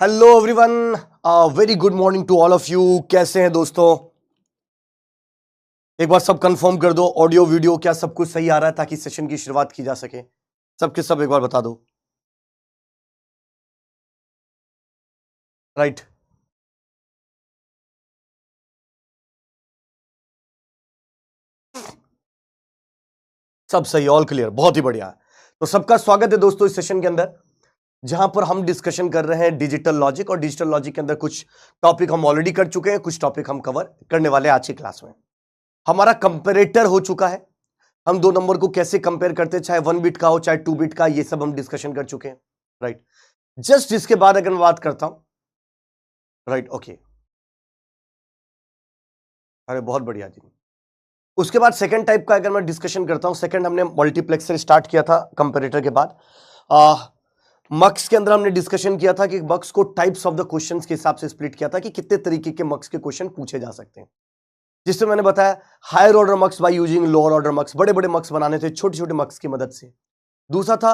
Hello everyone, very good morning to all of you. कैसे हैं दोस्तों? एक बार सब कंफर्म कर दो, ऑडियो वीडियो क्या सब कुछ सही आ रहा है ताकि सेशन की शुरुआत की जा सके। सबके सब एक बार बता दो। राइट, सब सही, ऑल क्लियर, बहुत ही बढ़िया। तो सबका स्वागत है दोस्तों इस सेशन के अंदर, जहां पर हम डिस्कशन कर रहे हैं डिजिटल लॉजिक। और डिजिटल लॉजिक के अंदर कुछ टॉपिक हम ऑलरेडी कर चुके हैं, कुछ टॉपिक हम कवर करने वाले हैं आज की क्लास में। हमारा कंपेरेटर हो चुका है, हम दो नंबर को कैसे कंपेयर करते हैं, चाहे 1 बिट का हो चाहे 2 बिट का, ये सब हम डिस्कशन कर चुके हैं। राइट, जस्ट इसके बाद अगर मैं बात करता हूं, राइट, ओके, अरे बहुत बढ़िया जी। उसके बाद सेकंड टाइप का अगर मैं डिस्कशन करता हूं, सेकंड हमने मल्टीप्लेक्सर स्टार्ट किया था कंपैरेटर के बाद। मक्स के अंदर हमने डिस्कशन किया था कि मक्स को टाइप्स ऑफ द क्वेश्चंस के हिसाब से स्प्लिट किया था कि कितने तरीके के मक्स के क्वेश्चन पूछे जा सकते हैं, जिससे मैंने बताया higher order mux by using lower order mux, बड़े बड़े मक्स बनाने थे छोटे छोटे मक्स की मदद से। दूसरा था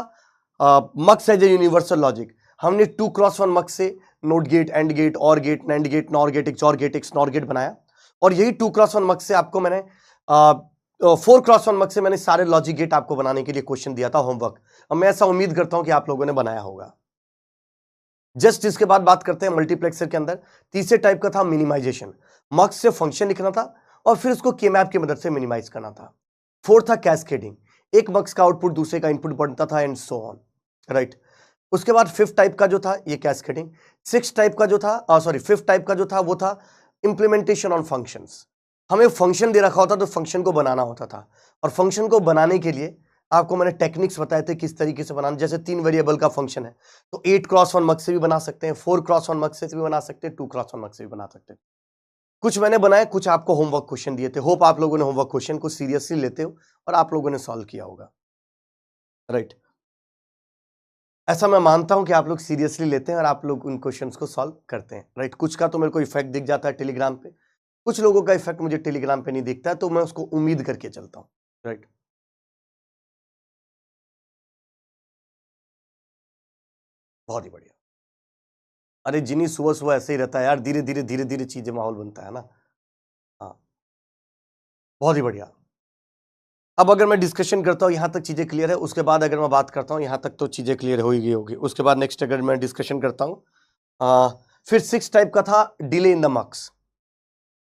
mux as a universal logic, हमने 2x1 मक्स से NOT gate, AND gate, OR gate, NAND gate, NOR gate, XOR gate, XNOR gate बनाया। और यही 2x1 मक्स से आपको मैंने 4x1 मक्स से मैंने सारे लॉजिक गेट आपको बनाने के लिए क्वेश्चन दिया था होमवर्क। अब मैं ऐसा उम्मीद करता हूं कि आप लोगों ने बनाया होगा। जस्ट इसके बाद बात करते हैं मल्टीप्लेक्सर के अंदर तीसरे टाइप का था मिनिमाइजेशन, मक्स से फंक्शन लिखना था और फिर उसको के मैप की मदद से मिनिमाइज करना था। फोर्थ था कैस्केडिंग, एक मक्स का आउटपुट दूसरे का इनपुट बनता था एंड सो ऑन। राइट, उसके बाद फिफ्थ टाइप का जो था ये कैस्केडिंग, सिक्स टाइप का जो था फिफ्थ टाइप का जो था वो था इंप्लीमेंटेशन ऑन फंक्शंस। हमें फंक्शन दे रखा होता तो फंक्शन को बनाना होता था, और फंक्शन को बनाने के लिए आपको मैंने टेक्निक्स बताए थे किस तरीके से बनाना। जैसे 3 वेरिएबल का फंक्शन है तो 8x1 मक्स से भी बना सकते हैं, 4x1 मक्स से भी बना सकते हैं, 2x1 मक्स से भी बना सकते हैं। कुछ मैंने बनाए, कुछ आपको होमवर्क क्वेश्चन दिए थे। होप आप लोगों ने होमवर्क क्वेश्चन को सीरियसली लेते हो और आप लोगों ने सॉल्व किया होगा। राइट, ऐसा मैं मानता हूं कि आप लोग सीरियसली लेते हैं और आप लोग उन क्वेश्चंस को सॉल्व करते हैं। राइट, कुछ का तो मेरे को इफेक्ट दिख जाता है टेलीग्राम पे, कुछ लोगों का इफेक्ट मुझे टेलीग्राम पे नहीं दिखता है, तो मैं उसको उम्मीद करके चलता हूं। राइट, बहुत ही बढ़िया। अरे जिन्हीं सुबह सुबह ऐसे ही रहता है यार, धीरे धीरे धीरे धीरे चीजें माहौल बनता है ना। हाँ, बहुत ही बढ़िया। अब अगर मैं डिस्कशन करता हूं यहां तक चीजें क्लियर है, उसके बाद अगर मैं बात करता हूं यहां तक तो चीजें क्लियर हो ही गई होगी। उसके बाद नेक्स्ट अगर मैं डिस्कशन करता हूं, फिर सिक्स टाइप का था डिले इन द मार्क्स।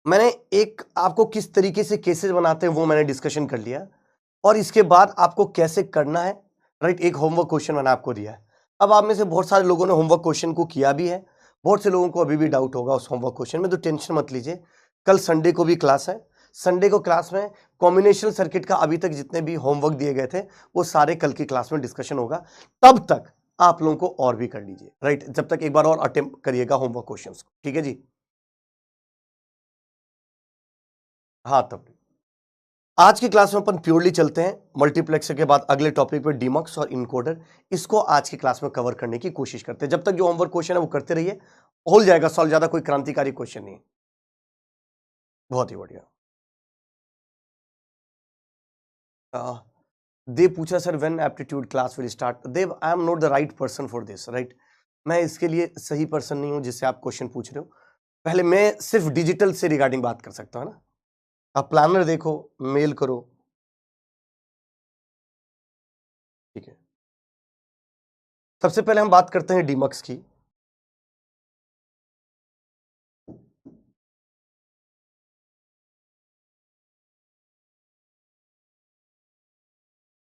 मैंने एक आपको किस तरीके से केसेस बनाते हैं वो मैंने डिस्कशन कर लिया, और इसके बाद आपको कैसे करना है। राइट, एक होमवर्क क्वेश्चन मैंने आपको दिया है। अब आप में से बहुत सारे लोगों ने होमवर्क क्वेश्चन को किया भी है, बहुत से लोगों को अभी भी डाउट होगा उस होमवर्क क्वेश्चन में, तो टेंशन मत लीजिए। कल संडे को भी क्लास है, संडे को क्लास में कॉम्बिनेशन सर्किट का अभी तक जितने भी होमवर्क दिए गए थे वो सारे कल की क्लास में डिस्कशन होगा। तब तक आप लोगों को और भी कर लीजिए। राइट, जब तक एक बार और अटेम्प्ट करिएगा होमवर्क क्वेश्चन को, ठीक है जी। हाँ, तब आज की क्लास में अपन प्योरली चलते हैं मल्टीप्लेक्सर के बाद अगले टॉपिक पे डीमक्स और इनकोडर। इसको आज की क्लास में कवर करने की कोशिश करते हैं। जब तक जो होमवर्क क्वेश्चन है वो करते रहिए, हो जाएगा सॉल्व, ज्यादा कोई क्रांतिकारी क्वेश्चन नहीं। बहुत ही बढ़िया। देव पूछा sir when aptitude class will start. Dev, I am not the right person for this. Right, मैं इसके लिए सही पर्सन नहीं हूं जिससे आप क्वेश्चन पूछ रहे हो। पहले मैं सिर्फ डिजिटल से रिगार्डिंग बात कर सकता हूं ना। आप प्लानर देखो, मेल करो, ठीक है। सबसे पहले हम बात करते हैं डीमक्स की।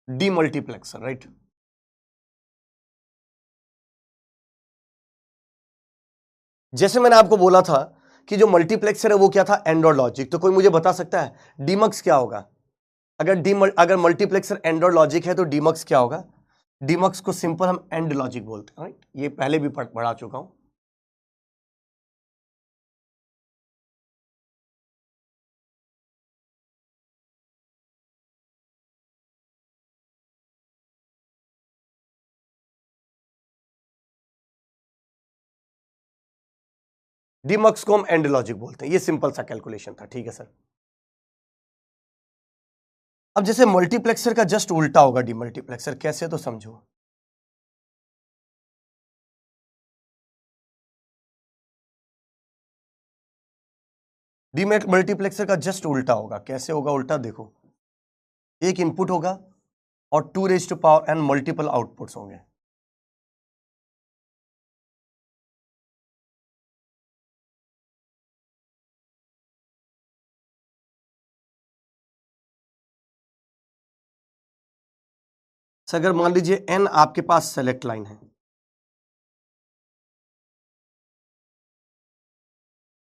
Demultiplexer, right. जैसे मैंने आपको बोला था कि जो मल्टीप्लेक्सर है वो क्या था, एंड और लॉजिक। तो कोई मुझे बता सकता है डीमक्स क्या होगा? अगर मल्टीप्लेक्सर एंड और लॉजिक है तो डीमक्स क्या होगा? डीमक्स को सिंपल हम एंड लॉजिक बोलते हैं। राइट, ये पहले भी पढ़ा चुका हूं। डीमक्स को हम एंड लॉजिक बोलते हैं, ये सिंपल सा कैलकुलेशन था, ठीक है सर। अब जैसे मल्टीप्लेक्सर का जस्ट उल्टा होगा डीमल्टीप्लेक्सर, कैसे तो समझो। डी मल्टीप्लेक्सर का जस्ट उल्टा होगा। कैसे होगा उल्टा? देखो, एक इनपुट होगा और 2 n मल्टीपल आउटपुट्स होंगे। अगर मान लीजिए n आपके पास सेलेक्ट लाइन है,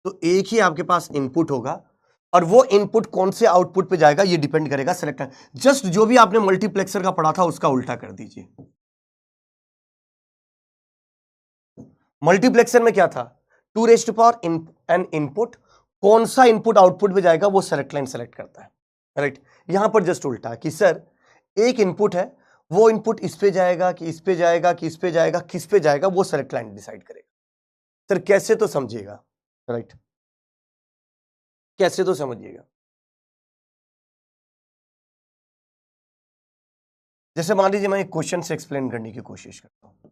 तो एक ही आपके पास इनपुट होगा और वो इनपुट कौन से आउटपुट पे जाएगा ये डिपेंड करेगा सेलेक्ट लाइन। जस्ट जो भी आपने मल्टीप्लेक्सर का पढ़ा था उसका उल्टा कर दीजिए। मल्टीप्लेक्सर में क्या था? 2n इनपुट, कौन सा इनपुट आउटपुट पे जाएगा वो सेलेक्ट लाइन सेलेक्ट करता है, राइट। यहां पर जस्ट उल्टा है कि सर एक इनपुट है, वो इनपुट इस पे जाएगा कि इस पे जाएगा कि इस पे जाएगा, किस पे जाएगा वो सेलेक्ट लाइन डिसाइड करेगा। सर कैसे? तो समझिएगा, राइट, कैसे तो समझिएगा। जैसे मान लीजिए मैं एक क्वेश्चन से एक्सप्लेन करने की कोशिश करता हूं।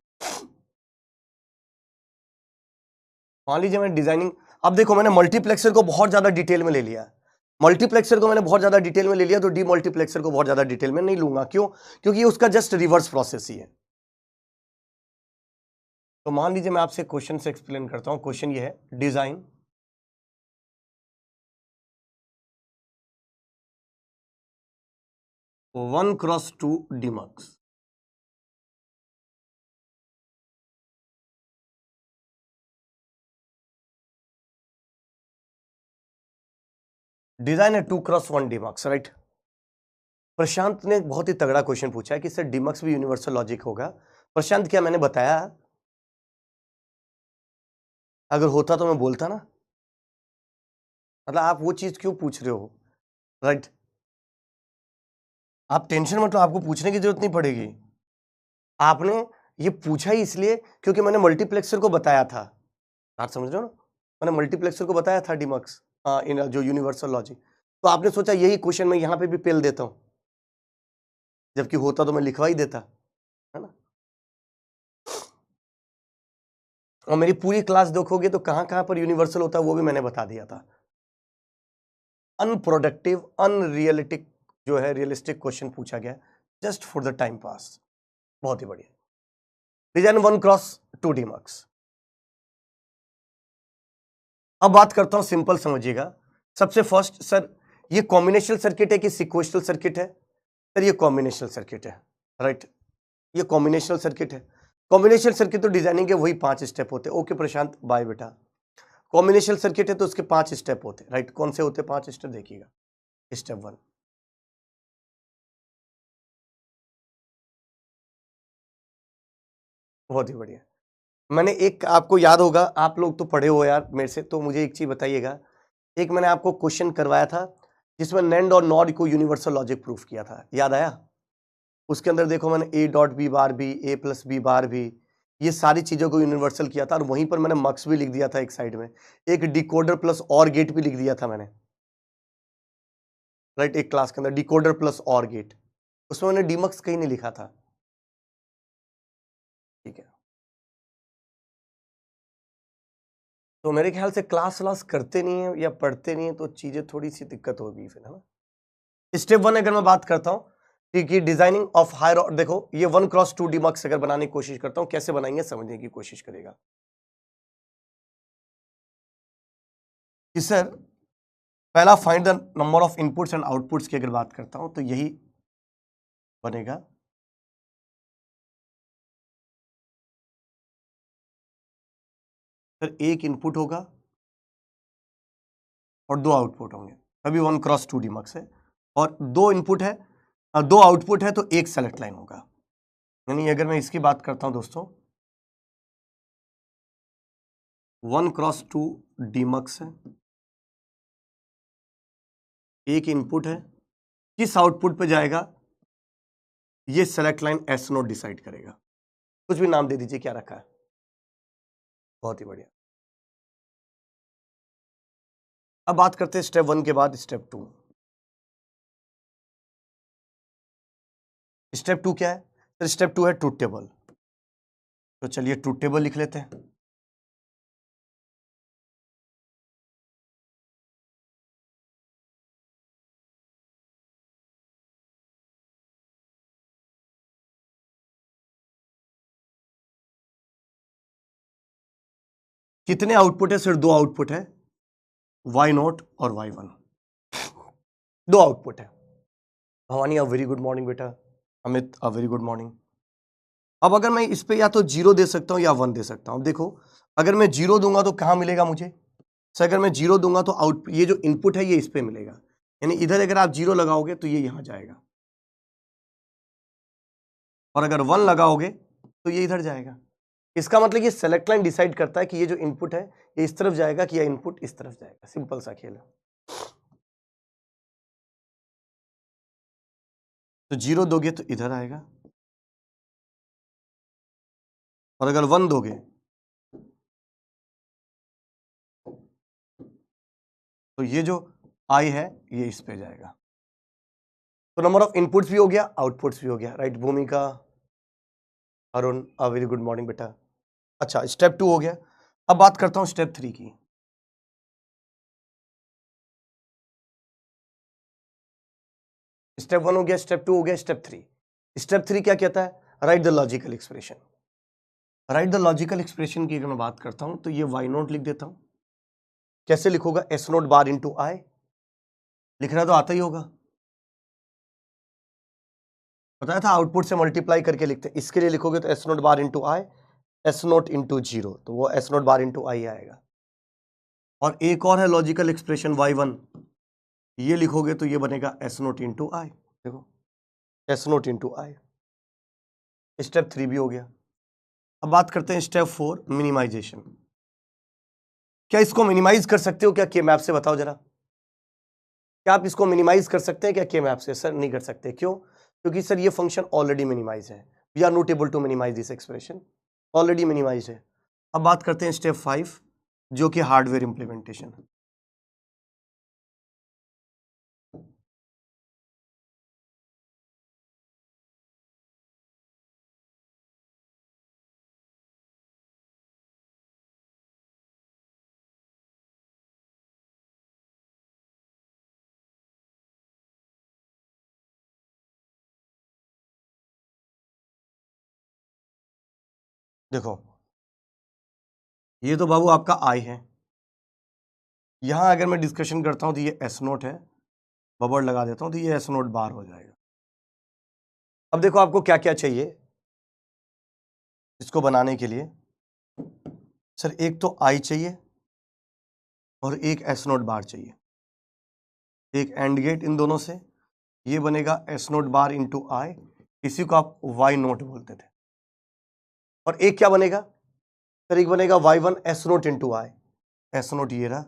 मान लीजिए मैं डिजाइनिंग, अब देखो मैंने मल्टीप्लेक्सर को बहुत ज्यादा डिटेल में ले लिया। मल्टीप्लेक्सर को मैंने बहुत ज्यादा डिटेल में ले लिया, तो डी मल्टीप्लेक्सर को बहुत ज्यादा डिटेल में नहीं लूंगा। क्यों? क्योंकि उसका जस्ट रिवर्स प्रोसेस ही है। तो मान लीजिए मैं आपसे क्वेश्चन से एक्सप्लेन करता हूं। क्वेश्चन ये है, डिजाइन 1x2 डीमक्स। डिजाइन है 2x1 डीमक्स, राइट। प्रशांत ने बहुत ही तगड़ा क्वेश्चन पूछा है कि सर डीमक्स भी यूनिवर्सल लॉजिक होगा। प्रशांत, क्या मैंने बताया? अगर होता तो मैं बोलता ना। मतलब आप वो चीज क्यों पूछ रहे हो, राइट। आप टेंशन मत लो, आपको पूछने की जरूरत नहीं पड़ेगी। आपने ये पूछा ही इसलिए क्योंकि मैंने मल्टीप्लेक्सर को बताया था। आप समझ रहे हो ना? मैंने मल्टीप्लेक्सर को बताया था डीमक्स, इन जो यूनिवर्सल लॉजिक। तो आपने सोचा यही क्वेश्चन मैं यहां पे भी पेल देता हूं, जबकि होता तो मैं लिखवा ही देता, है ना। और मेरी पूरी क्लास देखोगे तो कहां कहां पर यूनिवर्सल होता है वो भी मैंने बता दिया था। अनप्रोडक्टिव, अनरियलिटिक जो है रियलिस्टिक क्वेश्चन पूछा गया just for the time pass. बहुत ही बढ़िया। Design 1x2 demux. अब बात करता हूं, सिंपल समझिएगा। सबसे फर्स्ट, सर ये कॉम्बिनेशनल सर्किट है कि सिक्वेंशियल सर्किट है? सर ये कॉम्बिनेशनल सर्किट है, राइट। ये कॉम्बिनेशनल सर्किट है। कॉम्बिनेशनल सर्किट तो डिजाइनिंग के वही 5 स्टेप होते हैं। ओके प्रशांत, बाय बेटा। कॉम्बिनेशनल सर्किट है तो उसके 5 स्टेप होते हैं, राइट। कौन से होते हैं 5 स्टेप? देखिएगा। स्टेप 1, बहुत ही बढ़िया। मैंने एक, आपको याद होगा, आप लोग तो पढ़े हो यार मेरे से, तो मुझे एक चीज बताइएगा। एक मैंने आपको क्वेश्चन करवाया था जिसमें नैंड और नॉट को यूनिवर्सल लॉजिक प्रूफ किया था, याद आया? उसके अंदर देखो मैंने ए डॉट बी बार भी, ए प्लस बी बार भी, ये सारी चीजों को यूनिवर्सल किया था। और वहीं पर मैंने मक्स भी लिख दिया था एक साइड में, एक डिकोडर प्लस और गेट भी लिख दिया था मैंने, राइट। एक क्लास के अंदर डिकोडर प्लस और गेट, उसमें मैंने डीमक्स कहीं नहीं लिखा था, ठीक है। तो मेरे ख्याल से क्लास व्लास करते नहीं है या पढ़ते नहीं है तो चीजें थोड़ी सी दिक्कत होगी फिर, है ना। स्टेप 1 अगर मैं बात करता हूं, ठीक है, डिजाइनिंग ऑफ हायर, देखो ये 1x2 डीमक्स अगर बनाने की कोशिश करता हूं, कैसे बनाएंगे समझने की कोशिश करेगा कि सर पहला find the number of inputs and outputs की अगर बात करता हूं तो यही बनेगा। फिर एक इनपुट होगा और 2 आउटपुट होंगे, अभी 1x2 डीमक्स है। और 2 इनपुट है और 2 आउटपुट है तो एक सेलेक्ट लाइन होगा। यानी अगर मैं इसकी बात करता हूं दोस्तों, 1x2 डीमक्स है, एक इनपुट है, किस आउटपुट पे जाएगा ये select line S note decide करेगा। कुछ भी नाम दे दीजिए, क्या रखा है? बहुत ही बढ़िया। अब बात करते हैं स्टेप 1 के बाद स्टेप 2। स्टेप 2 क्या है? तो स्टेप 2 है ट्रूथ टेबल। तो चलिए ट्रूथ टेबल लिख लेते हैं। कितने आउटपुट है? सिर्फ दो आउटपुट है, y0 और y1, दो आउटपुट है। Bhavani a very good morning बेटा। Amit a very good morning. अब अगर मैं इस पे या तो 0 दे सकता हूं या 1 दे सकता हूं। देखो अगर मैं 0 दूंगा तो कहां मिलेगा मुझे? अगर मैं 0 दूंगा तो आउट, ये जो इनपुट है ये इस पे मिलेगा, यानी इधर अगर आप 0 लगाओगे तो ये यहां जाएगा, और अगर 1 लगाओगे तो ये इधर जाएगा। इसका मतलब ये सेलेक्ट लाइन डिसाइड करता है कि ये जो इनपुट है ये इस तरफ जाएगा कि यह इनपुट इस तरफ जाएगा। सिंपल सा खेल है। तो 0 दोगे तो इधर आएगा, और अगर 1 दोगे तो ये जो आई है ये इस पे जाएगा। तो नंबर ऑफ इनपुट्स भी हो गया, आउटपुट्स भी हो गया, राइट। भूमिका, अरुण अ वेरी गुड मॉर्निंग बेटा। अच्छा, स्टेप 2 हो गया। अब बात करता हूं स्टेप 3 की। स्टेप 1 हो गया, स्टेप 2 हो गया, स्टेप 3। स्टेप 3 क्या कहता है? Right the logical expression. Right the logical expression की अगर मैं बात करता हूं तो ये y0 लिख देता हूं। कैसे लिखोगा? s0 बार इंटू आई। लिखना तो आता ही होगा, बताया था आउटपुट से मल्टीप्लाई करके लिखते हैं। इसके लिए लिखोगे तो s0 बार इंटू आई, s0 इंटू 0, तो वो s0 बार इंटू आई आएगा। और एक और है लॉजिकल एक्सप्रेशन y1, ये लिखोगे तो ये बनेगा s0 इंटू आई। देखो s0 इंटू आई। स्टेप 3 भी हो गया। अब बात करते हैं स्टेप 4, मिनिमाइजेशन। क्या इसको मिनिमाइज कर सकते हो क्या के मैप से? बताओ जरा, क्या आप इसको मिनिमाइज कर सकते हैं क्या के मैप से? सर नहीं कर सकते। क्यों? क्योंकि सर ये फंक्शन ऑलरेडी मिनिमाइज है। We are not able to minimize this expression, already minimize है। अब बात करते हैं स्टेप 5, जो कि हार्डवेयर इंप्लीमेंटेशन है। देखो ये तो बाबू आपका आई है, यहां अगर मैं डिस्कशन करता हूं तो ये s0 है, बबल लगा देता हूं तो ये s0 बार हो जाएगा। अब देखो आपको क्या क्या चाहिए इसको बनाने के लिए। सर एक तो आई चाहिए और एक s0 बार चाहिए, एक एंड गेट इन दोनों से, ये बनेगा s0 बार इंटू आई, इसी को आप y0 बोलते थे। और एक क्या बनेगा? सर एक बनेगा y1 s0 इंटू आई, s0 ये रहा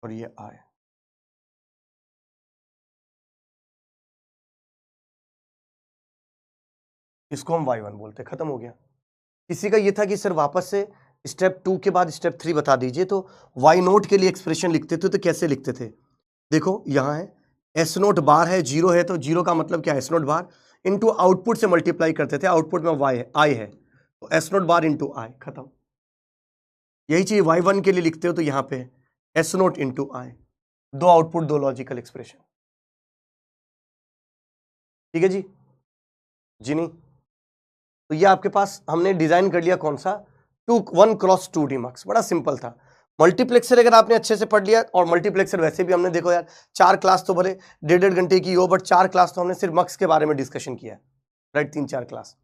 और ये आई। इसको हम y1 बोलते, खत्म हो गया। किसी का ये था कि सर वापस से स्टेप 2 के बाद स्टेप 3 बता दीजिए, तो y0 के लिए एक्सप्रेशन लिखते थे तो कैसे लिखते थे? देखो यहां है s0 बार है, 0 है, तो 0 का मतलब क्या है? s0 बार इंटू आउटपुट से मल्टीप्लाई करते थे, आउटपुट में y है, आई है, तो s0 बार इंटू आई, खत्म। यही चीज y1 के लिए लिखते हो तो यहां पे s0 इंटू आई, दो आउटपुट दो लॉजिकल एक्सप्रेशन। ठीक है जी? जी नहीं? तो ये आपके पास हमने डिजाइन कर लिया कौन सा? 1x2 डीमक्स, बड़ा सिंपल था। मल्टीप्लेक्सर अगर आपने अच्छे से पढ़ लिया, और मल्टीप्लेक्सर वैसे भी हमने, देखो यार 4 क्लास तो भले 1.5 घंटे की हो, बट 4 क्लास तो हमने सिर्फ मक्स के बारे में डिस्कशन किया है, राइट, 3-4 क्लास।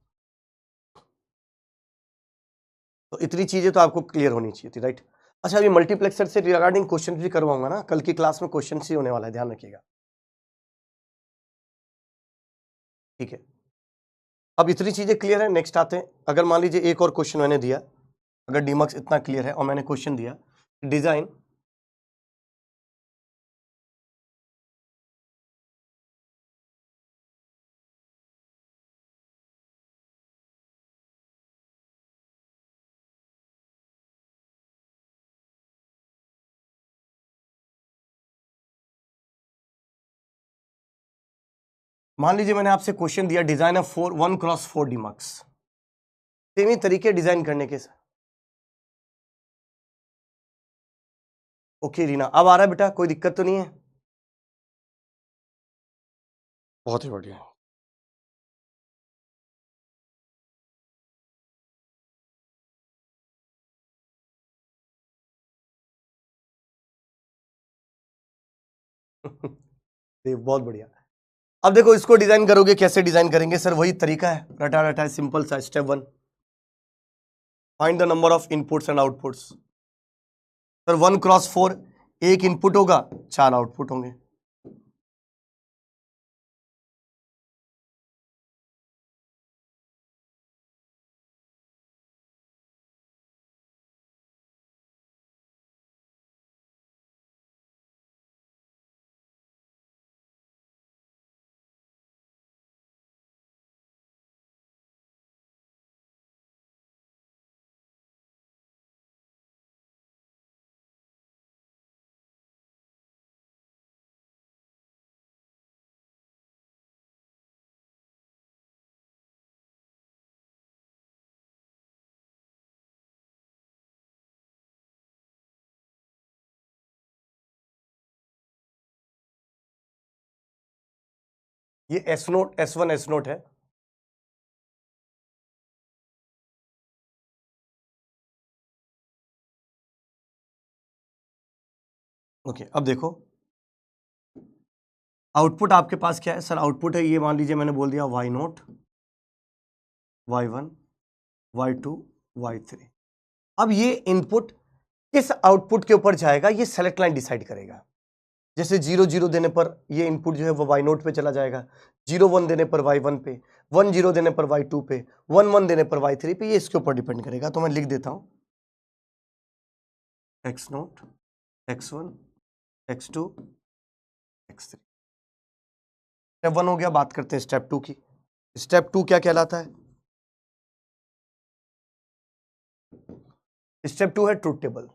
तो इतनी चीजें तो आपको क्लियर होनी चाहिए थी, राइट। अच्छा, अभी मल्टीप्लेक्सर से रिगार्डिंग क्वेश्चन भी करवाऊंगा ना, कल की क्लास में क्वेश्चन ही होने वाला है, ध्यान रखिएगा। ठीक है, अब इतनी चीजें क्लियर है, नेक्स्ट आते हैं। अगर मान लीजिए एक और क्वेश्चन मैंने दिया, अगर डीमक्स इतना क्लियर है और मैंने क्वेश्चन दिया डिजाइन, मान लीजिए मैंने आपसे क्वेश्चन दिया design of 1x4 demux, same ही तरीके डिजाइन करने के। ओके रीना, अब आ रहा है बेटा, कोई दिक्कत तो नहीं है? बहुत ही बढ़िया। बहुत बढ़िया। अब देखो इसको डिजाइन करोगे, कैसे डिजाइन करेंगे सर? वही तरीका है, रटा रटा है, सिंपल सा। Step 1, find the number of inputs and outputs. Sir 1 cross 4, एक इनपुट होगा 4 आउटपुट होंगे। ये S note, S1 S note है। ओके, अब देखो आउटपुट आपके पास क्या है सर? आउटपुट है ये, मान लीजिए मैंने बोल दिया Y0, Y1, Y2, Y3। अब ये इनपुट किस आउटपुट के ऊपर जाएगा ये सेलेक्ट लाइन डिसाइड करेगा। जैसे 0 0 देने पर ये इनपुट जो है वो Y0 पे चला जाएगा, 0 1 देने पर Y1 पे, 1 0 देने पर Y2 पे, 1 1 देने पर Y3 पे, ये इसके ऊपर डिपेंड करेगा। तो मैं लिख देता हूं X0, X1, X2, X3। Step 1 हो गया। बात करते हैं स्टेप 2 की। स्टेप 2 क्या कहलाता है? स्टेप 2 है ट्रूथ टेबल।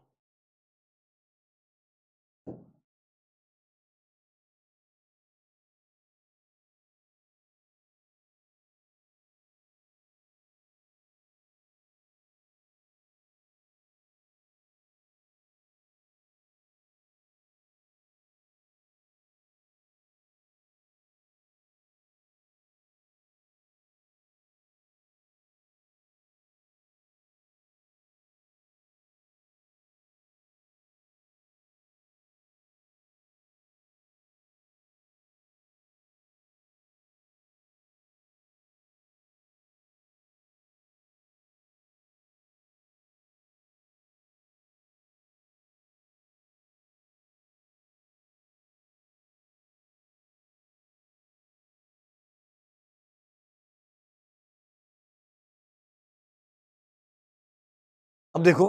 अब देखो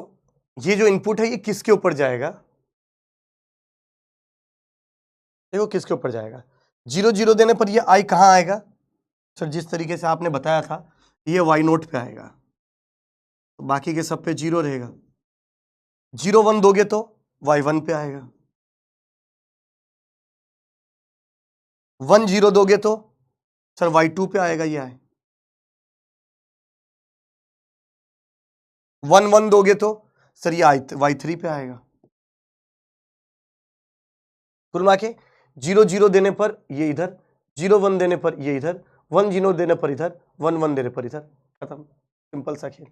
ये जो इनपुट है ये किसके ऊपर जाएगा? देखो किसके ऊपर जाएगा। 0 0 देने पर ये I कहां आएगा सर? जिस तरीके से आपने बताया था ये Y0 पे आएगा, तो बाकी के सब पे 0 रहेगा। 0 1 दोगे तो Y1 पे आएगा, 1 0 दोगे तो सर Y2 पे आएगा ये आए, 1 1 दोगे तो सर ये Y3 पे आएगा। कुल मिला के 0 0 देने पर ये इधर, 0 1 देने पर ये इधर, 1 0 देने पर इधर, 1 1 देने पर इधर, खत्म। सिंपल सा खेल।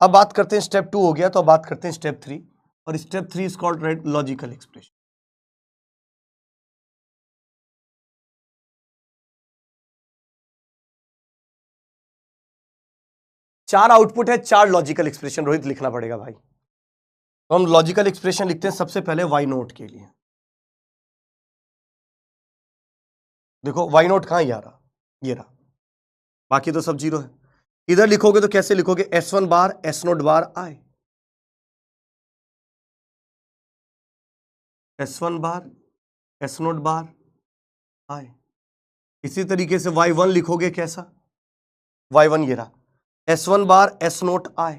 अब बात करते हैं स्टेप 2 हो गया, तो अब बात करते हैं स्टेप 3। और step 3 is called logical expression. चार आउटपुट है, 4 लॉजिकल एक्सप्रेशन रोहित लिखना पड़ेगा भाई। तो हम लॉजिकल एक्सप्रेशन लिखते हैं सबसे पहले Y0 के लिए। देखो Y0 कहां? ये रहा, ये रहा, बाकी तो सब 0 है। इधर लिखोगे तो कैसे लिखोगे? S1 bar S0 bar I, S1 bar S0 bar I। इसी तरीके से Y1 लिखोगे कैसा? Y1 ये रहा, S1 bar S0 I,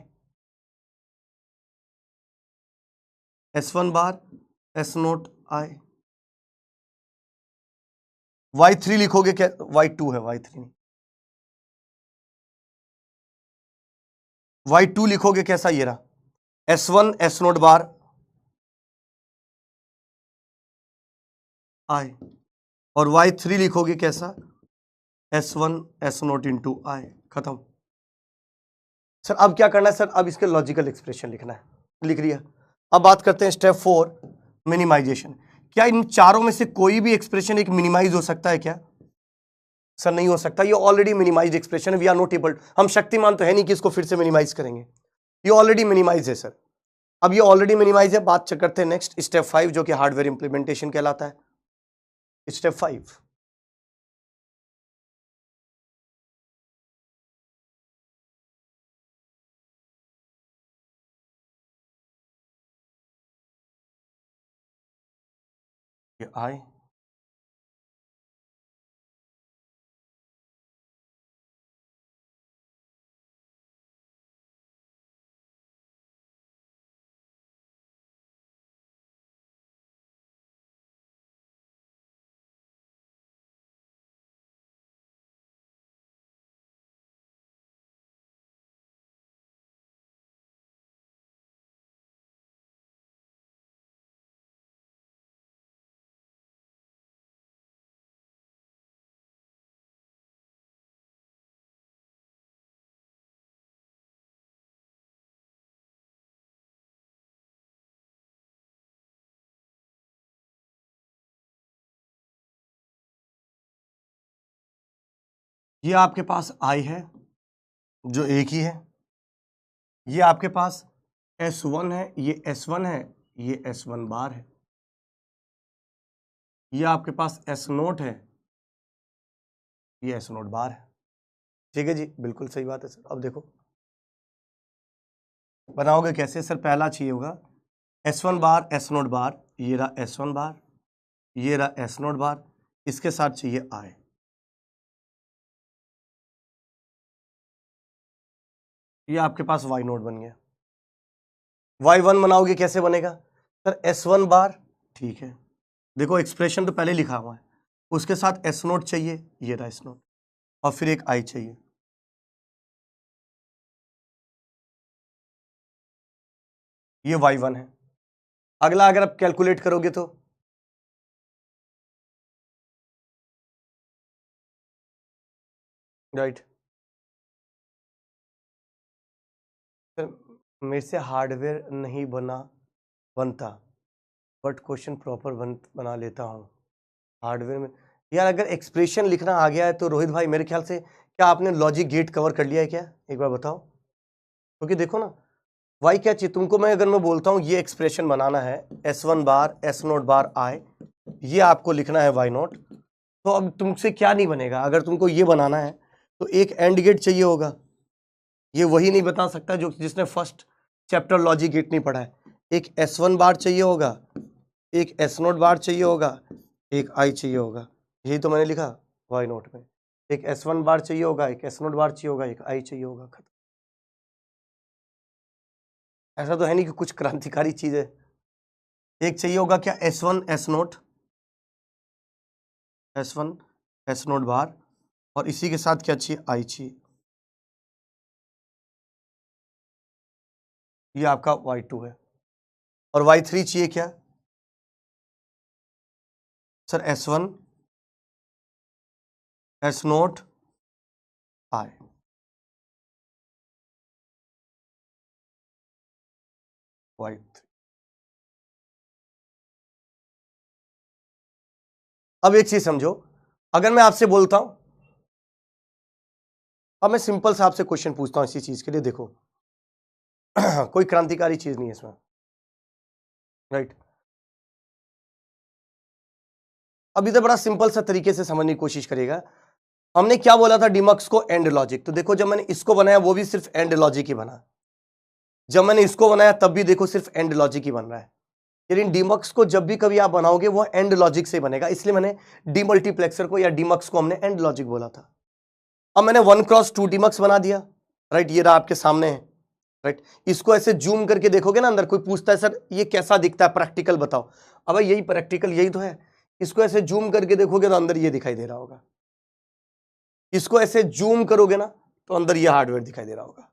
S1 bar S0 I। Y3 लिखोगे क्या? Y2 है, Y3 नहीं। Y2 लिखोगे कैसा? ये रहा, S1 S0 बार I, और Y3 लिखोगे कैसा? S1 S0 into I। खत्म। सर अब क्या करना है सर? अब इसके लॉजिकल एक्सप्रेशन लिखना है। लिख लिया। अब बात करते हैं स्टेप 4, मिनिमाइजेशन। क्या इन चारों में से कोई भी एक्सप्रेशन एक मिनिमाइज हो सकता है क्या? सर नहीं हो सकता, ये ऑलरेडी मिनिमाइज एक्सप्रेशन है, वी आर नॉट एबल, हम शक्तिमान तो है नहीं कि इसको फिर से मिनिमाइज करेंगे, ये ऑलरेडी मिनिमाइज है सर। अब ये ऑलरेडी मिनिमाइज है, बात करते हैं नेक्स्ट स्टेप 5 जो कि हार्डवेयर इंप्लीमेंटेशन कहलाता है। स्टेप 5, ये आए, ये आपके पास आई है जो एक ही है, ये आपके पास S1 है, ये S1 है, ये S1 बार है, ये आपके पास S नोट है, ये S नोट बार है। ठीक है जी, बिल्कुल सही बात है सर। अब देखो बनाओगे कैसे सर? पहला चाहिए होगा S1 बार S नोट बार, ये रहा S1 बार, ये रहा S नोट बार, इसके साथ चाहिए I। ये आपके पास Y नोट बन गया। Y1 बनाओगे कैसे बनेगा सर? S1 बार, ठीक है, देखो एक्सप्रेशन तो पहले लिखा हुआ है, उसके साथ S नोट चाहिए, ये रहा S नोट, और फिर एक I चाहिए, ये Y1 है। अगला अगर आप कैलकुलेट करोगे तो राइट सर, मेरे से हार्डवेयर नहीं बनता, बट क्वेश्चन प्रॉपर बना लेता हूँ हार्डवेयर में। यार अगर एक्सप्रेशन लिखना आ गया है तो रोहित भाई मेरे ख्याल से क्या आपने लॉजिक गेट कवर कर लिया है क्या? एक बार बताओ, क्योंकि देखो ना वाई क्या चाहिए तुमको, मैं अगर मैं बोलता हूँ ये एक्सप्रेशन बनाना है S1 bar S not bar I, ये आपको लिखना है Y नोट, तो अब तुमसे क्या नहीं बनेगा? अगर तुमको ये बनाना है तो एक एंड गेट चाहिए होगा, ये वही नहीं बता सकता जो जिसने फर्स्ट चैप्टर लॉजिक गेट नहीं पढ़ा है। एक S1 बार चाहिए होगा, एक S नोट बार चाहिए होगा, एक I चाहिए होगा, यही तो मैंने लिखा Y नोट में। एक S1 बार चाहिए होगा, एक S नोट बार चाहिए होगा, एक I चाहिए होगा, खत्म। ऐसा तो है नहीं कि कुछ क्रांतिकारी चीज है। एक चाहिए होगा क्या? S1 S not, S1 S not bar, और इसी के साथ क्या चाहिए? I चाहिए। ये आपका Y2 है। और Y3 चाहिए क्या sir? S1 S note I, Y3। अब एक चीज समझो, अगर मैं आपसे बोलता हूं, अब मैं सिंपल से आपसे क्वेश्चन पूछता हूं इसी चीज के लिए, देखो कोई क्रांतिकारी चीज नहीं है इसमें, राइट? अब इधर बड़ा सिंपल सा तरीके से समझने की कोशिश करेगा। हमने क्या बोला था डीमक्स को? And logic. तो देखो जब मैंने इसको बनाया वो भी सिर्फ एंड लॉजिक ही बना, जब मैंने इसको बनाया तब भी देखो सिर्फ एंड लॉजिक ही बन रहा है। लेकिन डीमक्स को जब भी कभी आप बनाओगे वो एंड लॉजिक से बनेगा, इसलिए मैंने डीमल्टीप्लेक्सर को या डीमक्स को हमने एंड लॉजिक बोला था। अब मैंने 1x2 डीमक्स बना दिया, राइट? ये रहा आपके सामने है, राइट? इसको ऐसे जूम करके देखोगे ना, अंदर कोई पूछता है सर ये कैसा दिखता है, प्रैक्टिकल बताओ। अब यही प्रैक्टिकल, यही तो है। इसको ऐसे जूम करके देखोगे तो अंदर ये दिखाई दे रहा होगा, इसको ऐसे जूम करोगे ना तो अंदर ये हार्डवेयर दिखाई दे रहा होगा,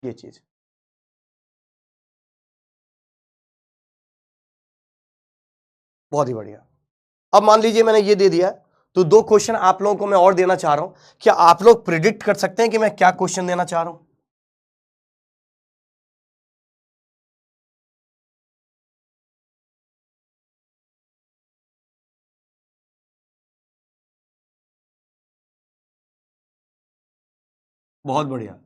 ये चीज। बहुत ही बढ़िया। अब मान लीजिए मैंने ये दे दिया, तो दो क्वेश्चन आप लोगों को मैं और देना चाह रहा हूं। क्या आप लोग प्रिडिक्ट कर सकते हैं कि मैं क्या क्वेश्चन देना चाह रहा हूं? बहुत बढ़िया।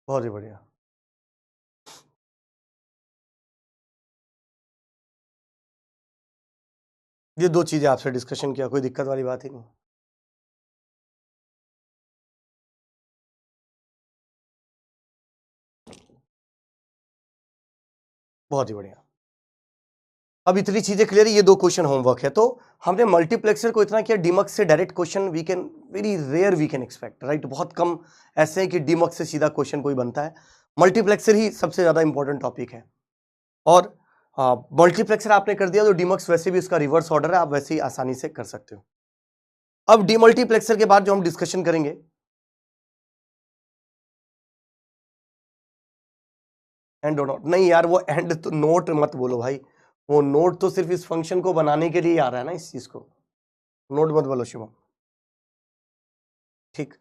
बहुत ही बढ़िया। ये दो चीजें आपसे डिस्कशन किया, कोई दिक्कत वाली बात ही नहीं। बहुत ही बढ़िया। अब इतनी चीजें क्लियर है, ये दो क्वेश्चन होमवर्क है। तो हमने मल्टीप्लेक्सर को इतना किया, डीमक्स से direct question we can very rare we can expect, right. बहुत कम ऐसे हैं कि डीमक्स से सीधा क्वेश्चन कोई बनता है। मल्टीप्लेक्सर ही सबसे ज्यादा इंपॉर्टेंट टॉपिक है। और मल्टीप्लेक्सर आपने कर दिया तो डीमक्स वैसे भी उसका रिवर्स ऑर्डर है, आप वैसे ही आसानी से कर सकते हो। अब डीमल्टीप्लेक्सर के बाद जो हम डिस्कशन करेंगे, एंड और नोट। नहीं यार, वो एंड तो नोट मत बोलो भाई, वो नोट तो सिर्फ इस फंक्शन को बनाने के लिए आ रहा है ना, इस चीज को नोट मत बोलो शिवम। ठीक,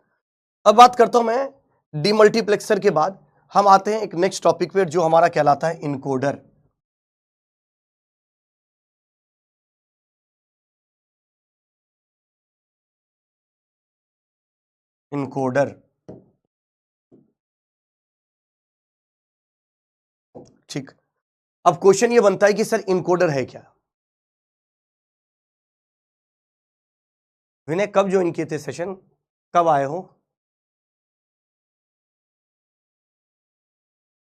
अब बात करता हूं मैं डीमल्टीप्लेक्सर के बाद। हम आते हैं एक नेक्स्ट टॉपिक पे जो हमारा कहलाता है इनकोडर। इनकोडर, ठीक। अब क्वेश्चन ये बनता है कि सर इनकोडर है क्या। विनय कब ज्वाइन किए थे सेशन, कब आए हो,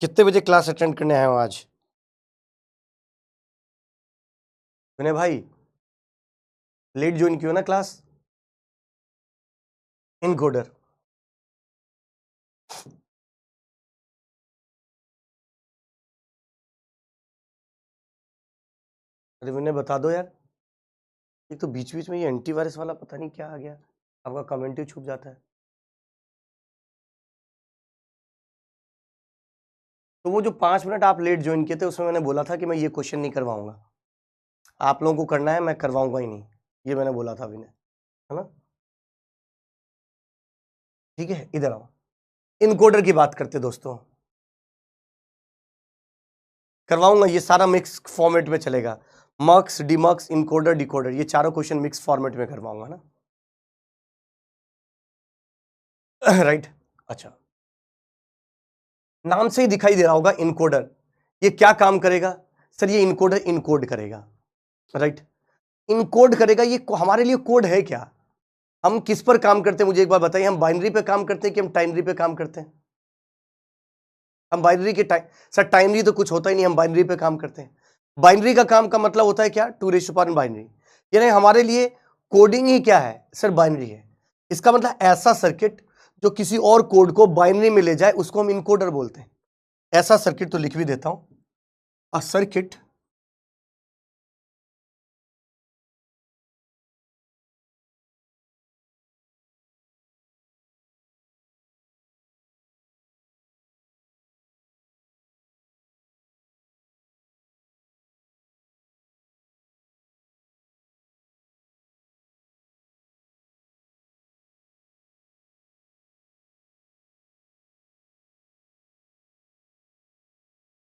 कितने बजे क्लास अटेंड करने आए हो आज। विनय भाई लेट ज्वाइन किया ना क्लास। इनकोडर, अरे विनय बता दो यार, ये तो बीच बीच में ये एंटीवायरस वाला पता नहीं क्या आ गया, आपका कमेंट ही छुप जाता है। तो वो जो 5 मिनट आप लेट ज्वाइन किए थे उसमें मैंने बोला था कि मैं ये क्वेश्चन नहीं करवाऊंगा, आप लोगों को करना है, मैं करवाऊंगा ही नहीं, ये मैंने बोला था विनय, है ना। ठीक है, इधर आओ, इनकोडर की बात करते दोस्तों। करवाऊंगा, ये सारा मिक्स फॉर्मेट में चलेगा, मक्स डीमक्स इनकोडर डिकोडर, ये चारों क्वेश्चन मिक्स फॉर्मेट में करवाऊंगा ना। राइट, अच्छा, नाम से ही दिखाई दे रहा होगा इनकोडर, ये क्या काम करेगा सर, ये इनकोडर इनकोड करेगा, राइट। इनकोड करेगा, ये हमारे लिए कोड है क्या, हम किस पर काम करते हैं मुझे एक बार बताइए, हम बाइनरी पे काम करते हैं कि हम टाइनरी पे काम करते हैं। हम बाइनरी के सर टाइनरी तो कुछ होता ही नहीं, हम बाइनरी पे काम करते हैं। बाइनरी का काम का मतलब होता है क्या, 2 बाइनरी, यानी हमारे लिए कोडिंग ही क्या है सर, बाइनरी है। इसका मतलब ऐसा सर्किट जो किसी और कोड को बाइनरी में ले जाए उसको हम इनकोडर बोलते हैं। ऐसा सर्किट तो लिख भी देता हूं, a circuit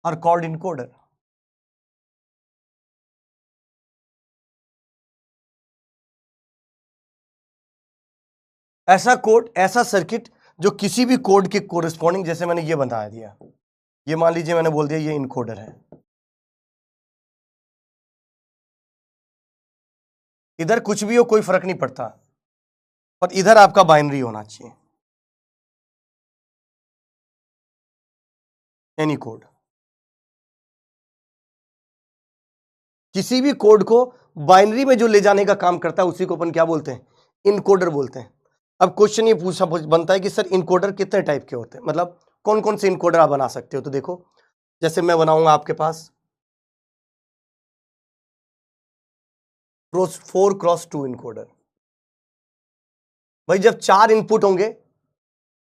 are called encoder. ऐसा कोड, ऐसा सर्किट जो किसी भी कोड के कोरिस्पॉन्डिंग, जैसे मैंने ये बता दिया, ये मान लीजिए मैंने बोल दिया ये इनकोडर है, इधर कुछ भी हो कोई फर्क नहीं पड़ता, और इधर आपका बाइनरी होना चाहिए, एनी कोड। किसी भी कोड को बाइनरी में जो ले जाने का काम करता है उसी को अपन क्या बोलते हैं, इनकोडर बोलते हैं। अब क्वेश्चन ये पूछा बनता है कि सर इनकोडर कितने टाइप के होते हैं, मतलब कौन कौन से इनकोडर आप बना सकते हो। तो देखो, जैसे मैं बनाऊंगा आपके पास 4x2 इनकोडर। भाई जब 4 इनपुट होंगे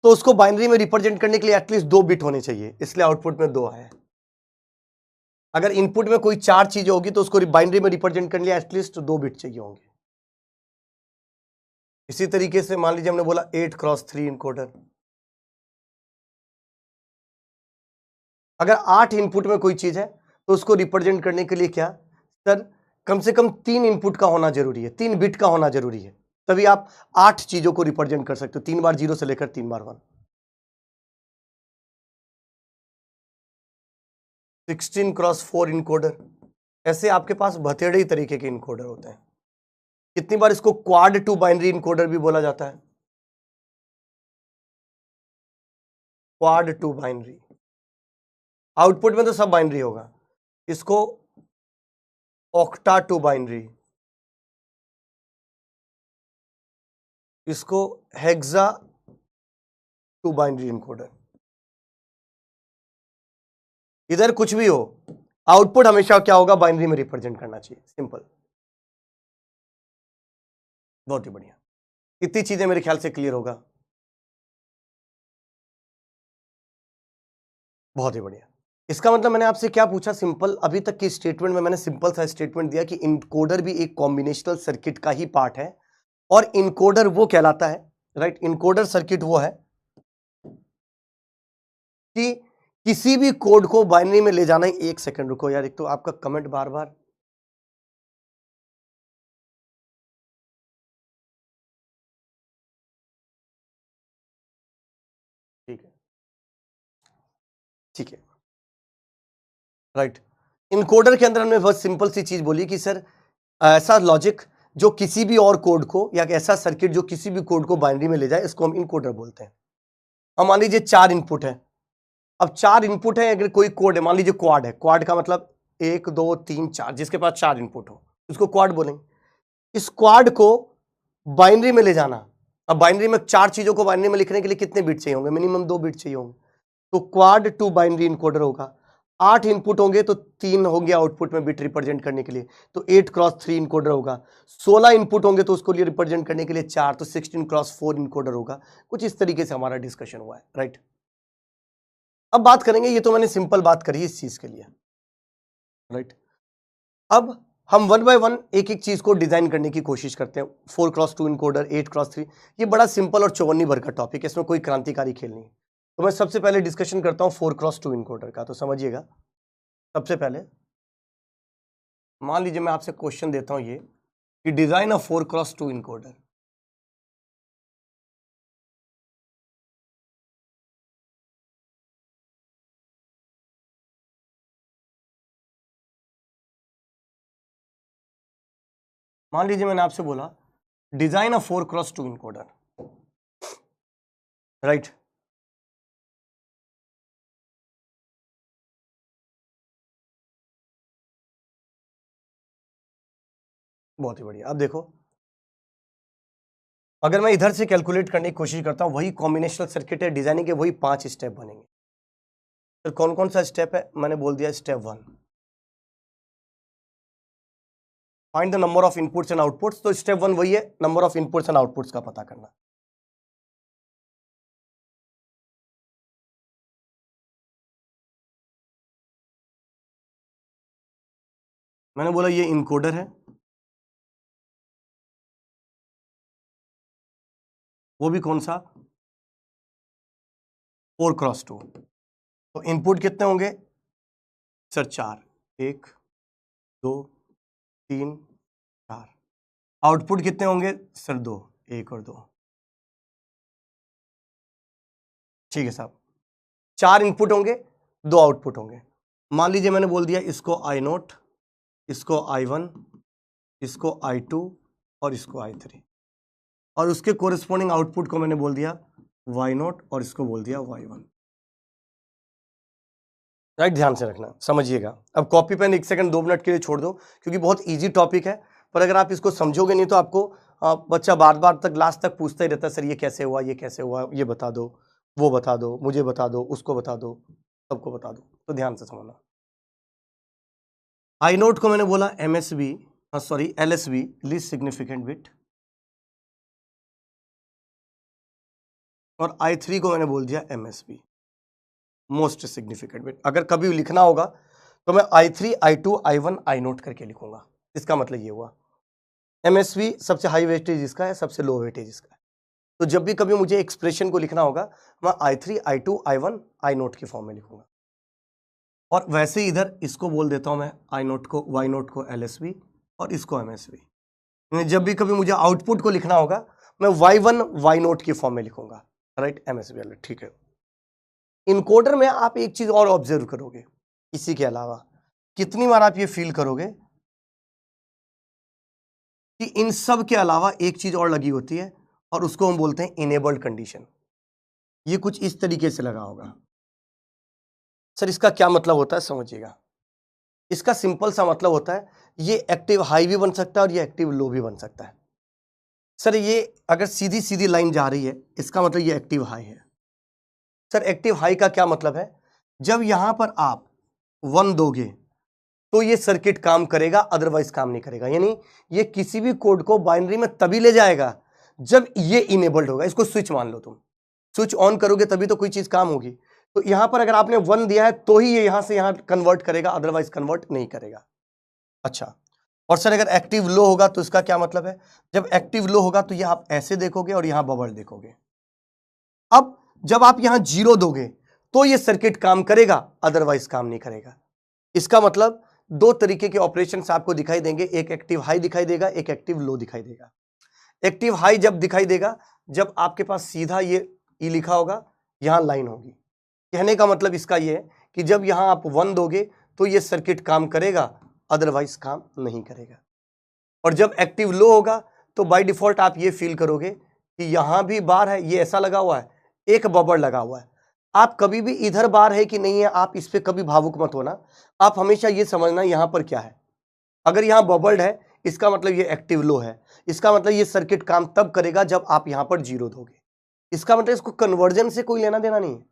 तो उसको बाइनरी में रिप्रेजेंट करने के लिए एटलीस्ट 2 बिट होने चाहिए, इसलिए आउटपुट में 2 आया। अगर इनपुट में कोई 4 चीजें होगी तो उसको बाइनरी में रिप्रेजेंट करने के लिए एटलीस्ट 2 बिट चाहिए होंगे। इसी तरीके से मान लीजिए हमने बोला 8x3 इनकोडर, अगर 8 इनपुट में कोई चीज है तो उसको रिप्रेजेंट करने के लिए क्या सर, कम से कम 3 इनपुट का होना जरूरी है, 3 बिट का होना जरूरी है, तभी आप 8 चीजों को रिप्रेजेंट कर सकते हो, 3 बार 0 से लेकर 3 बार 1। 16x4 इनकोडर, ऐसे आपके पास बथेड़े ही तरीके के इनकोडर होते हैं। कितनी बार इसको क्वाड टू बाइनरी इनकोडर भी बोला जाता है, क्वाड टू बाइनरी। आउटपुट में तो सब बाइनरी होगा, इसको ऑक्टा टू बाइनरी, इसको हेक्सा टू बाइनरी इनकोडर। इधर कुछ भी हो, आउटपुट हमेशा क्या होगा, बाइनरी में रिप्रेजेंट करना चाहिए, सिंपल। बहुत ही बढ़िया, इतनी चीजें मेरे ख्याल से क्लियर होगा। बहुत ही बढ़िया। इसका मतलब मैंने आपसे क्या पूछा, सिंपल। अभी तक की स्टेटमेंट में मैंने सिंपल सा स्टेटमेंट दिया कि इनकोडर भी एक कॉम्बिनेशनल सर्किट का ही पार्ट है, और इनकोडर वो कहलाता है, राइट, इनकोडर सर्किट वो है कि किसी भी कोड को बाइनरी में ले जाना है। एक सेकंड रुको यार, एक तो आपका कमेंट बार बार, ठीक है ठीक है, राइट। इनकोडर के अंदर हमने बहुत सिंपल सी चीज बोली कि सर ऐसा लॉजिक जो किसी भी और कोड को, या ऐसा सर्किट जो किसी भी कोड को बाइनरी में ले जाए, इसको हम इनकोडर बोलते हैं। अब मान लीजिए 4 इनपुट है, अब 4 इनपुट है, अगर कोई कोड है, मान लीजिए क्वाड है, क्वाड का मतलब 1 2 3 4, जिसके पास 4 इनपुट हो उसको क्वाड बोलेंगे। इस क्वाड को बाइनरी में ले जाना, अब बाइनरी में 4 चीजों को बाइनरी में लिखने के लिए कितने बिट चाहिए होंगे, मिनिमम 2 बिट चाहिए होंगे, तो क्वाड टू बाइनरी इनकोडर होगा। 8 इनपुट होंगे तो 3 होंगे आउटपुट में बिट रिप्रेजेंट करने के लिए, तो 8x3 इनकोडर होगा। 16 इनपुट होंगे तो उसको लिए रिप्रेजेंट करने के लिए 4, तो 16x4 इनकोडर होगा। कुछ इस तरीके से हमारा डिस्कशन हुआ है, राइट। अब बात करेंगे, ये तो मैंने सिंपल बात करी इस चीज के लिए, राइट। अब हम 1 बाय 1 एक एक चीज को डिजाइन करने की कोशिश करते हैं। 4x2 इनकोडर, 8x3, ये बड़ा सिंपल और चौवन्नी भर का टॉपिक है, इसमें कोई क्रांतिकारी खेल नहीं। तो मैं सबसे पहले डिस्कशन करता हूं 4x2 इनकोडर का, तो समझिएगा। सबसे पहले मान लीजिए मैं आपसे क्वेश्चन देता हूं ये कि डिजाइन अ 4x2 इनकोडर। मान लीजिए मैंने आपसे बोला design a 4x2 encoder, right. बहुत ही बढ़िया। अब देखो, अगर मैं इधर से कैलकुलेट करने की कोशिश करता हूं, वही कॉम्बिनेशनल सर्किट है, डिजाइनिंग के वही 5 स्टेप बनेंगे। तो कौन कौन सा स्टेप है, मैंने बोल दिया step 1, find the number of inputs and outputs. तो स्टेप 1 वही है, number of inputs and outputs का पता करना। मैंने बोला ये इनकोडर है, वो भी कौन सा, 4x2। तो इनपुट कितने होंगे सर, 4, 1 2 3 4। आउटपुट कितने होंगे सर, 2, 1 और 2। ठीक है साहब, 4 इनपुट होंगे, 2 आउटपुट होंगे। मान लीजिए मैंने बोल दिया इसको I0, इसको I1, इसको I2 और इसको I3, और उसके कोरिस्पोंडिंग आउटपुट को मैंने बोल दिया Y0 और इसको बोल दिया Y1, राइट। ध्यान से रखना, समझिएगा। अब कॉपी पेन 1 सेकंड 2 मिनट के लिए छोड़ दो, क्योंकि बहुत इजी टॉपिक है, पर अगर आप इसको समझोगे नहीं तो आपको बच्चा बार बार तक लास्ट तक पूछता ही रहता है, सर ये कैसे हुआ, ये कैसे हुआ, ये बता दो, वो बता दो, मुझे बता दो, उसको बता दो, सबको बता दो। तो ध्यान से समझना। I0 को मैंने बोला MSB, sorry LSB, least significant bit, और I3 को मैंने बोल दिया MSB, मोस्ट सिग्निफिकेंट बिट। अगर कभी लिखना होगा तो मैं I3 I2 I1 I0 करके लिखूंगा। इसका मतलब ये हुआ MSV सबसे हाई वेटेज इसका है, सबसे लो वेटेज इसका है। तो जब भी कभी मुझे एक्सप्रेशन को लिखना होगा मैं I3 I2 I1 I0 की फॉर्म में लिखूंगा। और वैसे ही इधर इसको बोल देता हूं मैं I0 को Y0 को LSV और इसको MSV। जब भी कभी मुझे आउटपुट को लिखना होगा मैं Y1 Y0 की फॉर्म में लिखूंगा, राइट, MSV। ठीक है। इनकोडर में आप एक चीज और ऑब्जर्व करोगे, इसी के अलावा कितनी बार आप ये फील करोगे कि इन सब के अलावा एक चीज और लगी होती है और उसको हम बोलते हैं इनेबल्ड कंडीशन। ये कुछ इस तरीके से लगा होगा। सर इसका क्या मतलब होता है समझिएगा। इसका सिंपल सा मतलब होता है ये एक्टिव हाई भी बन सकता है और ये एक्टिव लो भी बन सकता है। सर ये अगर सीधी सीधी लाइन जा रही है इसका मतलब ये एक्टिव हाई है। सर एक्टिव हाई का क्या मतलब है, जब यहां पर आप 1 दोगे तो ये सर्किट काम करेगा, अदरवाइज काम नहीं करेगा। यानी ये किसी भी कोड को बाइनरी में तभी ले जाएगा जब ये इनेबल्ड होगा। इसको स्विच मान लो, तुम स्विच ऑन करोगे तभी तो कोई चीज काम होगी। तो यहां पर अगर आपने 1 दिया है तो ही ये यहां से यहां कन्वर्ट करेगा, अदरवाइज कन्वर्ट नहीं करेगा। अच्छा, और सर अगर एक्टिव लो होगा तो इसका क्या मतलब है, जब एक्टिव लो होगा तो ये आप ऐसे देखोगे और यहां बबल देखोगे। अब जब आप यहां 0 दोगे तो ये सर्किट काम करेगा, अदरवाइज काम नहीं करेगा। इसका मतलब दो तरीके के ऑपरेशन आपको दिखाई देंगे, एक एक्टिव हाई दिखाई देगा, एक एक्टिव लो दिखाई देगा। एक्टिव हाई जब दिखाई देगा जब आपके पास सीधा ये ई लिखा होगा, यहां लाइन होगी। कहने का मतलब इसका ये है कि जब यहां आप 1 दोगे तो ये सर्किट काम करेगा, अदरवाइज काम नहीं करेगा। और जब एक्टिव लो होगा तो बाय डिफॉल्ट आप ये फील करोगे कि यहां भी बार है, ये ऐसा लगा हुआ है, एक बबल लगा हुआ है। आप कभी भी इधर बार है कि नहीं है आप इस पे कभी भावुक मत होना। आप हमेशा ये समझना यहां पर क्या है। अगर यहां बबल्ड है इसका मतलब ये एक्टिव लो है, इसका मतलब ये सर्किट काम तब करेगा जब आप यहां पर 0 दोगे। इसका मतलब इसको कन्वर्जन से कोई लेना देना नहीं है।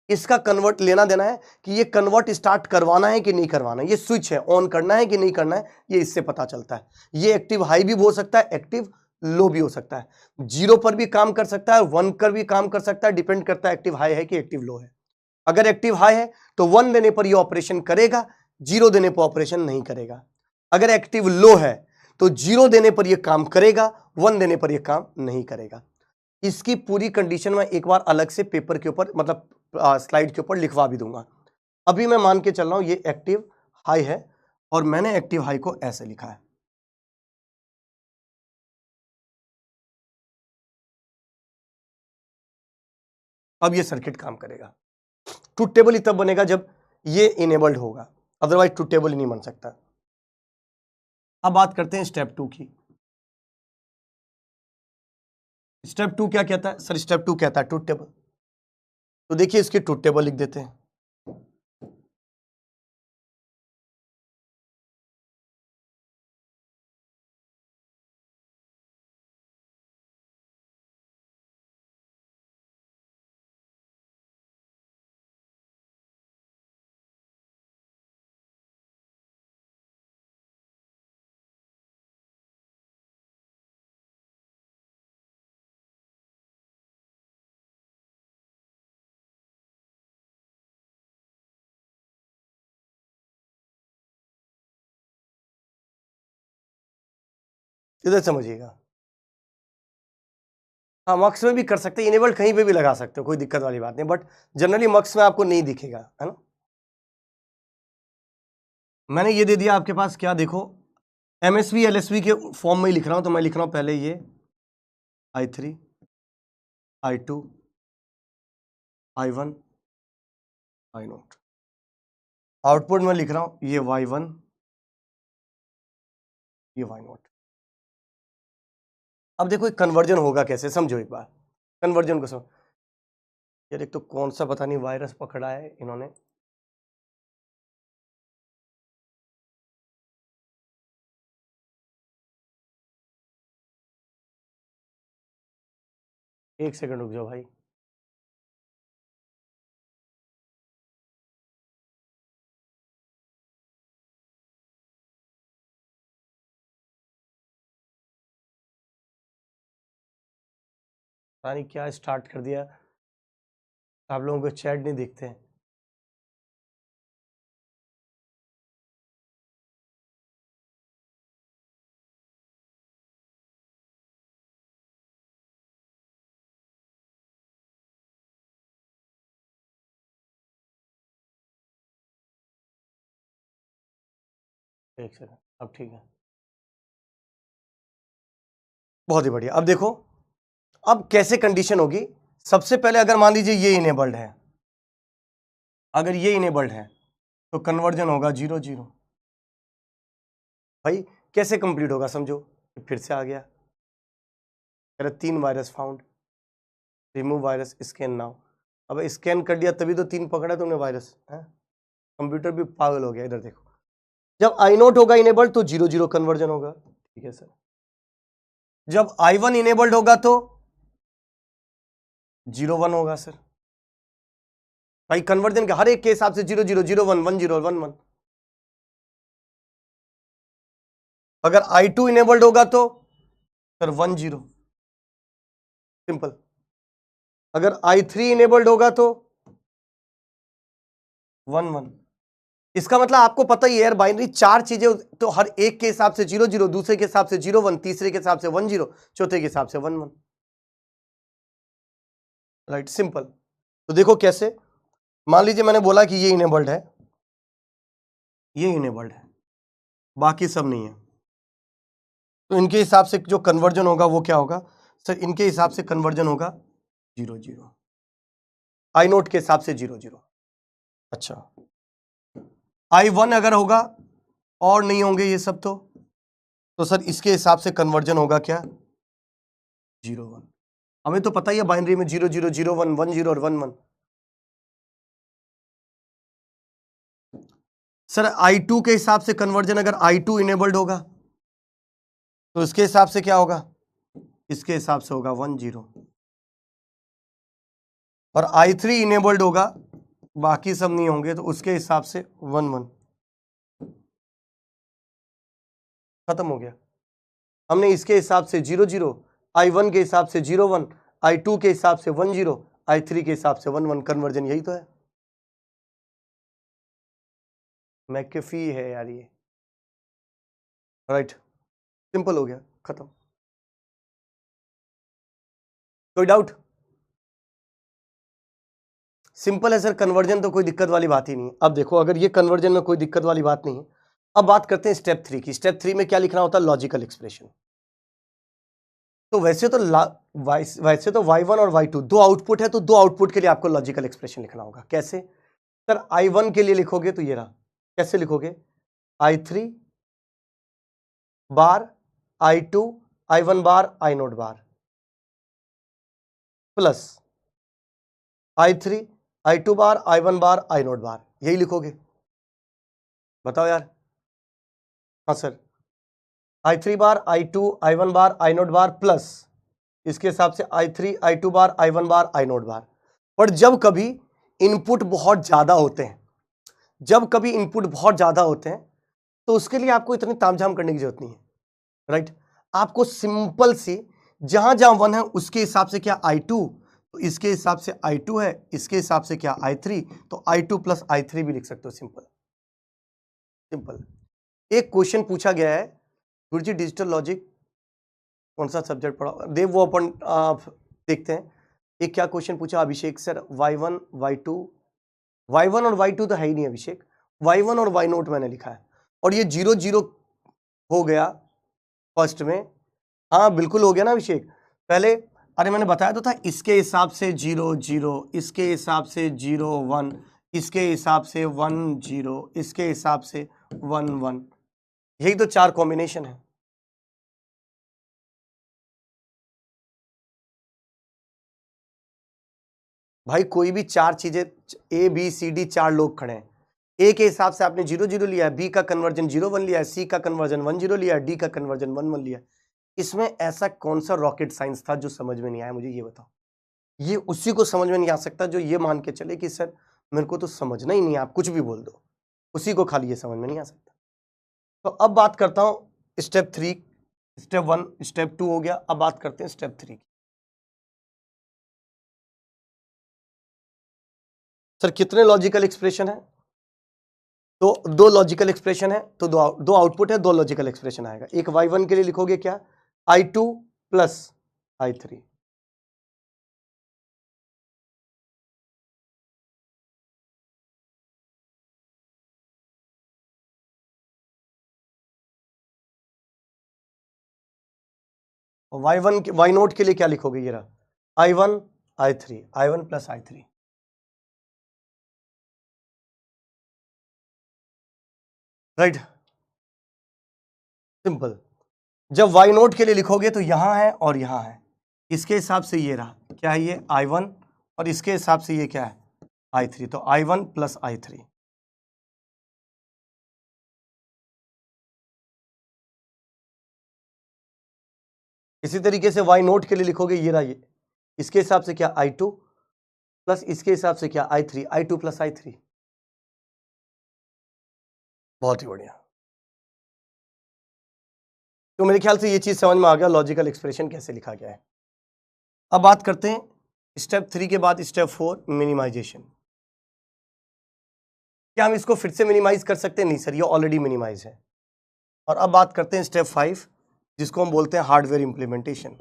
इसका कन्वर्ट लेना देना है कि ये कन्वर्ट स्टार्ट करवाना है कि नहीं करवाना है, ये स्विच है ऑन करना है कि नहीं करना है, ये इससे पता चलता है। ये एक्टिव हाई भी हो सकता है, एक्टिव लो भी हो सकता है, 0 पर भी काम कर सकता है, 1 पर भी काम कर सकता है, डिपेंड करता है एक्टिव हाई है कि एक्टिव लो है। अगर एक्टिव हाई है तो 1 देने पर ये ऑपरेशन करेगा, 0 देने पर ऑपरेशन नहीं करेगा। अगर एक्टिव लो है तो 0 देने पर यह काम करेगा, 1 देने पर यह काम नहीं करेगा। इसकी पूरी कंडीशन मैं एक बार अलग से पेपर के ऊपर मतलब स्लाइड के ऊपर लिखवा भी दूंगा। अभी मैं मान के चल रहा हूं ये एक्टिव हाई है और मैंने एक्टिव हाई को ऐसे लिखा है। अब ये सर्किट काम करेगा। ट्रुथ टेबल ही तब बनेगा जब ये इनेबल्ड होगा, अदरवाइज ट्रुथ टेबल ही नहीं बन सकता। अब बात करते हैं स्टेप 2 की। स्टेप 2 क्या कहता है सर, स्टेप 2 कहता है ट्रुथ टेबल। तो देखिए इसकी ट्रुथ टेबल लिख देते हैं। इधर समझिएगा, हाँ मक्स में भी कर सकते हैं, इनेबल्ड कहीं पे भी लगा सकते हो, कोई दिक्कत वाली बात नहीं, बट जनरली मक्स में आपको नहीं दिखेगा, है ना। मैंने ये दे दिया आपके पास, क्या देखो MSV LSV के फॉर्म में ही लिख रहा हूं, तो मैं लिख रहा हूं पहले ये I3 I2 I1 I0। Output में लिख रहा हूं ये Y1 ये Y0। अब देखो कन्वर्जन होगा कैसे, समझो एक बार कन्वर्जन को समझो। यार एक तो कौन सा पता नहीं वायरस पकड़ा है इन्होंने, एक सेकंड रुक जाओ भाई। पता नहीं क्या स्टार्ट कर दिया, आप लोगों को चैट नहीं दिखते हैं। एक सेकंड, अब ठीक है, बहुत ही बढ़िया। अब देखो, अब कैसे कंडीशन होगी। सबसे पहले अगर मान लीजिए ये इनेबल्ड है, अगर ये इनेबल्ड है तो कन्वर्जन होगा 0 0। भाई कैसे कंप्लीट होगा समझो, फिर से आ गया, 3 virus found, remove virus, scan now. अब स्कैन कर दिया तभी तो 3 पकड़ा तुमने वायरस है। कंप्यूटर भी पागल हो गया। इधर देखो, जब i0 होगा इनेबल्ड तो 0 0 कन्वर्जन होगा, ठीक है सर। जब i1 इनेबल्ड होगा तो 0 1 होगा सर। भाई कन्वर्जन के हर एक के हिसाब से 0 0 0 1 1 0 1 1। अगर i2 इनेबल्ड होगा तो सर 1 0, सिंपल। अगर i3 इनेबल्ड होगा तो 1 1। इसका मतलब आपको पता ही है यार, बाइनरी 4 चीजें तो हर एक के हिसाब से 0 0, दूसरे के हिसाब से 0 1, तीसरे के हिसाब से 1 0, चौथे के हिसाब से 1 1। Right, simple. तो देखो कैसे, मान लीजिए मैंने बोला कि ये इनेबल्ड है, ये इनेबल्ड है, बाकी सब नहीं है, तो इनके हिसाब से जो कन्वर्जन होगा वो क्या होगा सर? इनके हिसाब से कन्वर्जन होगा 0 0, i0 के हिसाब से 0 0। अच्छा, i1 अगर होगा और नहीं होंगे ये सब तो सर इसके हिसाब से कन्वर्जन होगा क्या? 0 1। हमें तो पता ही है बाइनरी में 0 0 0 1 1 0 और 1 1। सर i2 के हिसाब से कन्वर्जन, अगर i2 इनेबल्ड होगा तो इसके हिसाब से क्या होगा? इसके हिसाब से होगा 1 0। और i3 इनेबल्ड होगा, बाकी सब नहीं होंगे, तो उसके हिसाब से 1 1। खत्म हो गया। हमने इसके हिसाब से 0 0, i1 के हिसाब से 0 1, i2 के हिसाब से 1 0, i3 के हिसाब से 1 1। कन्वर्जन यही तो है, मैकेफी है यार ये। राइट, सिंपल हो गया, खत्म। कोई डाउट? सिंपल है सर, कन्वर्जन तो कोई दिक्कत वाली बात ही नहीं है। अब देखो, अगर ये कन्वर्जन में कोई दिक्कत वाली बात नहीं है, अब बात करते हैं स्टेप 3 की। स्टेप 3 में क्या लिखना होता है? Logical expression. तो वैसे तो y1 और y2 दो आउटपुट है, तो दो आउटपुट के लिए आपको लॉजिकल एक्सप्रेशन लिखना होगा। कैसे सर? i1 के लिए लिखोगे तो ये रहा, कैसे लिखोगे? i3 बार i2 i1 बार i0 बार प्लस i3 i2 बार i1 बार i0 बार, यही लिखोगे। बताओ यार। हाँ सर, i3 बार i2 i1 बार i0 बार प्लस इसके हिसाब से i3 i2 बार i1 बार i0 बार। पर जब कभी इनपुट बहुत ज्यादा होते हैं, जब कभी इनपुट बहुत ज्यादा होते हैं, तो उसके लिए आपको इतनी तामझाम करने की जरूरत नहीं है। राइट, आपको सिंपल सी, जहां जहां 1 है उसके हिसाब से क्या i2, तो इसके हिसाब से i2 है, इसके हिसाब से क्या i3, तो i2 प्लस i3 भी लिख सकते हो। Simple simple. एक क्वेश्चन पूछा गया है, गुरुजी डिजिटल लॉजिक कौन सा सब्जेक्ट पढ़ा देव, वो अपन देखते हैं। एक क्या क्वेश्चन पूछा अभिषेक सर? y1 y2, y1 और y2 तो है ही नहीं अभिषेक, y1 और y0 मैंने लिखा है, और ये 0 0 हो गया फर्स्ट में। हाँ बिल्कुल हो गया ना अभिषेक। पहले अरे मैंने बताया तो था, इसके हिसाब से 0 0, इसके हिसाब से 0 1, इसके हिसाब से 1 0, इसके हिसाब से 1 1। यही तो 4 कॉम्बिनेशन है। भाई कोई भी 4 चीजें, ए बी सी डी 4 लोग खड़े हैं, ए के हिसाब से आपने 0 0 लिया है, बी का कन्वर्जन 0 1 लिया है, सी का कन्वर्जन 1 0 लिया है, डी का कन्वर्जन 1 1 लिया है। इसमें ऐसा कौन सा रॉकेट साइंस था जो समझ में नहीं आया? मुझे ये बताओ। ये उसी को समझ में नहीं आ सकता जो ये मान के चले कि सर मेरे को तो समझना ही नहीं, आप कुछ भी बोल दो, उसी को खाली ये समझ में नहीं आ सकता। तो अब बात करता हूं स्टेप 3। स्टेप 1 स्टेप 2 हो गया, अब बात करते हैं स्टेप 3 की। सर कितने लॉजिकल एक्सप्रेशन है? तो दो लॉजिकल एक्सप्रेशन है, तो दो आउटपुट है, दो लॉजिकल एक्सप्रेशन आएगा। एक y1 के लिए लिखोगे क्या? i2 plus i3, y1 y note के लिए क्या लिखोगे, ये रहा i1 i3, i1 plus i3, right, simple. जब y नोट के लिए लिखोगे तो यहां है और यहां है, इसके हिसाब से ये रहा, क्या है ये i1, और इसके हिसाब से ये क्या है i3, तो i1 प्लस i3। इसी तरीके से y नोट के लिए लिखोगे, ये रहा ये, इसके हिसाब से क्या i2 प्लस इसके हिसाब से क्या i3, i2 प्लस i3। बहुत ही बढ़िया। तो मेरे ख्याल से ये चीज समझ में आ गया लॉजिकल एक्सप्रेशन कैसे लिखा गया है। अब बात करते हैं स्टेप 3 के बाद स्टेप 4, मिनिमाइजेशन। क्या हम इसको फिर से मिनिमाइज कर सकते हैं? नहीं सर, ये ऑलरेडी मिनिमाइज है। और अब बात करते हैं स्टेप 5, जिसको हम बोलते हैं हार्डवेयर इंप्लीमेंटेशन।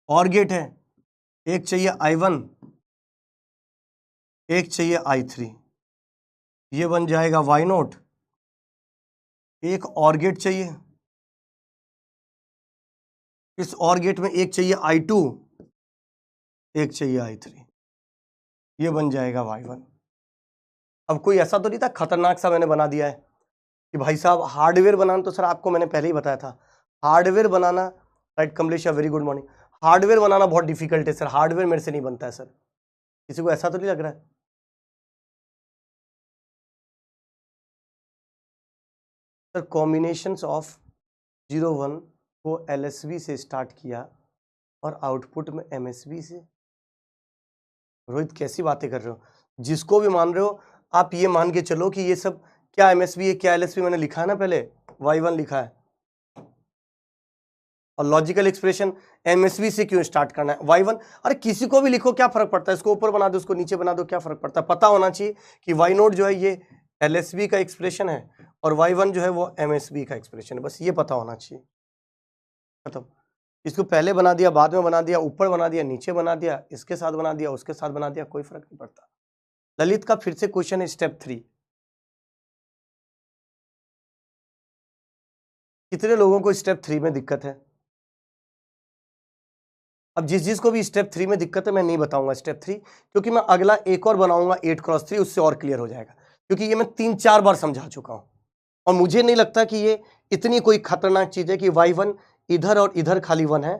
और गेट है, एक चाहिए i1, एक चाहिए i3, ये बन जाएगा y नोट। एक और गेट चाहिए, इस और गेट में एक चाहिए i2, एक चाहिए i3, ये बन जाएगा y1। अब कोई ऐसा तो नहीं था खतरनाक सा मैंने बना दिया है कि भाई साहब हार्डवेयर बनाना, तो सर आपको मैंने पहले ही बताया था हार्डवेयर बनाना, right Kamlesh, very good morning. Hardware बनाना बहुत डिफिकल्ट है सर, हार्डवेयर मेरे से नहीं बनता है सर, किसी को ऐसा तो नहीं लग रहा है? सर कॉम्बिनेशंस ऑफ 01 को LSB से स्टार्ट किया और आउटपुट में MSB से। रोहित कैसी बातें कर रहे हो, जिसको भी मान रहे हो आप ये मान के चलो कि ये सब क्या MSB है क्या LSB, मैंने लिखा है ना पहले y1 लिखा है, और लॉजिकल एक्सप्रेशन MSB से क्यों स्टार्ट करना है y1। अरे किसी को भी लिखो क्या फर्क पड़ता है, इसको ऊपर बना दो उसको नीचे बना दो, क्या फर्क पड़ता है? पता होना चाहिए कि y नोट जो है ये LSB का एक्सप्रेशन है और y1 जो है वो MSB का एक्सप्रेशन है, बस ये पता होना चाहिए, खत्म। इसको पहले बना दिया, बाद में बना दिया, ऊपर बना दिया, नीचे बना दिया, इसके साथ बना दिया, उसके साथ बना दिया, कोई फर्क नहीं पड़ता। ललित का फिर से क्वेश्चन है स्टेप 3। कितने लोगों को स्टेप 3 में दिक्कत है? अब जिस को भी स्टेप 3 में दिक्कत है मैं नहीं बताऊंगा स्टेप 3, क्योंकि मैं अगला एक और बनाऊंगा 8x3, उससे और क्लियर हो जाएगा, क्योंकि ये मैं 3-4 बार समझा चुका हूं और मुझे नहीं लगता कि ये इतनी कोई खतरनाक चीज है कि y1 इधर और इधर खाली 1 है,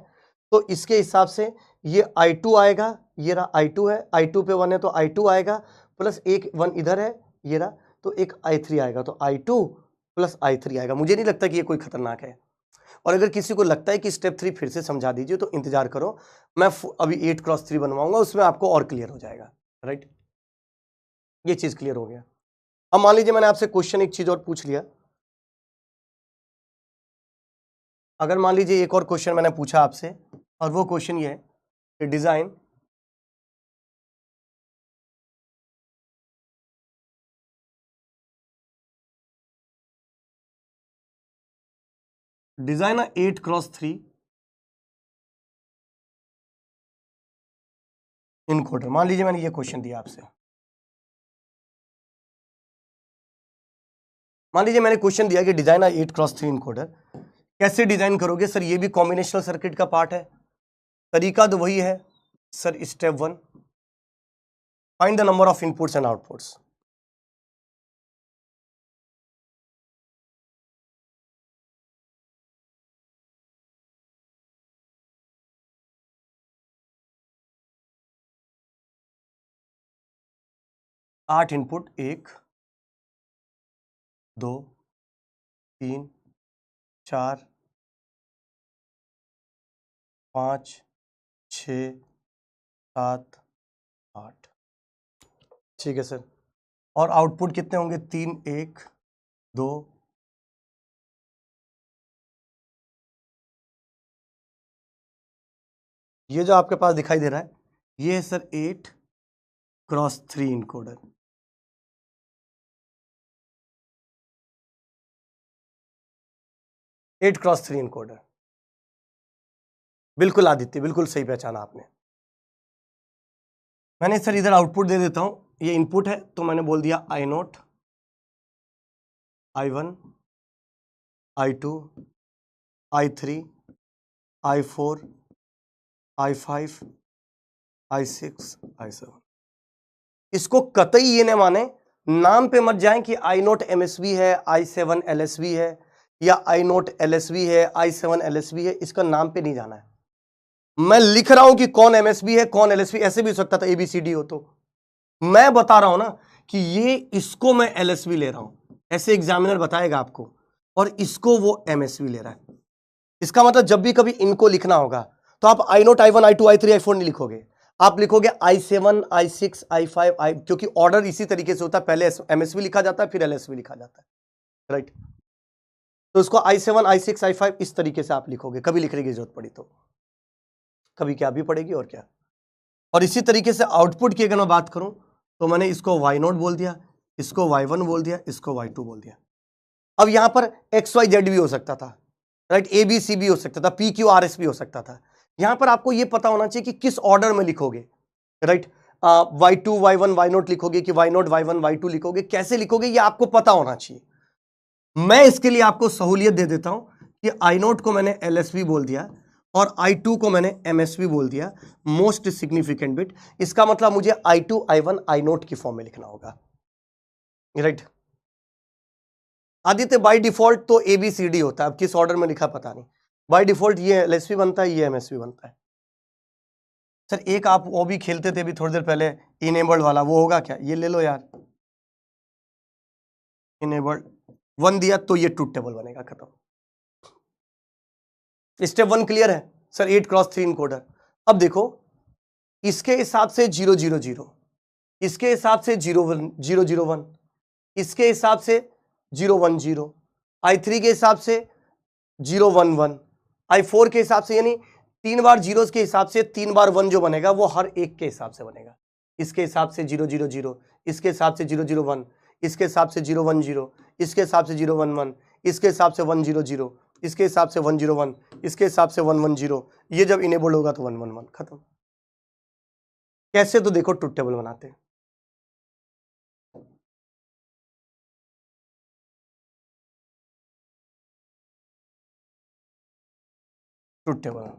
तो इसके हिसाब से ये i2 आएगा, ये रहा i2 है, i2 पे 1 है तो i2 आएगा, प्लस एक 1 इधर है, ये रहा, तो एक i3 आएगा, तो i2 प्लस i3 आएगा। मुझे नहीं लगता कि ये कोई खतरनाक है। और अगर किसी को लगता है कि स्टेप 3 फिर से समझा दीजिए तो इंतजार करो, मैं अभी 8x3 बनवाऊंगा, उसमें आपको और क्लियर हो जाएगा, राइट। ये चीज क्लियर हो गया। अब मान लीजिए मैंने आपसे क्वेश्चन एक चीज और पूछ लिया, अगर मान लीजिए एक और क्वेश्चन मैंने पूछा आपसे, और वो क्वेश्चन ये है कि डिजाइन 8x3 इनकोडर। मान लीजिए मैंने ये क्वेश्चन दिया आपसे, मान लीजिए मैंने क्वेश्चन दिया कि डिजाइन 8x3 इनकोडर, कैसे डिजाइन करोगे सर? ये भी कॉम्बिनेशनल सर्किट का पार्ट है, तरीका तो वही है sir. Step 1, find the number of inputs and outputs. आठ इनपुट, 1 2 3 4 5 6 7 8, ठीक है सर। और आउटपुट कितने होंगे? 3 1 2। ये जो आपके पास दिखाई दे रहा है ये है sir 8x3 encoder. 8x3 encoder, बिल्कुल आदित्य, बिल्कुल सही पहचाना आपने। मैंने सर इधर आउटपुट दे देता हूं, ये इनपुट है तो मैंने बोल दिया I0, I1, I2, I3, I4, I5, I6, I7। इसको कतई ये न माने, नाम पे मत जाएं कि I0 MSB है, I7 LSB है, या I0 LSB है, I7 LSB है। इसका नाम पे नहीं जाना है। मैं लिख रहा हूं कि कौन MSB है कौन LSB, ऐसे भी हो सकता था ABCD हो। तो मैं बता रहा हूं ना कि ये इसको मैं LSB ले रहा हूं, ऐसे एग्जामिनर बताएगा आपको, और इसको वो MSB ले रहा है। इसका मतलब जब भी कभी इनको लिखना होगा तो आप I0, I1, I2, I3, I4 नहीं लिखोगे, आप लिखोगे I7, I6, I5, क्योंकि ऑर्डर इसी तरीके से होता है, पहले MSB लिखा जाता है फिर LSB लिखा जाता है, राइट। तो इसको I7, I6, I5 इस तरीके से आप लिखोगे, कभी लिखने की जरूरत पड़ी तो, कभी क्या भी पड़ेगी और क्या। और इसी तरीके से आउटपुट की अगर मैं बात करूं तो मैंने इसको Y0 बोल दिया, इसको Y1 बोल दिया, इसको Y2 बोल दिया। अब यहां पर XYZ भी हो सकता था, राइट, ABC भी हो सकता था, PQRS भी हो सकता था। यहां पर आपको यह पता होना चाहिए कि किस ऑर्डर में लिखोगे, राइट। Y2, Y1, Y0 लिखोगे कि Y0, Y1, Y2 लिखोगे, कैसे लिखोगे ये आपको पता होना चाहिए। मैं इसके लिए आपको सहूलियत दे देता हूं कि I0 को मैंने LSB बोल दिया और I2 को मैंने MSB बोल दिया, मोस्ट सिग्निफिकेंट बिट। इसका मतलब मुझे I2, I1, I0 की फॉर्म में लिखना होगा, राइट। आदित्य बाय डिफॉल्ट तो ABCD होता है, अब किस ऑर्डर में लिखा पता नहीं। बाय डिफॉल्ट ये LSB बनता है, ये MSB बनता है। सर एक आप वो भी खेलते थे अभी थोड़ी देर पहले, इनेबल्ड वाला, वो होगा क्या? ये ले लो यार, इनेबल्ड 1 दिया तो ये ट्रूथ टेबल बनेगा, खत्म। स्टेप 1 क्लियर है सर, 8x3 इनकोडर। अब देखो इसके हिसाब से 000, इसके हिसाब से 001, इसके हिसाब से 010, I3 के हिसाब से 011, I4 के हिसाब से, यानी 3 बार जीरोस के हिसाब से 3 बार 1 जो बनेगा वो हर एक के हिसाब से बनेगा। इसके हिसाब से 000, इसके हिसाब से 001, इसके हिसाब से 010, इसके हिसाब से 011, इसके हिसाब से 100, इसके हिसाब से 101, इसके हिसाब से 110। ये जब इनेबल होगा तो 111, खत्म। कैसे? तो देखो ट्रूथ टेबल बनाते हैं। ट्रूथ टेबल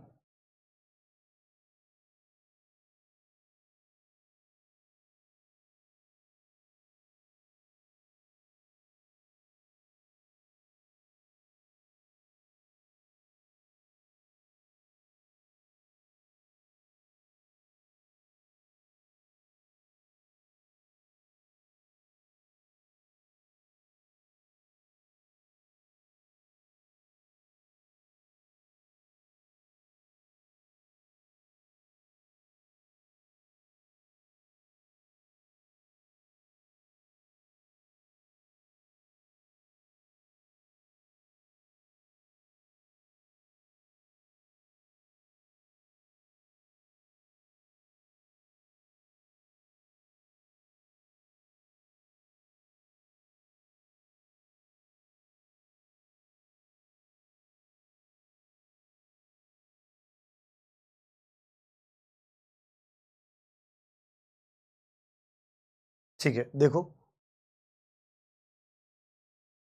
ठीक है। देखो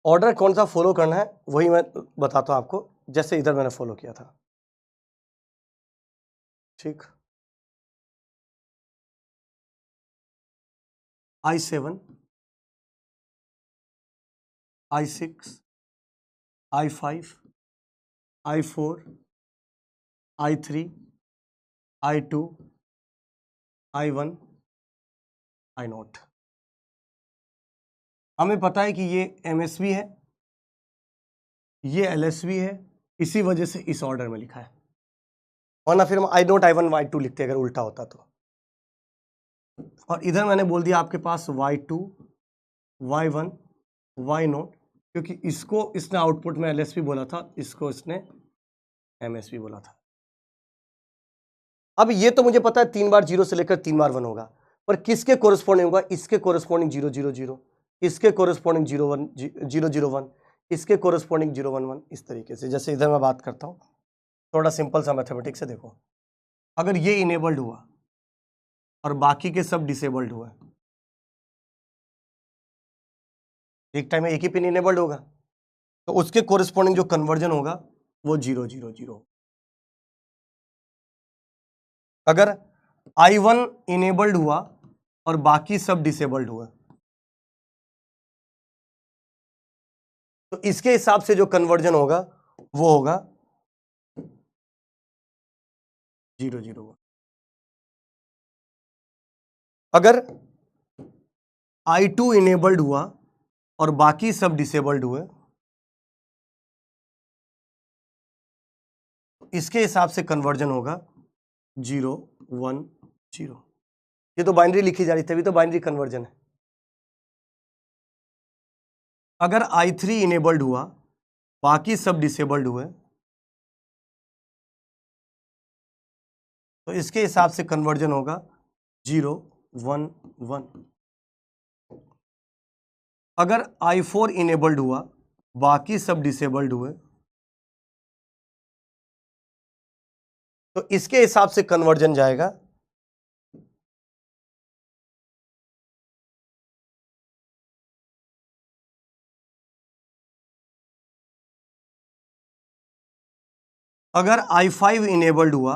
ऑर्डर कौन सा फॉलो करना है वही मैं बताता हूं आपको, जैसे इधर मैंने फॉलो किया था, ठीक। I7, I6, I5, I4, I3, I2, I1, I0। हमें पता है कि ये MSB है, ये LSB है, इसी वजह से इस ऑर्डर में लिखा है, वरना फिर हम I0, I1, Y2 लिखते अगर उल्टा होता तो। और इधर मैंने बोल दिया आपके पास Y2, Y1, Y0, क्योंकि इसको इसने आउटपुट में LSB बोला था, इसको इसने MSB बोला था। अब ये तो मुझे पता है 3 बार 0 से लेकर 3 बार 1 होगा, पर किसके कोरस्पॉन्डिंग होगा? इसके कोरस्पॉन्डिंग 000, इसके कोरस्पॉन्डिंग 001, इसके कोरस्पॉन्डिंग 011, इस तरीके से। जैसे इधर मैं बात करता हूं थोड़ा सिंपल सा मैथमेटिक्स है, देखो अगर ये इनेबल्ड हुआ और बाकी के सब डिसेबल्ड हुआ, एक टाइम में एक ही पिन इनेबल्ड होगा, तो उसके कोरिस्पॉन्डिंग जो कन्वर्जन होगा वो 0 0 0। अगर I1 इनेबल्ड हुआ और बाकी सब डिसेबल्ड हुआ, तो इसके हिसाब से जो कन्वर्जन होगा वो होगा 0 0 1। अगर I2 इनेबल्ड हुआ और बाकी सब डिसेबल्ड हुए, तो इसके हिसाब से कन्वर्जन होगा 0 1 0। ये तो बाइनरी लिखी जा रही थी, अभी तो बाइनरी कन्वर्जन है। अगर I3 इनेबल्ड हुआ, बाकी सब डिसेबल्ड हुए, तो इसके हिसाब से कन्वर्जन होगा 0 1 1। अगर I4 इनेबल्ड हुआ, बाकी सब डिसेबल्ड हुए, तो इसके हिसाब से कन्वर्जन जाएगा अगर I5 इनेबल्ड हुआ,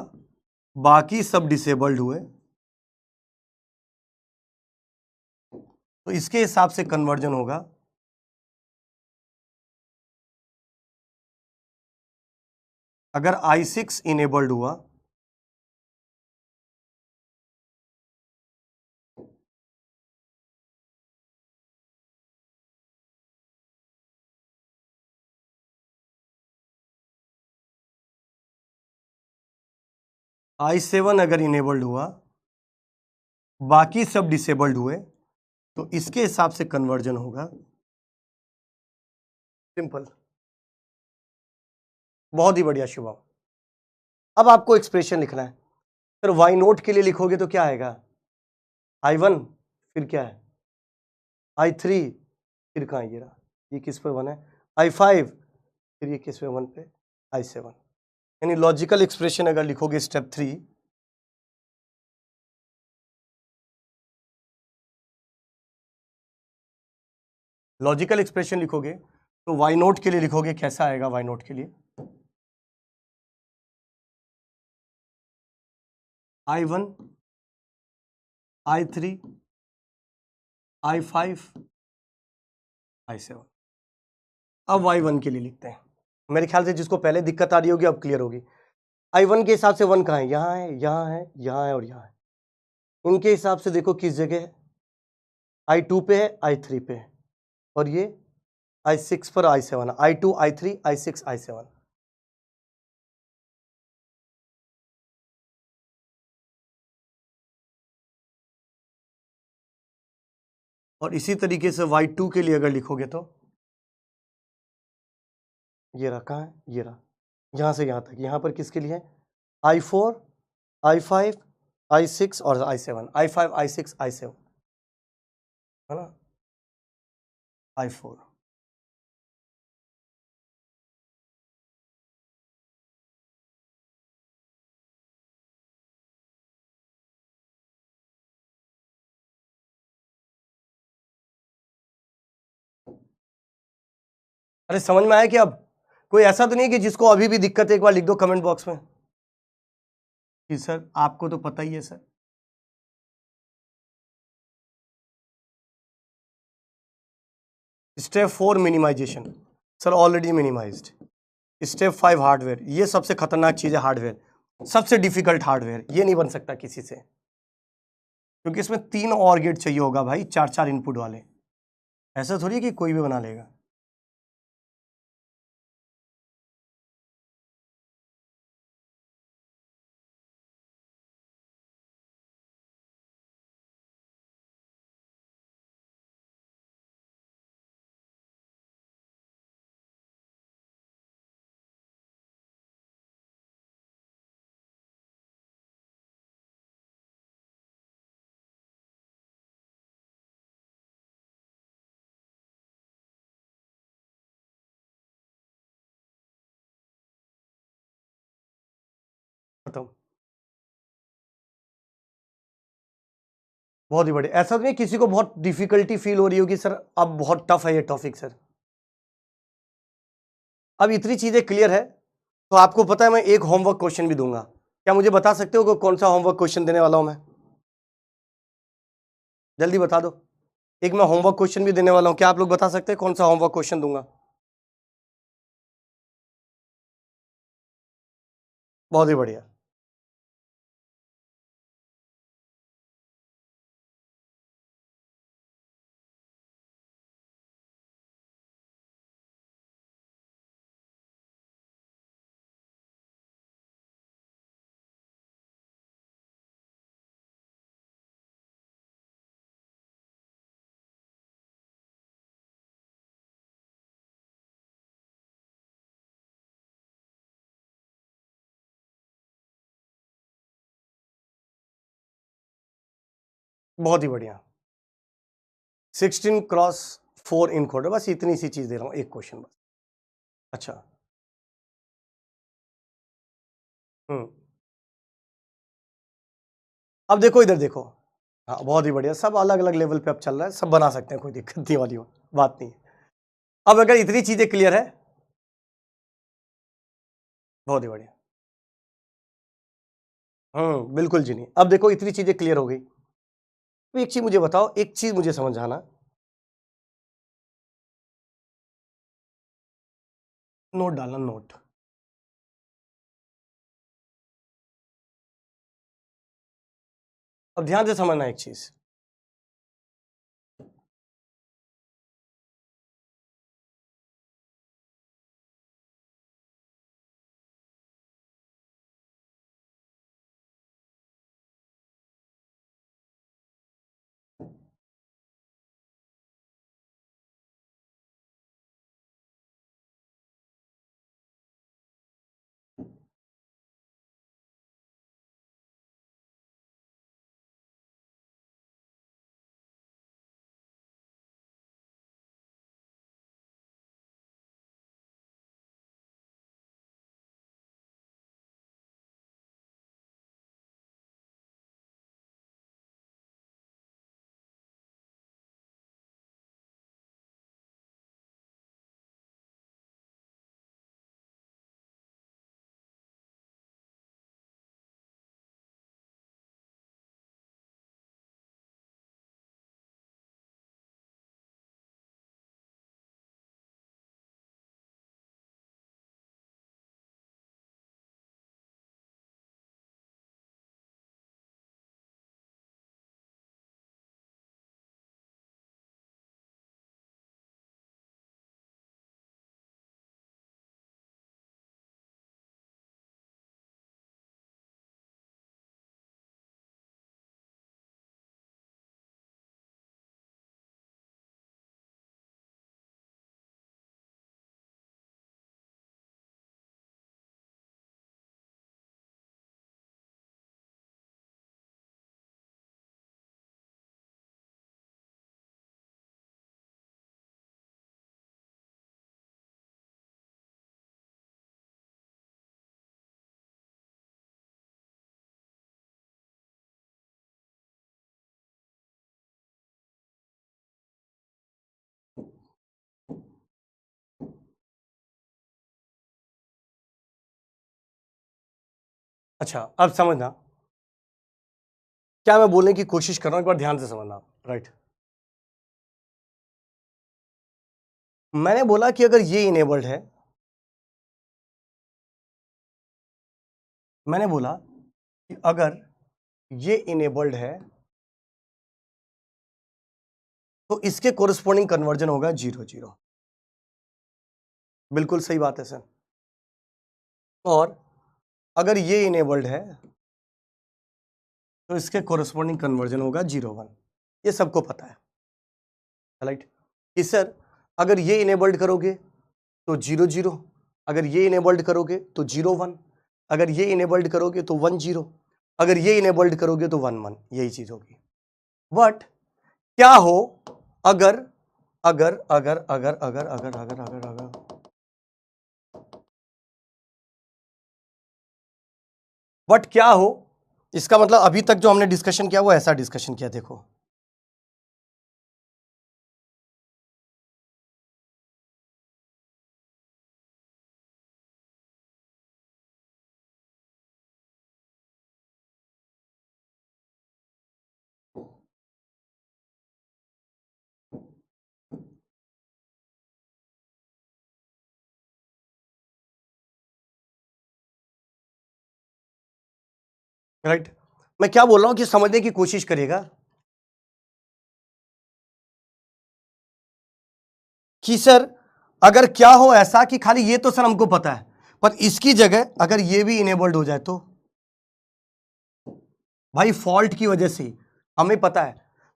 बाकी सब डिसेबल्ड हुए, तो इसके हिसाब से कन्वर्जन होगा अगर I6 इनेबल्ड हुआ, I7 अगर इनेबल्ड हुआ, बाकी सब डिसेबल्ड हुए, तो इसके हिसाब से कन्वर्जन होगा सिंपल। बहुत ही बढ़िया शुभम। अब आपको एक्सप्रेशन लिखना है, फिर वाई नोट के लिए लिखोगे तो क्या आएगा, I1 फिर क्या है I3, फिर कहाँ ये रहा, ये किस पे 1 है I5, फिर ये किस पे 1 पे I7। यानी लॉजिकल एक्सप्रेशन अगर लिखोगे स्टेप 3, लॉजिकल एक्सप्रेशन लिखोगे तो वाई नोट के लिए लिखोगे, कैसा आएगा वाई नोट के लिए, I1 I3 I5 I7। अब Y1 के लिए लिखते हैं, मेरे ख्याल से जिसको पहले दिक्कत आ रही होगी अब क्लियर होगी। I1 के हिसाब से 1 कहाँ है, यहाँ है, यहाँ है, यहाँ है और यहाँ है। इनके हिसाब से देखो किस जगह है, I2 पे है, I3 पे है, और ये I6 पर I7, I2 I3 I6 I7। और इसी तरीके से Y2 के लिए अगर लिखोगे तो ये रहा, कहाँ है, ये रहा, यहाँ से यहाँ तक, यहाँ पर किसके लिए है I4 I5 I6 और I7, I5 I6 I7 है ना, I4। अरे समझ में आया कि अब कोई ऐसा तो नहीं कि जिसको अभी भी दिक्कत है, एक बार लिख दो कमेंट बॉक्स में कि सर आपको तो पता ही है sir. Step 4 minimization, sir already minimized. Step 5 hardware, ये सबसे खतरनाक चीज है हार्डवेयर, सबसे डिफिकल्ट हार्डवेयर, ये नहीं बन सकता किसी से, क्योंकि इसमें 3 और गेट चाहिए होगा भाई, 4 4 इनपुट वाले, ऐसा थोड़ी है कि कोई भी बना लेगा। खत्म। बहुत ही बढ़िया। ऐसा नहीं किसी को बहुत डिफिकल्टी फील हो रही होगी सर अब बहुत टफ है ये टॉपिक सर? अब इतनी चीजें क्लियर है तो आपको पता है मैं एक होमवर्क क्वेश्चन भी दूंगा। क्या मुझे बता सकते हो कि कौन सा होमवर्क क्वेश्चन देने वाला हूं मैं? जल्दी बता दो। एक मैं होमवर्क क्वेश्चन भी देने वाला हूं, क्या आप लोग बता सकते हैं कौन सा होमवर्क क्वेश्चन दूंगा? बहुत ही बढ़िया। बहुत ही बढ़िया। 16x4 इन कोड, बस इतनी सी चीज दे रहा हूं, एक क्वेश्चन बस। अच्छा। हम्म। अब देखो इधर देखो। हाँ बहुत ही बढ़िया, सब अलग अलग लेवल पे अब चल रहा है, सब बना सकते हैं, कोई दिक्कत नहीं वाली बात नहीं है। अब अगर इतनी चीजें क्लियर है, बहुत ही बढ़िया। बिल्कुल जी नहीं। अब देखो इतनी चीजें क्लियर हो गई। तो एक चीज मुझे बताओ, एक चीज मुझे समझ आना। नोट डालना, नोट। अब ध्यान से समझना एक चीज। अच्छा अब समझना, क्या मैं बोलने की कोशिश कर रहा हूं, एक बार ध्यान से समझना। राइट। मैंने बोला कि अगर ये इनेबल्ड है, मैंने बोला कि अगर ये इनेबल्ड है तो इसके कोरिस्पोंडिंग कन्वर्जन होगा 0 0। बिल्कुल सही बात है सर। और अगर ये इनेबल्ड है तो इसके कोरिस्पोंडिंग कन्वर्जन होगा 0 1। ये सबको पता है, राइट? कि सर अगर ये इनेबल्ड करोगे तो 0 0, अगर ये इनेबल्ड करोगे तो 0 1, अगर ये इनेबल्ड करोगे तो 1 0, अगर ये इनेबल्ड करोगे तो 1 1, यही चीज होगी। बट क्या हो अगर अगर अगर अगर अगर अगर अगर अगर अगर बट क्या हो, इसका मतलब अभी तक जो हमने डिस्कशन किया वो ऐसा डिस्कशन किया, देखो राइट। मैं क्या बोल रहा हूं कि समझने की कोशिश करिएगा कि सर अगर क्या हो ऐसा कि खाली ये तो सर हमको पता है, पर इसकी जगह अगर ये भी इनेबल्ड हो जाए तो भाई फॉल्ट की वजह से ही, हमें पता है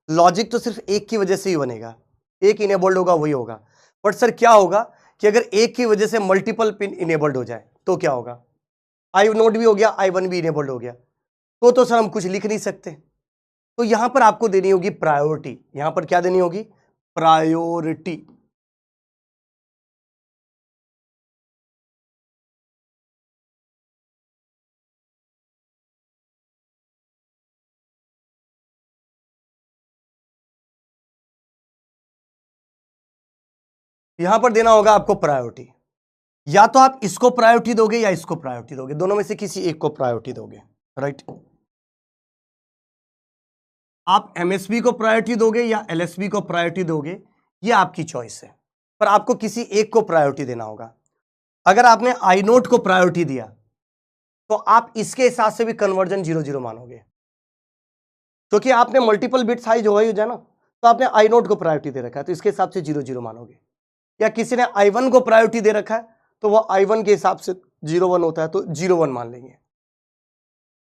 लॉजिक तो सिर्फ एक की वजह से ही बनेगा, एक इनेबल्ड होगा वही होगा। बट सर क्या होगा कि अगर एक की वजह से मल्टीपल पिन इनेबल्ड हो जाए तो क्या होगा, आई नोट भी हो गया, आई वन भी इनेबल्ड हो गया, तो सर हम कुछ लिख नहीं सकते। तो यहां पर आपको देनी होगी प्रायोरिटी, यहां पर क्या देनी होगी, प्रायोरिटी। यहां पर देना होगा आपको प्रायोरिटी, या तो आप इसको प्रायोरिटी दोगे या इसको प्रायोरिटी दोगे, दोनों में से किसी एक को प्रायोरिटी दोगे, राइट। आप एमएसबी को प्रायोरिटी दोगे या एलएसबी को प्रायोरिटी दोगे, ये आपकी चॉइस है, पर आपको किसी एक को प्रायोरिटी देना होगा। अगर आपने आई नोट को प्रायोरिटी दिया तो आप इसके हिसाब से भी कन्वर्जन 0-0 मानोगे, क्योंकि आपने मल्टीपल बिट्स हाई जो हो जाए ना, तो आपने आई नोट को प्रायोरिटी दे रखा है तो इसके हिसाब से 0-0 मानोगे। या किसी ने आई वन को प्रायोरिटी दे रखा है तो वह आई वन के हिसाब से 0-1 होता है तो 0-1 मान लेंगे।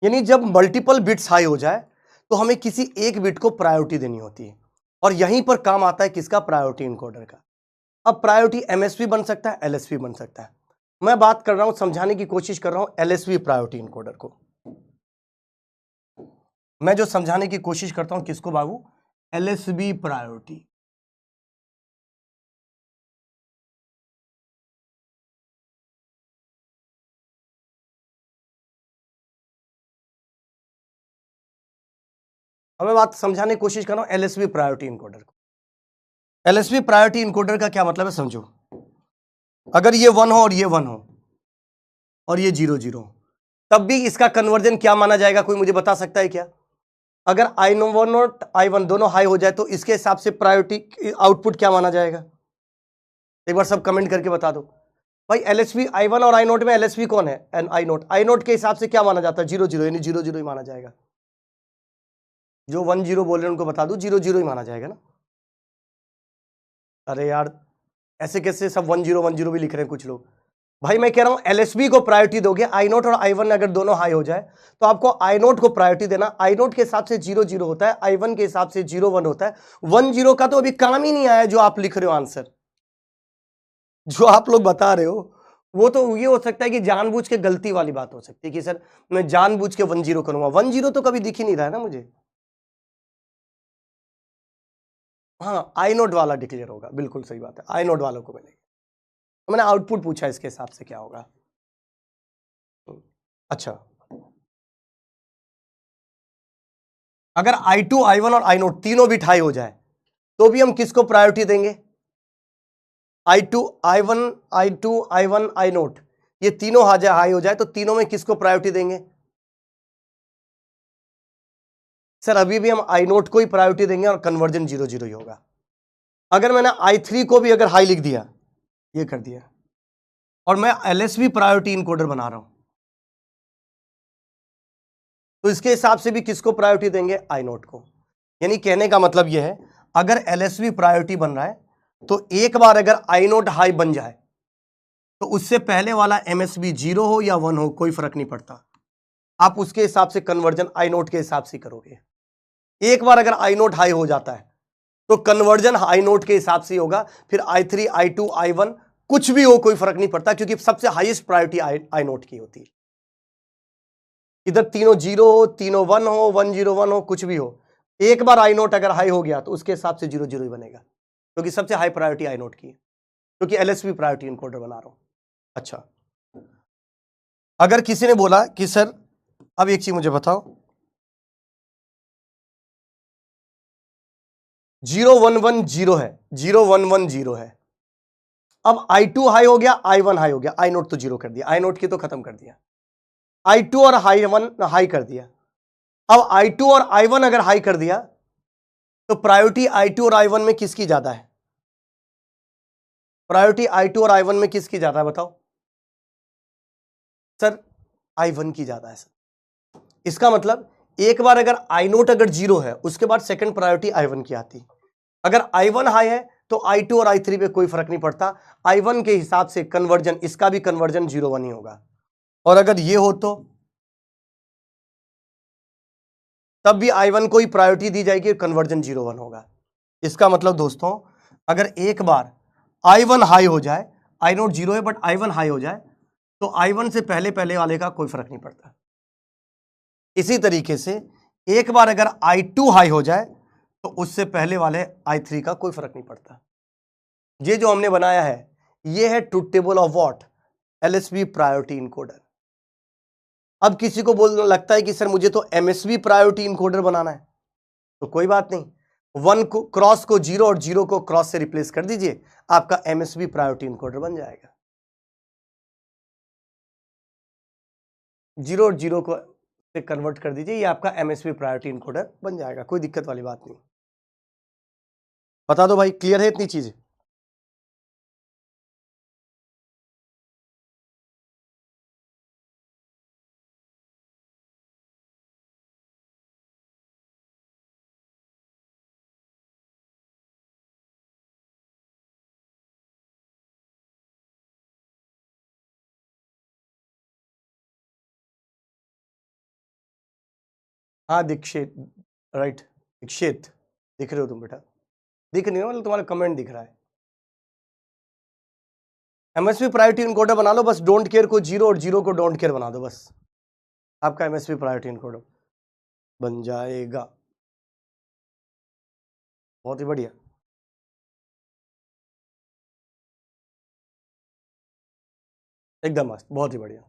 यानी जब मल्टीपल बिट्स हाई हो जाए तो हमें किसी एक बिट को प्रायोरिटी देनी होती है, और यहीं पर काम आता है किसका, प्रायोरिटी इनकोडर का। अब प्रायोरिटी एमएसपी बन सकता है, एलएसपी बन सकता है। मैं बात कर रहा हूं, समझाने की कोशिश कर रहा हूं एलएसबी प्रायोरिटी इनकोडर को। मैं जो समझाने की कोशिश करता हूं किसको बाबू, एलएसबी प्रायोरिटी। अब मैं बात समझाने की कोशिश कर रहा हूं एलएसबी प्रायोरिटी इनकोडर को। एलएसबी प्रायोरिटी इनकोडर का क्या मतलब है समझो, अगर ये 1 हो और ये 1 हो और ये 0-0, तब भी इसका कन्वर्जन क्या माना जाएगा, कोई मुझे बता सकता है क्या? अगर आई वन और आई वन दोनों हाई हो जाए तो इसके हिसाब से प्रायोरिटी आउटपुट क्या माना जाएगा, एक बार सब कमेंट करके बता दो भाई। एलएसबी आई वन और आई नोट में एलएसबी कौन है, एंड आई नोट के हिसाब से क्या माना जाता है, 0-0, यानी 0-0 ही माना जाएगा। जो 1-0 बोल रहे हैं उनको बता दो 0-0 ही माना जाएगा ना। अरे यार ऐसे कैसे सब 1-0 भी लिख रहे हैं कुछ लोग। भाई मैं कह रहा हूं एलएसबी को प्रायोरिटी दोगे, आई नोट और आई वन अगर दोनों हाई हो जाए तो आपको आई नोट को प्रायोरिटी देना। आई नोट के हिसाब से 0-0 होता है, आई वन के हिसाब से 0-1 होता है। 1-0 का तो अभी काम ही नहीं आया जो आप लिख रहे हो आंसर, जो आप लोग बता रहे हो वो तो ये हो सकता है कि जानबूझ के गलती वाली बात हो सकती है कि सर मैं जानबूझ के 1-0 करूंगा। 1-0 तो कभी दिख ही नहीं रहा है ना मुझे। हाँ आई नोट वाला डिक्लेयर होगा, बिल्कुल सही बात है, आई नोट वालों को मिलेगा। तो मैंने आउटपुट पूछा इसके हिसाब से क्या होगा। अच्छा अगर I2 I1 और I नोट तीनों बिट हाई हो जाए तो भी हम किसको प्रायोरिटी देंगे, I2 I1 I2 I1 I note, ये तीनों हाई हो जाए तो तीनों में किसको प्रायोरिटी देंगे? सर अभी भी हम आई नोट को ही प्रायोरिटी देंगे और कन्वर्जन 0-0 ही होगा। अगर मैंने I3 को भी अगर हाई लिख दिया, ये कर दिया, और मैं एलएसबी प्रायोरिटी इनकोडर बना रहा हूं, तो इसके हिसाब से भी किसको प्रायोरिटी देंगे, आई नोट को। यानी कहने का मतलब यह है अगर एलएसबी प्रायोरिटी बन रहा है तो एक बार अगर आई नोट हाई बन जाए तो उससे पहले वाला एमएसबी 0 हो या 1 हो कोई फर्क नहीं पड़ता, आप उसके हिसाब से कन्वर्जन आई नोट के हिसाब से करोगे। एक बार अगर आई नोट हाई हो जाता है तो कन्वर्जन आई नोट के हिसाब से होगा, फिर I3 I2 I1 कुछ भी हो कोई फर्क नहीं पड़ता, क्योंकि सबसे हाईएस्ट प्रायोरिटी आई नोट की होती है। इधर तीनों 0 हो, तीनों 1 हो, 1-0-1 हो, कुछ भी हो, एक बार आई नोट अगर हाई हो गया तो उसके हिसाब से 0-0 ही बनेगा, क्योंकि सबसे हाई प्रायोरिटी आई नोट की है, क्योंकि एलएसबी प्रायोरिटी इनकोडर बना रहा हूं। अच्छा अगर किसी ने बोला कि सर अब एक चीज मुझे बताओ, 0110 है, 0110 है। अब I2 हाई हो गया, I1 हाई हो गया, I नोट तो जीरो कर दिया, I नोट की तो खत्म कर दिया, I2 और I1 हाई कर दिया। अब I2 और I1 अगर हाई कर दिया तो प्रायोरिटी I2 और I1 में किसकी ज्यादा है? प्रायोरिटी I2 और I1 में किसकी ज्यादा है बताओ सर? I1 की ज्यादा है सर। इसका मतलब एक बार अगर I नोट अगर जीरो है, उसके बाद सेकंड प्रायोरिटी I1 की आती। अगर I1 हाई है तो I2 और I3 पे कोई फर्क नहीं पड़ता, I1 के हिसाब से कन्वर्जन, इसका भी कन्वर्जन 0-1 ही होगा। और अगर ये हो तो तब भी I1 को ही प्रायोरिटी दी जाएगी, कन्वर्जन 0-1 होगा। इसका मतलब दोस्तों, अगर एक बार I1 हाई हो जाए, I नोट जीरो है बट I1 हाई हो जाए, तो I1 से पहले पहले वाले का कोई फर्क नहीं पड़ता। इसी तरीके से एक बार अगर I2 हाई हो जाए तो उससे पहले वाले I3 का कोई फर्क नहीं पड़ता। ये जो हमने बनाया है, ये है truth table of what? LSB priority encoder. अब किसी को बोलने लगता है कि सर मुझे तो MSB प्रायोरिटी इनकोडर बनाना है, तो कोई बात नहीं, वन को क्रॉस को जीरो और जीरो को क्रॉस से रिप्लेस कर दीजिए, आपका MSB प्रायोरिटी इनकोडर बन जाएगा। जीरो और जीरो को से कन्वर्ट कर दीजिए, ये आपका MSB प्रायोरिटी इनकोडर बन जाएगा, कोई दिक्कत वाली बात नहीं। बता दो भाई, क्लियर है इतनी चीजें? हाँ दीक्षित, राइट, दीक्षित, दिख रहे हो तुम बेटा? दिख नहीं हो, मतलब तुम्हारा कमेंट दिख रहा है। MSB प्रायोरिटी इनकोडर बना लो बस, डोंट केयर को जीरो और जीरो को डोंट केयर बना दो बस, आपका MSB प्रायोरिटी इनकोडर बन जाएगा। बहुत ही बढ़िया। एकदम मस्त, बहुत ही बढ़िया।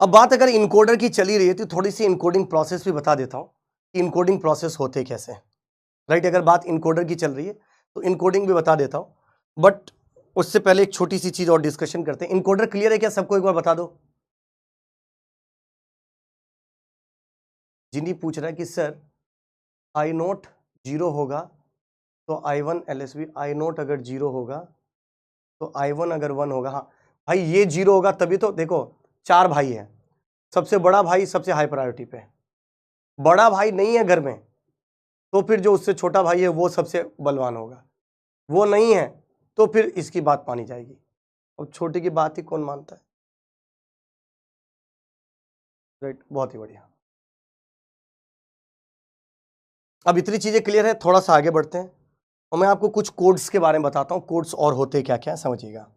अब बात अगर इनकोडर की चली रही है तो थोड़ी सी इनकोडिंग प्रोसेस भी बता देता हूं कि इनकोडिंग प्रोसेस होते कैसे हैं। राइट, अगर बात इनकोडर की चल रही है तो इनकोडिंग भी बता देता हूं, बट उससे पहले एक छोटी सी चीज और डिस्कशन करते हैं। इनकोडर क्लियर है क्या सबको? एक बार बता दो। जिन्हीं पूछ रहा है कि सर I नोट जीरो होगा तो I1 LSB, I नोट अगर जीरो होगा तो I1 अगर 1 होगा। हाँ भाई, ये जीरो होगा तभी तो, देखो 4 भाई है, सबसे बड़ा भाई सबसे हाई प्रायोरिटी पे, बड़ा भाई नहीं है घर में तो फिर जो उससे छोटा भाई है वो सबसे बलवान होगा, वो नहीं है तो फिर इसकी बात मानी जाएगी। अब छोटे की बात ही कौन मानता है? राइट, बहुत ही बढ़िया। अब इतनी चीजें क्लियर है, थोड़ा सा आगे बढ़ते हैं और मैं आपको कुछ कोड्स के बारे में बताता हूं, कोड्स और होते क्या क्या समझिएगा।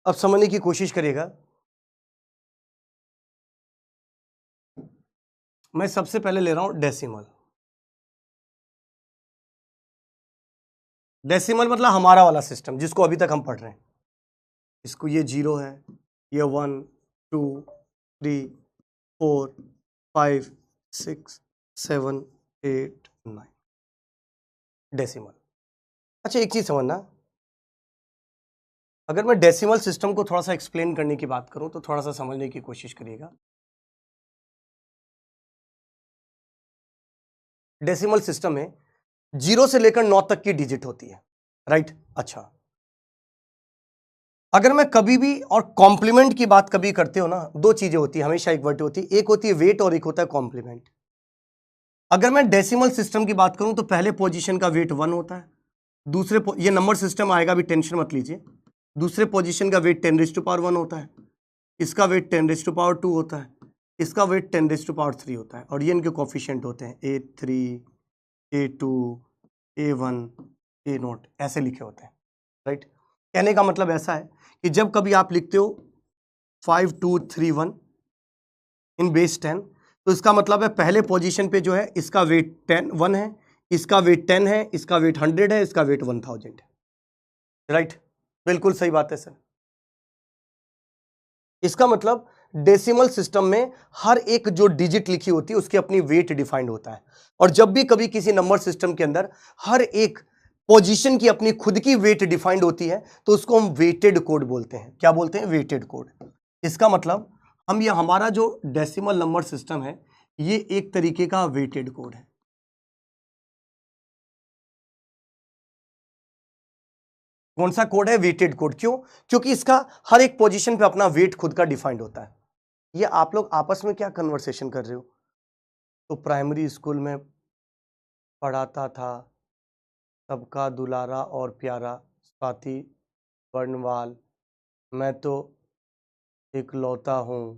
अब समझने की कोशिश करिएगा। मैं सबसे पहले ले रहा हूं डेसिमल। डेसिमल मतलब हमारा वाला सिस्टम जिसको अभी तक हम पढ़ रहे हैं। इसको ये 0 है, ये 1 2 3 4 5 6 7 8 9 डेसिमल। अच्छा एक चीज समझना, अगर मैं डेसिमल सिस्टम को थोड़ा सा एक्सप्लेन करने की बात करूं तो थोड़ा सा समझने की कोशिश करिएगा। डेसिमल सिस्टम में 0 से लेकर 9 तक की डिजिट होती है, राइट। अच्छा, अगर मैं कभी भी और कॉम्प्लीमेंट की बात कभी करते हो ना, दो चीजें होती है, हमेशा एक वर्ड होती है, एक होती है वेट और एक होता है कॉम्प्लीमेंट। अगर मैं डेसिमल सिस्टम की बात करूं तो पहले पोजीशन का वेट 1 होता है, दूसरे ये नंबर सिस्टम आएगा, भी टेंशन मत लीजिए। दूसरे पोजीशन का वेट 10⁻1 होता है, इसका वेट 10⁻2 होता है, इसका वेट 10⁻3 होता है, और ये इनके कोफिशिएंट होते हैं A3 A2 A1 A0 ऐसे लिखे होते हैं, राइट। कहने का मतलब ऐसा है कि जब कभी आप लिखते हो 5 2 3 1 इन बेस 10, तो इसका मतलब है पहले पोजीशन पे जो है इसका वेट 1 है, इसका वेट 10 है, इसका वेट 100 है, इसका वेट 1000 है, राइट। बिल्कुल सही बात है सर। इसका मतलब डेसिमल सिस्टम में हर एक जो डिजिट लिखी होती है उसकी अपनी वेट डिफाइंड होता है, और जब भी कभी किसी नंबर सिस्टम के अंदर हर एक पोजीशन की अपनी खुद की वेट डिफाइंड होती है तो उसको हम वेटेड कोड बोलते हैं। क्या बोलते हैं? Weighted code. इसका मतलब हम ये हमारा जो डेसिमल नंबर सिस्टम है ये एक तरीके का वेटेड कोड है। कौन सा कोड है? Weighted code. क्यों? क्योंकि इसका हर एक पोजीशन पे अपना वेट खुद का डिफाइंड होता है। ये आप लोग आपस में क्या कन्वर्सेशन कर रहे हो? तो प्राइमरी स्कूल में पढ़ाता था सबका दुलारा और प्यारा स्वाति वर्णवाल, मैं तो इकलौता हूँ,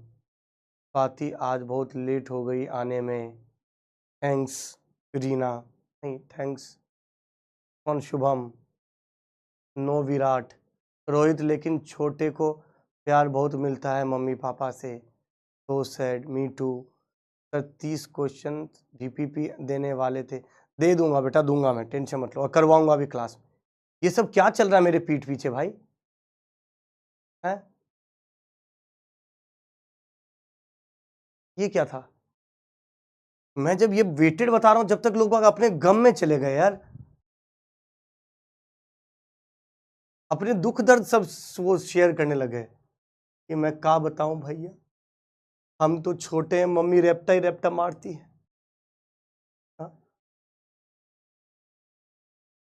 स्वाति आज बहुत लेट हो गई आने में, थैंक्स रीना, नहीं थैंक्स कौन, शुभम, नो विराट, रोहित, लेकिन छोटे को प्यार बहुत मिलता है मम्मी पापा से, so sad, me too. Sir 30 question GPP देने वाले थे, दे दूंगा बेटा, दूंगा मैं, टेंशन मत लो, और करवाऊंगा भी क्लास में। ये सब क्या चल रहा है मेरे पीठ पीछे भाई? है ये क्या था? मैं जब ये वेटेड बता रहा हूं जब तक लोग बाग अपने गम में चले गए यार, अपने दुख दर्द सब वो शेयर करने लगे कि मैं क्या बताऊं भैया, हम तो छोटे हैं, मम्मी रेपटा ही रेपटा मारती है। हाँ?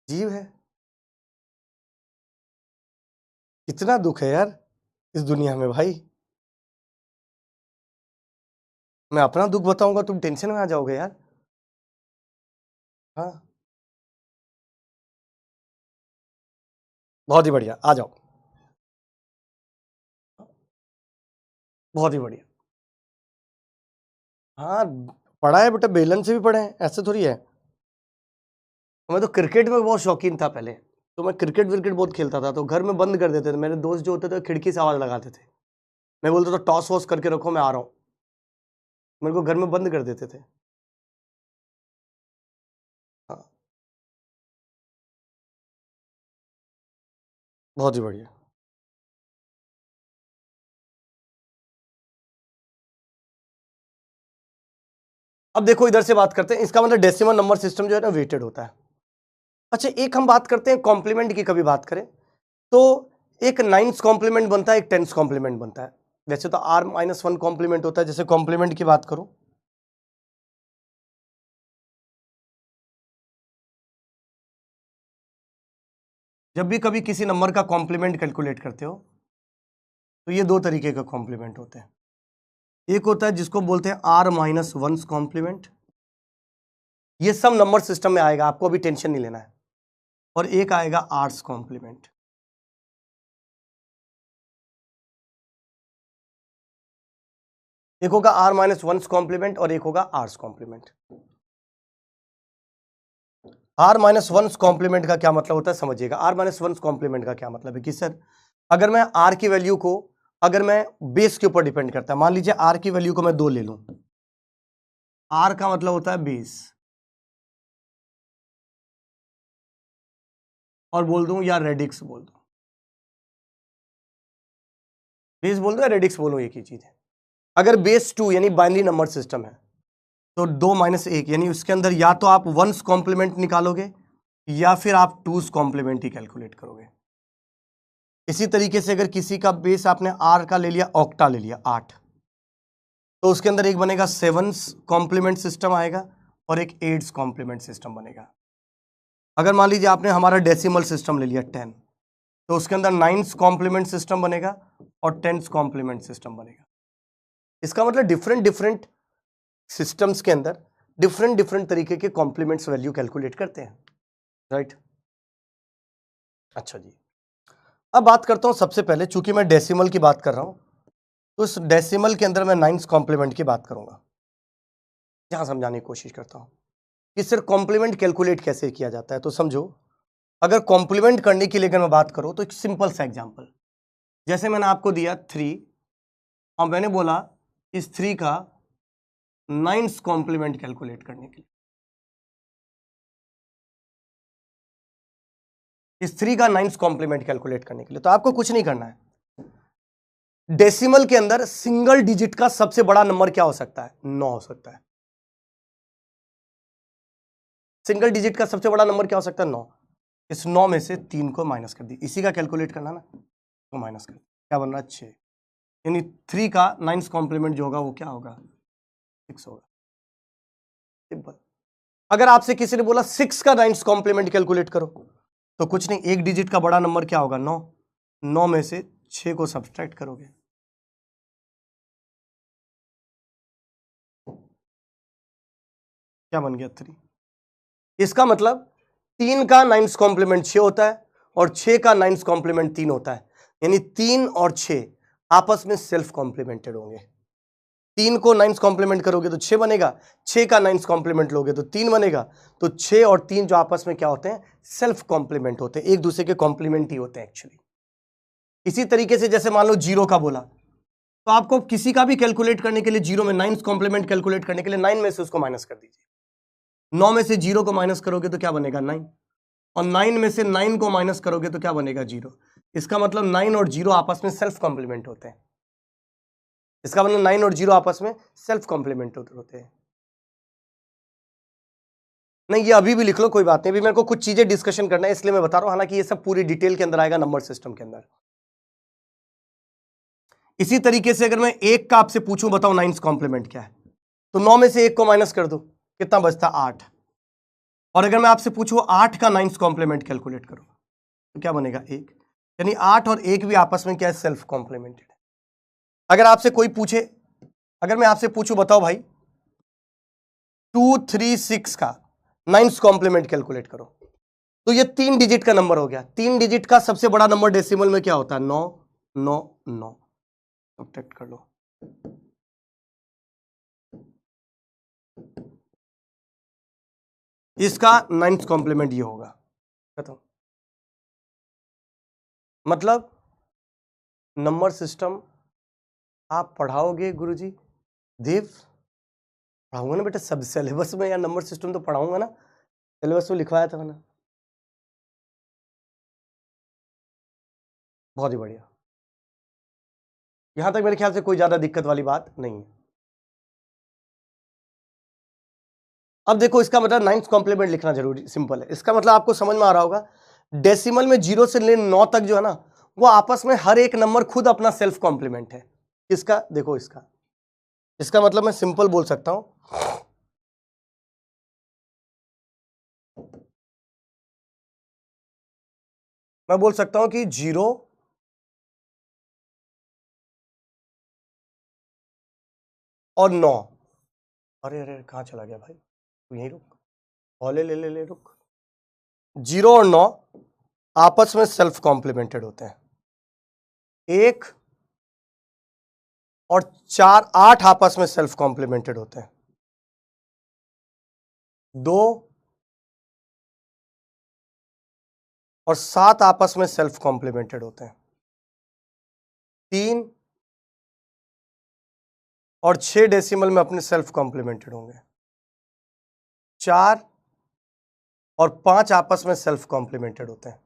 जीव है, कितना दुख है यार इस दुनिया में भाई। मैं अपना दुख बताऊंगा तुम टेंशन में आ जाओगे यार। हाँ, बहुत ही बढ़िया, आ जाओ, बहुत ही बढ़िया। हाँ, पढ़ा है बेटा, बेलन से भी पढ़े हैं, ऐसे थोड़ी है। मैं तो क्रिकेट में बहुत शौकीन था पहले, तो मैं क्रिकेट विकेट बहुत खेलता था, तो घर में बंद कर देते थे मेरे दोस्त जो होते थे, खिड़की से आवाज लगाते थे, मैं बोलता था टॉस वॉस करके रखो मैं आ रहा हूँ, मेरे को घर में बंद कर देते थे। हाँ, बहुत ही बढ़िया। अब देखो इधर से बात करते हैं, इसका मतलब डेसिमल नंबर सिस्टम जो है ना वेटेड होता है। अच्छा, एक हम बात करते हैं कॉम्प्लीमेंट की, कभी बात करें तो एक 9th कॉम्प्लीमेंट बनता है, एक 10th कॉम्प्लीमेंट बनता है। वैसे तो R-1 कॉम्प्लीमेंट होता है। जैसे कॉम्प्लीमेंट की बात करूं, जब भी कभी किसी नंबर का कॉम्प्लीमेंट कैलकुलेट करते हो तो ये दो तरीके का कॉम्प्लीमेंट होते हैं। एक होता है जिसको बोलते हैं R-1 कॉम्प्लीमेंट, ये सब नंबर सिस्टम में आएगा, आपको अभी टेंशन नहीं लेना है। और एक आएगा आर्स कॉम्प्लीमेंट। एक होगा R-1 कॉम्प्लीमेंट और एक होगा आर्स कॉम्प्लीमेंट। R-1 कॉम्प्लीमेंट का क्या मतलब होता है समझिएगा। R-1 कॉम्प्लीमेंट का क्या मतलब है कि सर अगर मैं आर की वैल्यू को, अगर मैं बेस के ऊपर डिपेंड करता है, मान लीजिए आर की वैल्यू को मैं 2 ले लूं, आर का मतलब होता है बेस, और बोल दूं या रेडिक्स बोल दूं, बेस बोल दूं या रेडिक्स बोलूं, एक ही चीज है। अगर बेस 2 यानी बाइनरी नंबर सिस्टम है तो 2 - 1 यानी उसके अंदर या तो आप वंस कॉम्प्लीमेंट निकालोगे या फिर आप टूस कॉम्प्लीमेंट ही कैलकुलेट करोगे। इसी तरीके से अगर किसी का बेस आपने आर का ले लिया, ऑक्टा ले लिया 8, तो उसके अंदर एक बनेगा 7s कॉम्प्लीमेंट सिस्टम आएगा और एक 8s कॉम्प्लीमेंट सिस्टम बनेगा। अगर मान लीजिए आपने हमारा डेसिमल सिस्टम ले लिया 10, तो उसके अंदर 9s कॉम्प्लीमेंट सिस्टम बनेगा और 10s कॉम्प्लीमेंट सिस्टम बनेगा। इसका मतलब डिफरेंट डिफरेंट सिस्टम्स के अंदर डिफरेंट डिफरेंट तरीके के कॉम्प्लीमेंट्स वैल्यू कैलकुलेट करते हैं, राइट। अच्छा जी, अब बात करता हूं सबसे पहले, चूंकि मैं डेसिमल की बात कर रहा हूं तो इस डेसिमल के अंदर मैं 9s कॉम्प्लीमेंट की बात करूंगा। यहां समझाने की कोशिश करता हूं कि सिर्फ कॉम्प्लीमेंट कैलकुलेट कैसे किया जाता है। तो समझो, अगर कॉम्प्लीमेंट करने के लिए अगर मैं बात करूं तो एक सिंपल सा एग्जांपल, जैसे मैंने आपको दिया 3 और मैंने बोला इस 3 का 9s कॉम्प्लीमेंट कैलकुलेट करने के लिए, इस 3 का 9s कॉम्प्लीमेंट कैलकुलेट करने के लिए, तो आपको कुछ नहीं करना है। डेसिमल के अंदर सिंगल डिजिट का सबसे बड़ा नंबर क्या हो सकता है? 9 हो सकता है। सिंगल डिजिट का सबसे बड़ा नंबर क्या हो सकता है? 9। इस 9 में से 3 को माइनस कर दी, इसी का कैलकुलेट करना ना, तो माइनस कर, क्या बन रहा है? 6। यानी 3 का 9s कॉम्प्लीमेंट जो होगा वो क्या होगा? 6 होगा। सिंपल। अगर आपसे किसी ने बोला 6 का 9s कॉम्प्लीमेंट कैलकुलेट करो, तो कुछ नहीं, एक डिजिट का बड़ा नंबर क्या होगा? 9। 9 में से 6 को सब्सट्रैक्ट करोगे, क्या बन गया? 3। इसका मतलब 3 का 9s कॉम्प्लीमेंट 6 होता है और 6 का 9s कॉम्प्लीमेंट 3 होता है, यानी 3 और 6 आपस में सेल्फ कॉम्प्लीमेंटेड होंगे। 3 को 9s कॉम्प्लीमेंट करोगे तो 6 बनेगा, 6 का 9s कॉम्प्लीमेंट लोगे तो 3 बनेगा। तो 6 और 3 जो आपस में क्या होते हैं? सेल्फ कॉम्प्लीमेंट होते हैं, एक दूसरे के कॉम्प्लीमेंट ही होते हैं एक्चुअली। इसी तरीके से जैसे मान लो 0 का बोला, तो आपको किसी का भी कैलकुलेट करने के लिए 0 में 9s कॉम्प्लीमेंट कैलकुलेट करने के लिए 9 में से उसको माइनस कर दीजिए। 9 में से 0 को माइनस करोगे तो क्या बनेगा? 9। और 9 में से 9 को माइनस करोगे तो क्या बनेगा? 0। इसका मतलब 9 और 0 आपस में सेल्फ कॉम्प्लीमेंट होते हैं। इसका मतलब 9 और 0 आपस में सेल्फ कॉम्प्लीमेंट होते हैं। नहीं, ये अभी भी लिख लो, कोई बात नहीं, अभी मेरे को कुछ चीजें डिस्कशन करना है इसलिए मैं बता रहा हूं, हालांकि ये सब पूरी डिटेल के अंदर आएगा नंबर सिस्टम के अंदर। इसी तरीके से अगर मैं 1 का आपसे पूछूं, बताओ 9s कॉम्प्लीमेंट क्या है, तो 9 में से 1 को माइनस कर दो, कितना बचता? 8। और अगर मैं आपसे पूछूं 8 का 9s कॉम्प्लीमेंट कैलकुलेट करो, तो क्या बनेगा? 1। यानी 8 और 1 भी आपस में क्या है? Self complimented. अगर आपसे कोई पूछे, अगर मैं आपसे पूछूं बताओ भाई 236 का 9s कॉम्प्लीमेंट कैलकुलेट करो, तो ये 3 डिजिट का नंबर हो गया। 3 डिजिट का सबसे बड़ा नंबर डेसिमल में क्या होता है? 9 9 9। सब्ट्रैक्ट कर लो, इसका 9s कॉम्प्लीमेंट ये होगा। खत्म। मतलब नंबर सिस्टम आप पढ़ाओगे गुरुजी? देव, पढ़ाऊंगा ना बेटा, सब सिलेबस में, या नंबर सिस्टम तो पढ़ाऊंगा ना, सिलेबस में लिखवाया था मैंने। बहुत ही बढ़िया, यहां तक मेरे ख्याल से कोई ज्यादा दिक्कत वाली बात नहीं है। अब देखो, इसका मतलब 9s कॉम्प्लीमेंट लिखना जरूरी सिंपल है। इसका मतलब आपको समझ में आ रहा होगा, डेसिमल में 0 से ले 9 तक जो है ना, वो आपस में हर एक नंबर खुद अपना सेल्फ कॉम्प्लीमेंट है। इसका देखो, इसका मतलब मैं सिंपल बोल सकता हूं, मैं बोल सकता हूं कि 0 और 9, अरे अरे कहां चला गया भाई, तू यहीं रुक, ले ले ले ले रुक। 0 और 9 आपस में सेल्फ कॉम्प्लीमेंटेड होते हैं। 1 और 4 8 आपस में सेल्फ कॉम्प्लीमेंटेड होते हैं। 2 और 7 आपस में सेल्फ कॉम्प्लीमेंटेड होते हैं। 3 और 6 डेसिमल में अपने सेल्फ कॉम्प्लीमेंटेड होंगे, 4 और 5 आपस में सेल्फ कॉम्प्लीमेंटेड होते हैं।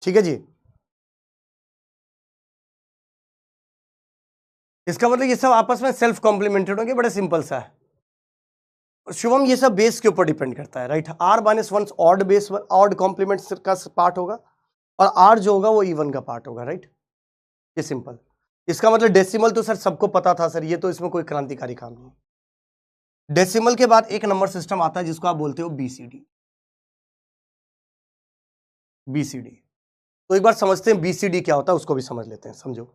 ठीक है जी, इसका मतलब ये सब आपस में सेल्फ कॉम्प्लीमेंटेड होंगे, बड़ा सिंपल सा है। शुभम ये सब बेस के ऊपर डिपेंड करता है, right. r-1 odd base odd complement का पार्ट होगा और r जो होगा वो इवन का पार्ट होगा, राइट। ये सिंपल। इसका मतलब डेसिमल तो सर सबको पता था सर, ये तो इसमें कोई क्रांतिकारी काम नहीं। डेसिमल के बाद एक नंबर सिस्टम आता है जिसको आप बोलते हो बीसीडी। बीसीडी तो एक बार समझते हैं बीसीडी क्या होता है, उसको भी समझ लेते हैं, समझो।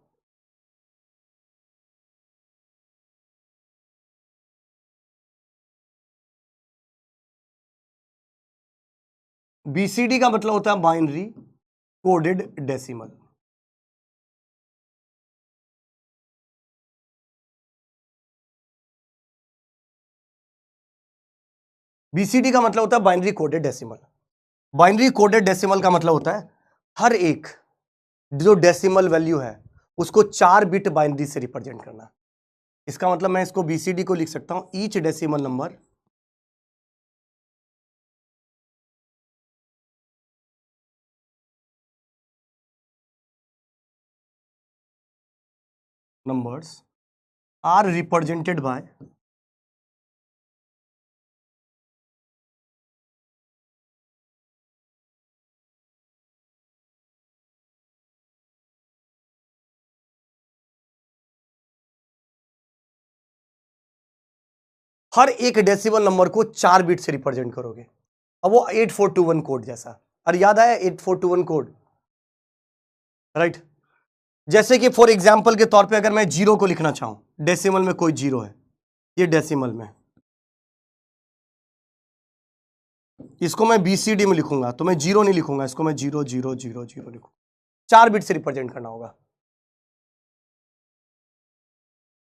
बीसीडी का मतलब होता है बाइनरी कोडेड डेसिमल। बीसीडी का मतलब होता है binary coded decimal. Binary coded decimal का मतलब होता है हर एक जो डेसिमल वैल्यू है उसको 4 बिट बाइनरी से रिप्रेजेंट करना। इसका मतलब मैं इसको बीसीडी को लिख सकता हूं each decimal number numbers are represented by हर एक डेसिमल नंबर को 4 बिट से रिप्रेजेंट करोगे। अब वो 8421 कोड जैसा, अरे याद आया 8421 कोड, राइट। जैसे कि फॉर एग्जांपल के तौर पे अगर मैं 0 को लिखना चाहूं, डेसिमल में कोई 0 है, ये डेसिमल में, इसको मैं बीसीडी में लिखूंगा तो मैं 0 नहीं लिखूंगा, इसको मैं 0 0 0 0 लिखूंगा। 4 बिट से रिप्रेजेंट करना होगा।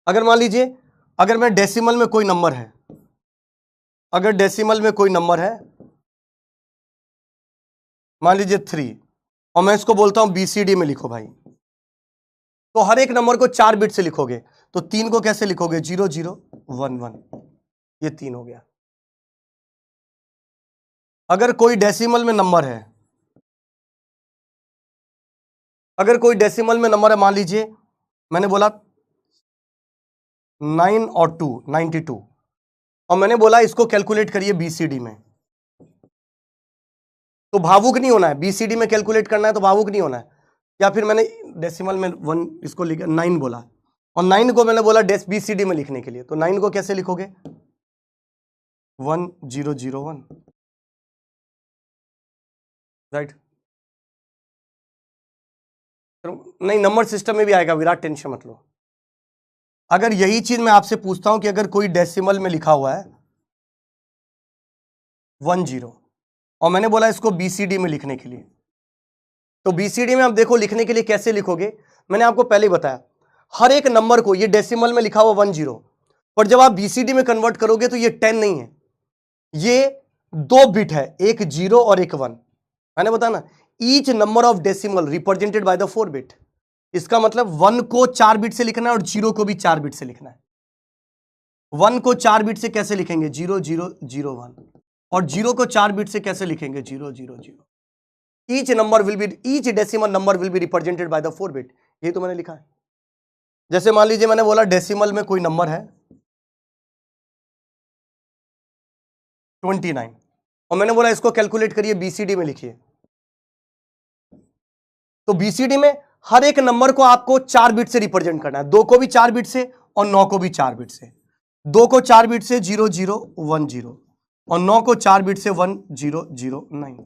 अगर मान लीजिए अगर मैं डेसिमल में कोई नंबर है, अगर डेसिमल में कोई नंबर है मान लीजिए 3 और मैं इसको बोलता हूं बीसीडी में लिखो भाई, तो हर एक नंबर को 4 बिट से लिखोगे तो 3 को कैसे लिखोगे 0 0 1 1, ये 3 हो गया। अगर कोई डेसिमल में नंबर है, अगर कोई डेसिमल में नंबर है, मान लीजिए मैंने बोला 9 और 2 92 और मैंने बोला इसको कैलकुलेट करिए बीसीडी में, तो भावुक नहीं होना है, बीसीडी में कैलकुलेट करना है तो भावुक नहीं होना है। या फिर मैंने डेसिमल में 1 इसको लिखा 9 बोला और 9 को मैंने बोला बीसीडी में लिखने के लिए, तो 9 को कैसे लिखोगे 1 0 0 1, राइट। नहीं नंबर सिस्टम में भी आएगा विराट, टेंशन मत लो। अगर यही चीज मैं आपसे पूछता हूं कि अगर कोई डेसिमल में लिखा हुआ है 1 0 और मैंने बोला इसको बीसीडी में लिखने के लिए, तो बीसीडी में आप देखो लिखने के लिए कैसे लिखोगे, मैंने आपको पहले ही बताया हर एक नंबर को, ये डेसिमल में लिखा हुआ 1 0, पर जब आप बीसीडी में कन्वर्ट करोगे तो ये 10 नहीं है, ये 2 बिट है, एक 0 और एक 1। मैंने बताया ना each number of decimal represented by the 4 bit. इसका मतलब 1 को 4 बिट से लिखना है और 0 को भी 4 बिट से लिखना है। 1 को 4 बिट से कैसे लिखेंगे 0 0 0 1, और 0 को 4 बिट से कैसे लिखेंगे 0 0 0। Each number will be, each decimal number will be represented by the 4 bit, ये तो मैंने लिखा है। जैसे मान लीजिए मैंने बोला डेसिमल में कोई नंबर है 29 और मैंने बोला इसको कैलकुलेट करिए बीसीडी में लिखिए, तो बीसीडी में हर एक नंबर को आपको 4 बिट से रिप्रेजेंट करना है, 2 को भी 4 बिट से और 9 को भी 4 बिट से। 2 को 4 बिट से 0 0 1 0 और 9 को 4 बिट से 1 0 0 9,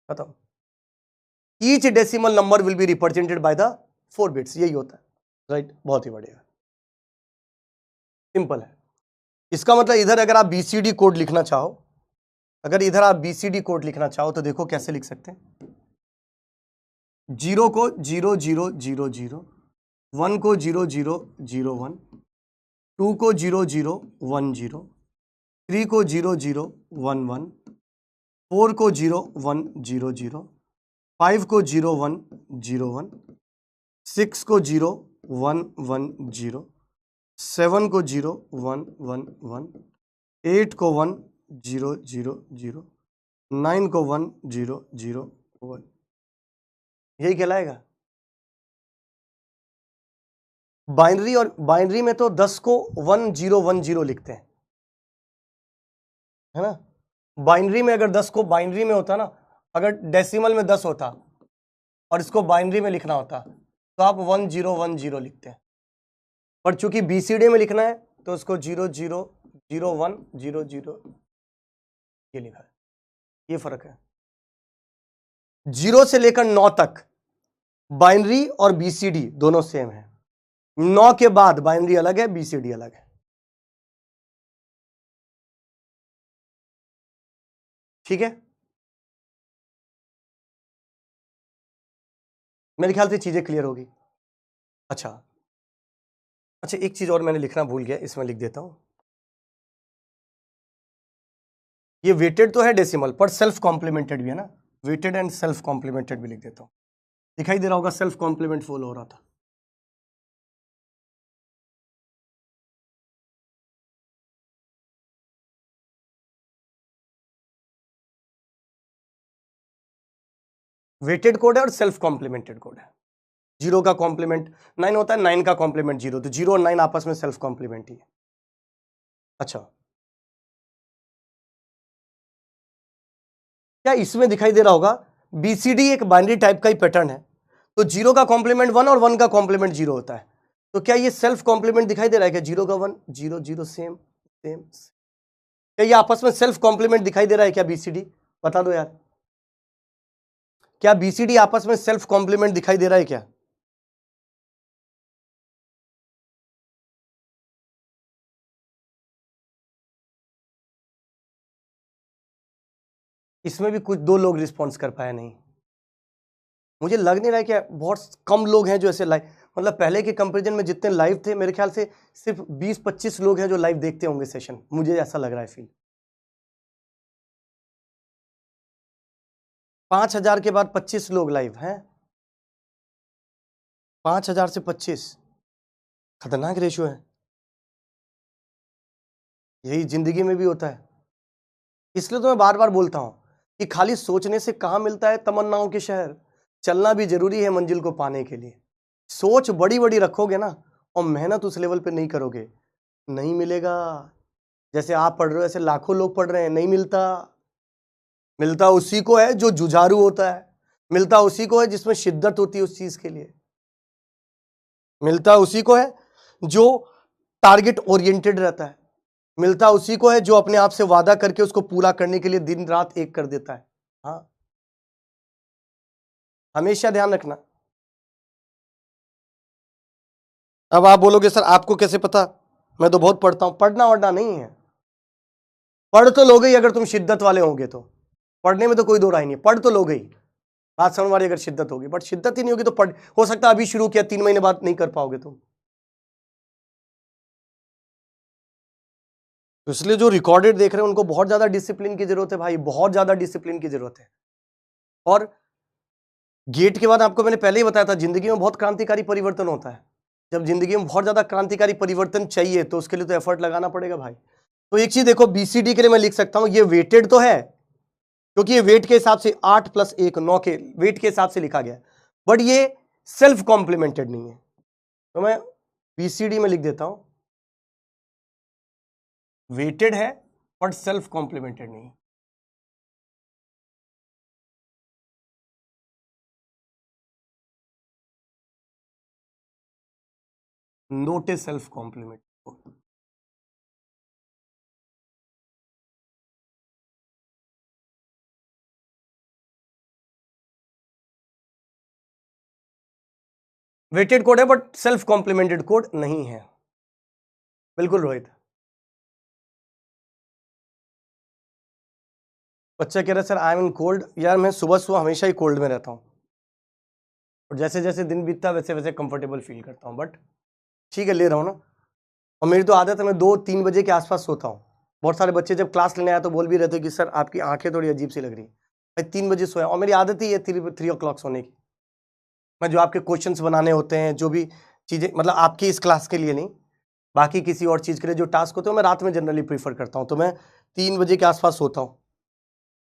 खत्म। Each decimal number will be represented by the 4 bits, यही होता है, राइट। बहुत ही बढ़िया, सिंपल है। इसका मतलब इधर अगर आप बीसीडी कोड लिखना चाहो अगर इधर आप BCD कोड लिखना चाहो तो देखो कैसे लिख सकते हैं। 0 को 0 0 0 0, 1 को 0 0 0 1, 2 को 0 0 1 0, 3 को 0 0 1 1, 4 को 0 1 0 0, 5 को 0 1 0 1, 6 को 0 1 1 0, 7 को 0 1 1 1, 8 को 1 0 0 0, 9 को 1 0 0 1। यही कहलाएगा बाइनरी। और बाइनरी में तो 10 को 1 0 1 0 लिखते हैं, है ना। बाइनरी में अगर 10 को बाइनरी में होता ना, अगर डेसिमल में 10 होता और इसको बाइनरी में लिखना होता तो आप 1 0 1 0 लिखते हैं, पर चूंकि BCD में लिखना है तो उसको 0 0 0 1 0 0 ये लिखा है। ये फर्क है। 0 से लेकर 9 तक बाइनरी और BCD दोनों सेम है। 9 के बाद बाइनरी अलग है, BCD अलग है। ठीक है, मेरे ख्याल से चीजें क्लियर होगी। अच्छा, एक चीज और मैंने लिखना भूल गया, इसमें लिख देता हूं। ये वेटेड तो है डेसिमल, पर सेल्फ कॉम्प्लीमेंटेड भी है ना। वेटेड एंड सेल्फ कॉम्प्लीमेंटेड भी लिख देता हूं। दिखाई दे रहा होगा सेल्फ कॉम्प्लीमेंट फॉलो हो रहा था। वेटेड कोड है और सेल्फ कॉम्प्लीमेंटेड कोड है। 0 का कॉम्प्लीमेंट 9 होता है, 9 का कॉम्प्लीमेंट 0, तो 0 और 9 आपस में सेल्फ कॉम्प्लीमेंट ही है। अच्छा, क्या इसमें दिखाई दे रहा होगा BCD एक बाइनरी टाइप का ही पैटर्न है, तो 0 का कॉम्प्लीमेंट 1 और 1 का कॉम्प्लीमेंट 0 होता है। तो क्या ये सेल्फ कॉम्प्लीमेंट दिखाई दे रहा है क्या? 0 का 1 0 0 सेम सेम। क्या ये आपस में सेल्फ कॉम्प्लीमेंट दिखाई दे रहा है क्या BCD? बता दो यार, क्या BCD आपस में सेल्फ कॉम्प्लीमेंट दिखाई दे रहा है क्या? इसमें भी कुछ 2 लोग रिस्पॉन्स कर पाए नहीं। मुझे लग नहीं रहा है कि बहुत कम लोग हैं जो ऐसे लाइव, मतलब पहले के कंपैरिजन में जितने लाइव थे मेरे ख्याल से सिर्फ 20-25 लोग हैं जो लाइव देखते होंगे सेशन, मुझे ऐसा लग रहा है फील। 5000 के बाद 25 लोग लाइव हैं। 5000 से 25 खतरनाक रेशियो है। यही जिंदगी में भी होता है। इसलिए तो मैं बार बार बोलता हूं कि खाली सोचने से कहां मिलता है तमन्नाओं के शहर, चलना भी जरूरी है मंजिल को पाने के लिए। सोच बड़ी बड़ी रखोगे ना और मेहनत उस लेवल पे नहीं करोगे, नहीं मिलेगा। जैसे आप पढ़ रहे हो ऐसे लाखों लोग पढ़ रहे हैं, नहीं मिलता। मिलता उसी को है जो जुझारू होता है, मिलता उसी को है जिसमें शिद्दत होती है उस चीज के लिए, मिलता उसी को है जो टारगेट ओरिएंटेड रहता है, मिलता उसी को है जो अपने आप से वादा करके उसको पूरा करने के लिए दिन रात एक कर देता है। हाँ, हमेशा ध्यान रखना। अब आप बोलोगे सर आपको कैसे पता, मैं तो बहुत पढ़ता हूं। पढ़ना वढ़ना नहीं है, पढ़ तो लोगे ही अगर तुम शिद्दत वाले होगे तो। पढ़ने में तो कोई दो राय नहीं, पढ़ तो लोगे ही। बात समझ वाली अगर शिद्दत होगी, बट शिद्दत ही नहीं होगी तो पढ़, हो सकता है अभी शुरू किया 3 महीने बाद नहीं कर पाओगे तुम। तो इसलिए जो रिकॉर्डेड देख रहे हैं उनको बहुत ज्यादा डिसिप्लिन की जरूरत है भाई, बहुत ज्यादा डिसिप्लिन की जरूरत है। और गेट के बाद आपको मैंने पहले ही बताया था, जिंदगी में बहुत क्रांतिकारी परिवर्तन होता है। जब जिंदगी में बहुत ज्यादा क्रांतिकारी परिवर्तन चाहिए तो उसके लिए तो एफर्ट लगाना पड़ेगा भाई। तो एक चीज देखो, BCD के लिए मैं लिख सकता हूं ये वेटेड तो है, क्योंकि ये वेट के हिसाब से 8 + 1 9 के वेट के हिसाब से लिखा गया, बट ये सेल्फ कॉम्प्लीमेंटेड नहीं है। तो मैं BCD में लिख देता हूं वेटेड है बट सेल्फ कॉम्प्लीमेंटेड नहीं। Not a self complement. Weighted code है बट सेल्फ कॉम्प्लीमेंटेड कोड नहीं है। बिल्कुल रोहित। बच्चा कह रहा है sir I am in cold. यार मैं सुबह सुबह हमेशा ही कोल्ड में रहता हूँ, और जैसे जैसे दिन बीतता है वैसे वैसे कंफर्टेबल फील करता हूँ, बट ठीक है ले रहा हूँ ना। और मेरी तो आदत है मैं 2-3 बजे के आसपास सोता हूँ। बहुत सारे बच्चे जब क्लास लेने आए तो बोल भी रहे थे कि सर आपकी आंखें थोड़ी अजीब सी लग रही है। मैं 3 बजे सोया, और मेरी आदत ही है 3 o'clock सोने की। मैं जो आपके क्वेश्चंस बनाने होते हैं, जो भी चीज़ें, मतलब आपकी इस क्लास के लिए नहीं, बाकी किसी और चीज़ के लिए जो टास्क होते हैं, मैं रात में जनरली प्रीफर करता हूँ। तो मैं 3 बजे के आसपास सोता हूँ,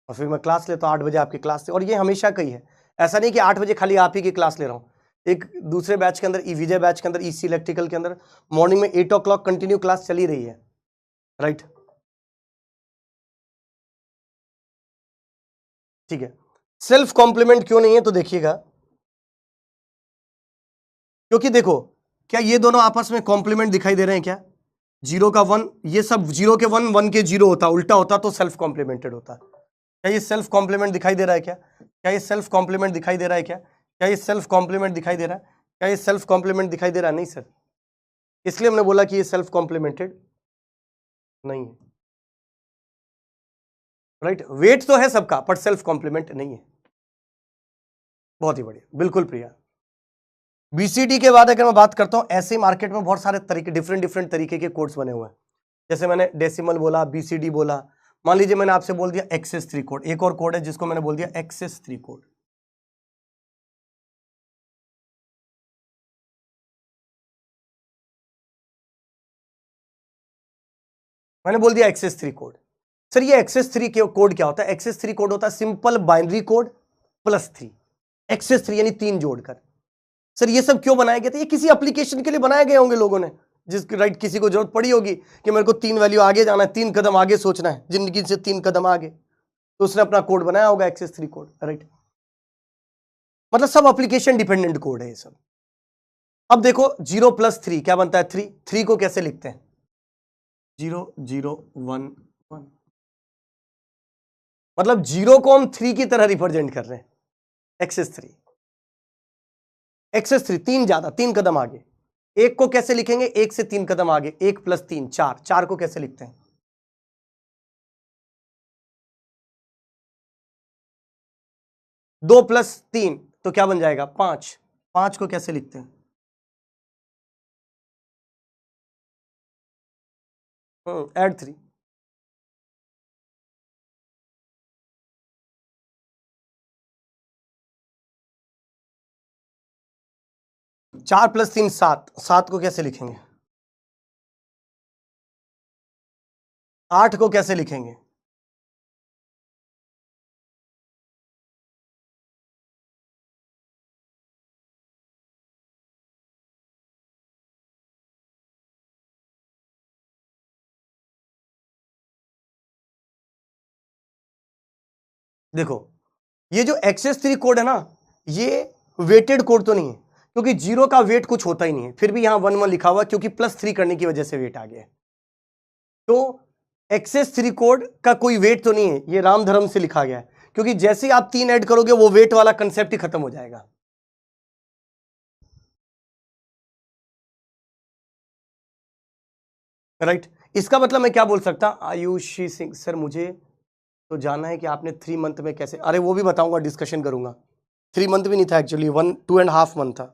और फिर मैं क्लास लेता हूँ 8 बजे आपकी क्लास से। और ये हमेशा का ही है, ऐसा नहीं कि 8 बजे खाली आप ही की क्लास ले रहा हूँ। एक दूसरे बैच के अंदर, विजय बैच के अंदर, ईसी इलेक्ट्रिकल के अंदर मॉर्निंग में 8 o'clock कंटिन्यू क्लास चली रही है, राइट? ठीक है। सेल्फ कॉम्प्लीमेंट क्यों नहीं है, तो देखिएगा, क्योंकि देखो, क्या ये दोनों आपस में कॉम्प्लीमेंट दिखाई दे रहे हैं क्या? 0 का 1, ये सब 0 के 1, 1 के 0 होता, उल्टा होता तो सेल्फ कॉम्प्लीमेंटेड होता। क्या ये सेल्फ कॉम्प्लीमेंट दिखाई दे रहा है क्या? क्या ये सेल्फ कॉम्प्लीमेंट दिखाई दे रहा है क्या? क्या ये सेल्फ कॉम्प्लीमेंट दिखाई दे रहा है? क्या ये सेल्फ कॉम्प्लीमेंट दिखाई दे रहा है? नहीं सर, इसलिए हमने बोला कि ये सेल्फ कॉम्प्लीमेंटेड नहीं है, राइट? वेट तो है सबका, पर सेल्फ कॉम्प्लीमेंट नहीं है। बहुत ही बढ़िया, बिल्कुल प्रिया। बीसीडी के बाद अगर मैं बात करता हूं, ऐसे मार्केट में बहुत सारे तरीके, डिफरेंट डिफरेंट तरीके के कोड्स बने हुए हैं। जैसे मैंने डेसिमल बोला, बीसीडी बोला, मान लीजिए मैंने आपसे बोल दिया एक्सेस 3 कोड। एक और कोड है जिसको मैंने बोल दिया एक्सेस 3 कोड। मैंने बोल दिया एक्सेस 3 कोड। सर ये एक्सेस 3 कोड क्या होता है? एक्सेस 3 कोड होता है simple binary code plus 3। Excess 3 यानी 3 जोड़कर। सर ये सब क्यों बनाए गए थे? ये किसी एप्लीकेशन के लिए बनाए गए होंगे लोगों ने, जिसकी राइट किसी को जरूरत पड़ी होगी कि मेरे को 3 वैल्यू आगे जाना है, 3 कदम आगे सोचना है, जिंदगी से 3 कदम आगे, तो उसने अपना कोड बनाया होगा एक्सेस 3 कोड, राइट? मतलब सब एप्लीकेशन डिपेंडेंट कोड है ये सब। अब देखो 0 + 3 क्या बनता है? 3। 3 को कैसे लिखते हैं? 0 0 1 1। मतलब 0 को हम 3 की तरह रिप्रेजेंट कर रहे हैं। एक्सेस 3, एक्सेस 3 3 ज्यादा, 3 कदम आगे। एक को कैसे लिखेंगे? 1 से 3 कदम आगे, 1 + 3 4। 4 को कैसे लिखते हैं? 2 + 3 तो क्या बन जाएगा? 5। 5 को कैसे लिखते हैं? ऐड 3। 4 + 3 7। 7 को कैसे लिखेंगे? 8 को कैसे लिखेंगे? देखो ये जो एक्सेस 3 कोड है ना, ये वेटेड कोड तो नहीं है, क्योंकि 0 का वेट कुछ होता ही नहीं है, फिर भी यहां 1 1 लिखा हुआ, क्योंकि +3 करने की वजह से वेट आ गया। तो एक्सेस 3 कोड का कोई वेट तो नहीं है, ये राम धर्म से लिखा गया है, क्योंकि जैसे ही आप 3 ऐड करोगे वो वेट वाला कंसेप्ट ही खत्म हो जाएगा। राइट? इसका मतलब मैं क्या बोल सकता, आयुषी सिंह सर मुझे तो जानना है कि आपने 3 मंथ में कैसे, अरे वो भी बताऊंगा, डिस्कशन करूंगा। 3 मंथ भी नहीं था एक्चुअली, 2.5 मंथ था,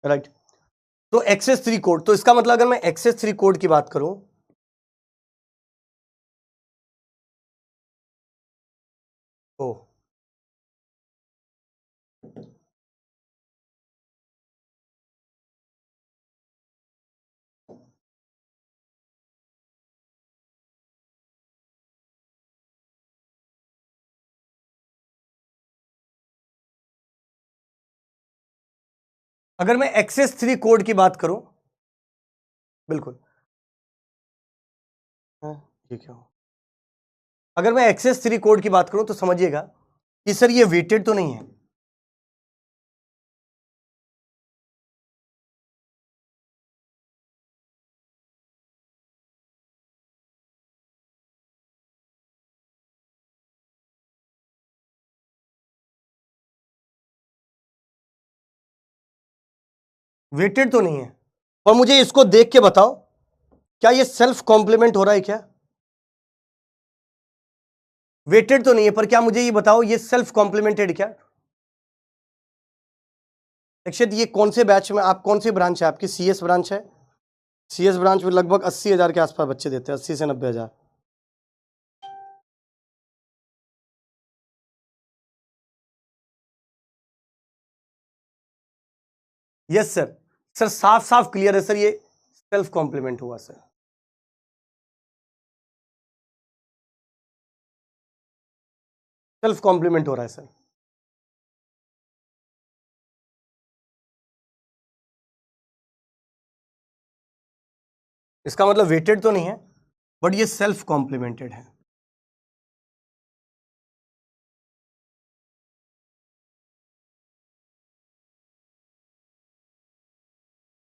राइट? तो एक्सेस 3 कोड, तो इसका मतलब अगर मैं एक्सेस 3 कोड की बात करूं, ओ अगर मैं एक्सेस 3 कोड की बात करूं, बिल्कुल, हाँ, ये क्या हो? अगर मैं एक्सेस 3 कोड की बात करूं तो समझिएगा कि सर ये वेटेड तो नहीं है। वेटेड तो नहीं है, और मुझे इसको देख के बताओ, क्या ये सेल्फ कॉम्प्लीमेंट हो रहा है क्या? वेटेड तो नहीं है, पर क्या मुझे ये बताओ ये सेल्फ कॉम्प्लीमेंटेड क्या? अक्षत ये कौन से बैच में, आप कौन सी ब्रांच है आपकी? सीएस ब्रांच है। सीएस ब्रांच में लगभग 80,000 के आसपास बच्चे देते हैं, 80 से 90,000। Yes sir. सर साफ साफ क्लियर है सर, ये सेल्फ कॉम्प्लीमेंट हुआ सर। सेल्फ कॉम्प्लीमेंट हो रहा है सर। इसका मतलब वेटेड तो नहीं है, बट ये सेल्फ कॉम्प्लीमेंटेड है।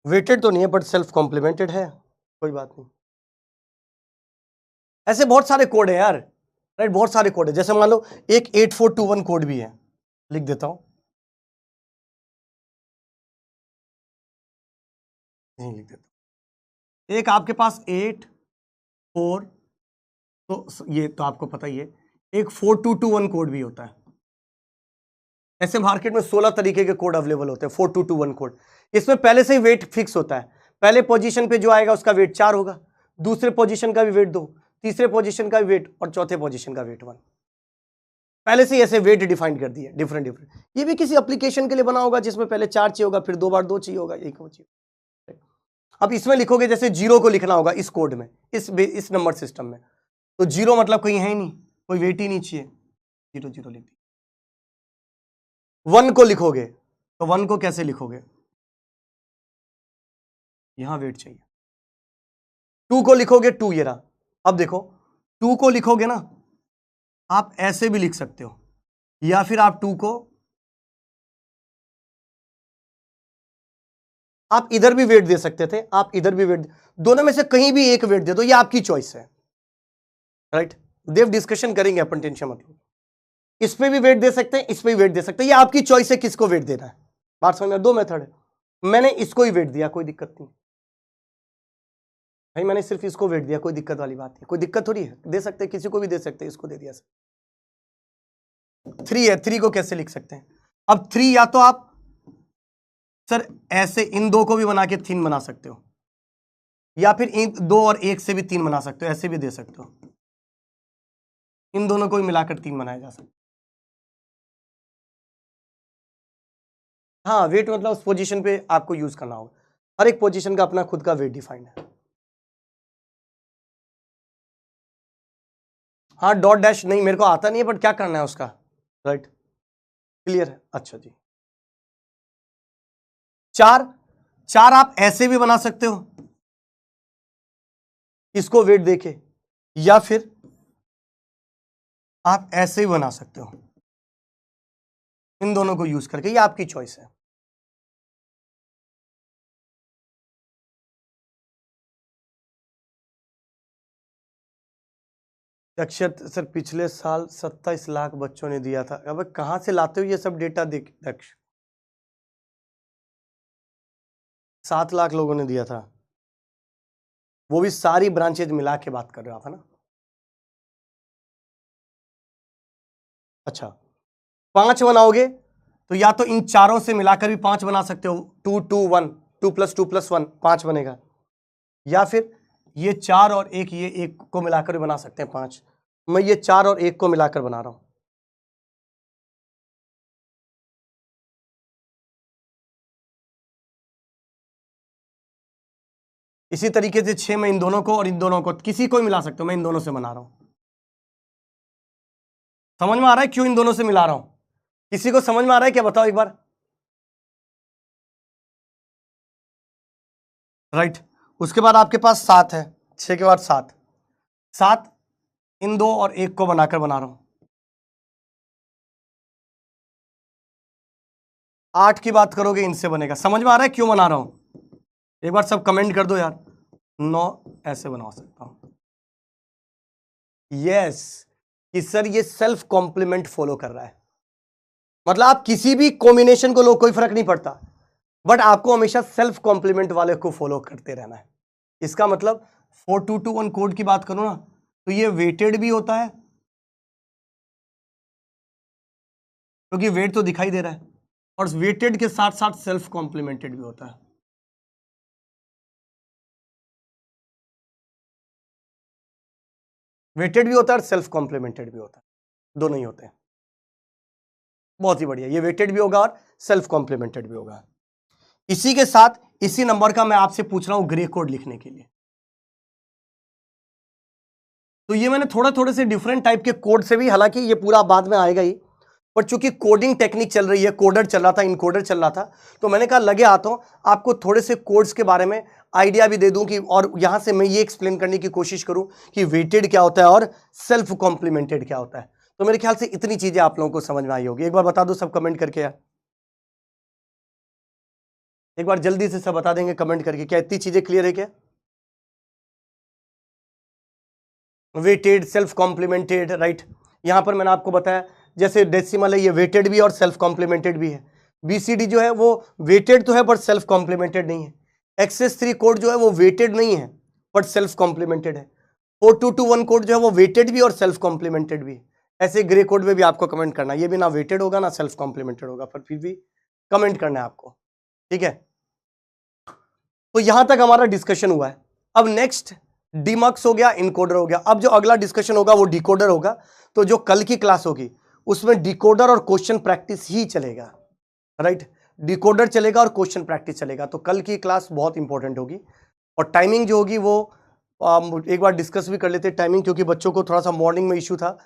वेटेड तो नहीं है बट सेल्फ कॉम्प्लीमेंटेड है, कोई बात नहीं। ऐसे बहुत सारे कोड है यार, राइट, बहुत सारे कोड है। जैसे मान लो एक 8421 कोड भी है, लिख देता हूं, नहीं लिख देता। एक आपके पास 84, तो ये तो आपको पता ही है। एक 4221 कोड भी होता है। ऐसे मार्केट में 16 तरीके के कोड अवेलेबल होते हैं, 4221 कोड। इसमें पहले से ही वेट फिक्स होता है। पहले पोजीशन पे जो आएगा उसका वेट 4 होगा, दूसरे पोजीशन का भी वेट 2, तीसरे पोजीशन का भी वेट, और चौथे पोजीशन का वेट 1। पहले से ही ऐसे वेट डिफाइन कर दिए डिफरेंट डिफरेंट। ये भी किसी एप्लीकेशन के लिए बना होगा जिसमें पहले 4 चाहिए होगा, फिर 2 बार 2 चाहिए होगा, एक चाहिए। अब इसमें लिखोगे जैसे 0 को लिखना होगा इस कोड में, इस नंबर सिस्टम में, तो 0 मतलब कोई है ही नहीं, कोई वेट ही नहीं चाहिए, 0 0 लिख दिया। 1 को लिखोगे तो 1 को कैसे लिखोगे, यहां वेट चाहिए। 2 को लिखोगे 2 ये रहा। अब देखो 2 को लिखोगे ना, आप ऐसे भी लिख सकते हो, या फिर आप 2 को आप इधर भी वेट दे सकते थे, आप इधर भी वेट, दोनों में से कहीं भी एक वेट दे दो, ये आपकी चॉइस है, राइट। देव डिस्कशन करेंगे अपन, टेंशन मत लो। इस पे भी वेट दे सकते हैं, इस पे भी वेट दे सकते हैं, ये आपकी चॉइस है किसको वेट देना है। बात समझ में? 2 मेथड है, मैंने इसको ही वेट दिया, कोई दिक्कत नहीं भाई, मैंने सिर्फ इसको वेट दिया, कोई दिक्कत वाली बात नहीं, कोई दिक्कत थोड़ी है, दे सकते हैं, किसी को भी दे सकते हैं, इसको दे दिया सर। 3 है, 3 को कैसे लिख सकते हैं? अब 3 या तो आप सर ऐसे इन 2 को भी बना के 3 बना सकते हो, या फिर इन 2 और 1 से भी 3 बना सकते हो, ऐसे भी दे सकते हो। इन दोनों को भी मिलाकर 3 बनाया जा सकता है। हाँ, वेट मतलब उस पोजीशन पे आपको यूज करना होगा, हर एक पोजीशन का अपना खुद का वेट डिफाइंड है। हाँ, डॉट डैश नहीं, मेरे को आता नहीं है, बट क्या करना है उसका, राइट, क्लियर है। अच्छा जी, 4 आप ऐसे भी बना सकते हो इसको वेट देके, या फिर आप ऐसे ही बना सकते हो इन दोनों को यूज करके, ये आपकी चॉइस है। दक्षत सर पिछले साल 27 लाख बच्चों ने दिया था। अब कहां से लाते हो ये सब डेटा? देख दक्ष, 7 लाख लोगों ने दिया था, वो भी सारी ब्रांचेज मिला के बात कर रहा था ना। अच्छा, 5 बनाओगे तो या तो इन चारों से मिलाकर भी 5 बना सकते हो, 2 2 1, 2 + 2 + 1 5 बनेगा, या फिर ये 4 और 1, ये 1 को मिलाकर भी बना सकते हैं 5। मैं ये 4 और 1 को मिलाकर बना रहा हूं। इसी तरीके से 6 में इन दोनों को और इन दोनों को, किसी को ही मिला सकते हो, मैं इन दोनों से बना रहा हूं। समझ में आ रहा है क्यों इन दोनों से मिला रहा हूं? किसी को समझ में आ रहा है क्या, बताओ एक बार, राइट। उसके बाद आपके पास 7 है, 6 के बाद 7, 7 इन 2 और 1 को बनाकर बना रहा हूं। 8 की बात करोगे इनसे बनेगा। समझ में आ रहा है क्यों बना रहा हूं? एक बार सब कमेंट कर दो यार। 9 ऐसे बना सकता हूं, यस, कि सर ये सेल्फ कॉम्प्लीमेंट फॉलो कर रहा है। मतलब आप किसी भी कॉम्बिनेशन को लो, कोई फर्क नहीं पड़ता, बट आपको हमेशा सेल्फ कॉम्प्लीमेंट वाले को फॉलो करते रहना है। इसका मतलब 4221 कोड की बात करूं ना, तो ये वेटेड भी होता है क्योंकि वेट तो दिखाई दे रहा है, और वेटेड के साथ साथ सेल्फ कॉम्प्लीमेंटेड भी होता है। वेटेड भी होता है और सेल्फ कॉम्प्लीमेंटेड भी होता है, दोनों ही होते हैं। बहुत ही बढ़िया, ये वेटेड भी होगा और सेल्फ कॉम्प्लीमेंटेड भी होगा। इसी के साथ इसी नंबर का मैं आपसे पूछ रहा हूं ग्रे कोड लिखने के लिए। तो ये मैंने थोड़े से डिफरेंट टाइप के कोड से भी, हालांकि ये पूरा बाद में आएगा ही, पर चूंकि कोडिंग टेक्निक चल रही है, कोडर चल रहा था, इनकोडर चल रहा था, तो मैंने कहा लगे आता हूं आपको थोड़े से कोड्स के बारे में आइडिया भी दे दूं कि, और यहां से मैं ये एक्सप्लेन करने की कोशिश करूं कि वेटेड क्या होता है और सेल्फ कॉम्प्लीमेंटेड क्या होता है। तो मेरे ख्याल से इतनी चीजें आप लोगों को समझ में आई होगी। एक बार बता दो सब कमेंट करके यार, एक बार जल्दी से सब बता देंगे कमेंट करके, क्या इतनी चीजें क्लियर है क्या? Weighted, self complemented, right. यहां पर मैंने आपको बताया जैसे डेसिमल है, ये वेटेड भी और सेल्फ कॉम्प्लीमेंटेड भी है। बीसीडी जो है वो वेटेड तो है पर सेल्फ कॉम्प्लीमेंटेड नहीं है। XS3 कोड जो है वो वेटेड नहीं है बट सेल्फ कॉम्प्लीमेंटेड है। 4221 कोड जो है वो वेटेड भी और सेल्फ कॉम्प्लीमेंटेड भी है। ऐसे ग्रे कोड में भी आपको कमेंट करना, ये भी ना वेटेड होगा ना सेल्फ कॉम्प्लीमेंटेड होगा, पर फिर भी कमेंट करना है आपको, ठीक है। तो यहां तक हमारा डिस्कशन हुआ है। अब नेक्स्ट डीमक्स हो गया, इनकोडर हो गया। अब जो अगला डिस्कशन होगा वो डिकोडर होगा। तो जो कल की क्लास होगी उसमें डिकोडर और क्वेश्चन प्रैक्टिस ही चलेगा, राइट। डिकोडर चलेगा और क्वेश्चन प्रैक्टिस चलेगा। तो कल की क्लास बहुत इंपॉर्टेंट होगी, और टाइमिंग जो होगी वो एक बार डिस्कस भी कर लेते हैं टाइमिंग, क्योंकि बच्चों को थोड़ा सा मॉर्निंग में इशू था।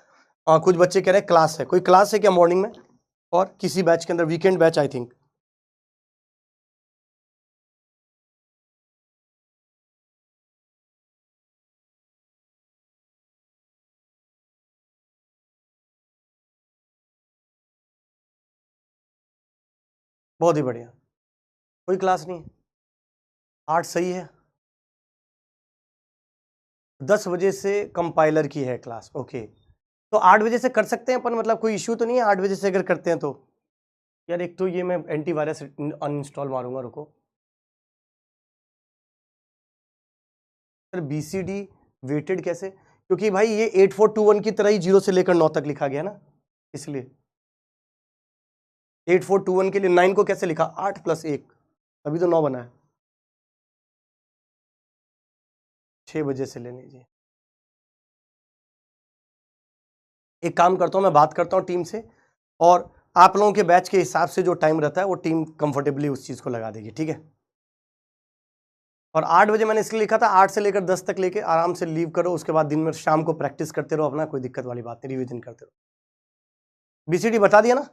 कुछ बच्चे कह रहे हैं क्लास है, कोई क्लास है क्या मॉर्निंग में? और किसी बैच के अंदर, वीकेंड बैच आई थिंक। बहुत ही बढ़िया, कोई क्लास नहीं है। 8 सही है, 10 बजे से कंपाइलर की है क्लास, ओके। तो 8 बजे से कर सकते हैं अपन, मतलब कोई इश्यू तो नहीं है 8 बजे से अगर करते हैं तो? यार एक तो ये मैं एंटीवायरस अनइंस्टॉल मारूंगा, रुको। सर बीसीडी वेटेड कैसे? क्योंकि भाई ये 8421 की तरह ही 0 से लेकर 9 तक लिखा गया ना, इसलिए 8421 के लिए 9 को कैसे लिखा? 8 + 1, अभी तो 9 बना है। 6 बजे से ले लीजिए। एक काम करता हूं, मैं बात करता हूं टीम से, और आप लोगों के बैच के हिसाब से जो टाइम रहता है वो टीम कंफर्टेबली उस चीज को लगा देगी, ठीक है। और 8 बजे मैंने इसलिए लिखा था, 8 से लेकर 10 तक लेके आराम से लीव करो, उसके बाद दिन में शाम को प्रैक्टिस करते रहो अपना, कोई दिक्कत वाली बात नहीं, रिवीजन करते रहो। बीसीडी बता दिया ना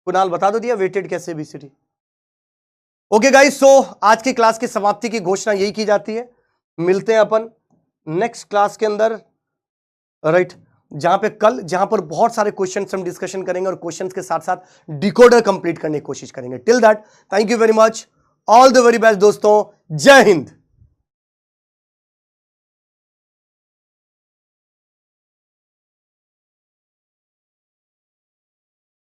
कुणाल, बता दो दिया वेटेड कैसे बीसीडी। ओके गाइस, सो आज की क्लास की समाप्ति की घोषणा यही की जाती है। मिलते हैं अपन नेक्स्ट क्लास के अंदर, राइट, जहां पे कल, जहां पर बहुत सारे क्वेश्चंस हम डिस्कशन करेंगे और क्वेश्चंस के साथ साथ डिकोडर कंप्लीट करने की कोशिश करेंगे। Till that, thank you very much, all the very best दोस्तों, जय हिंद।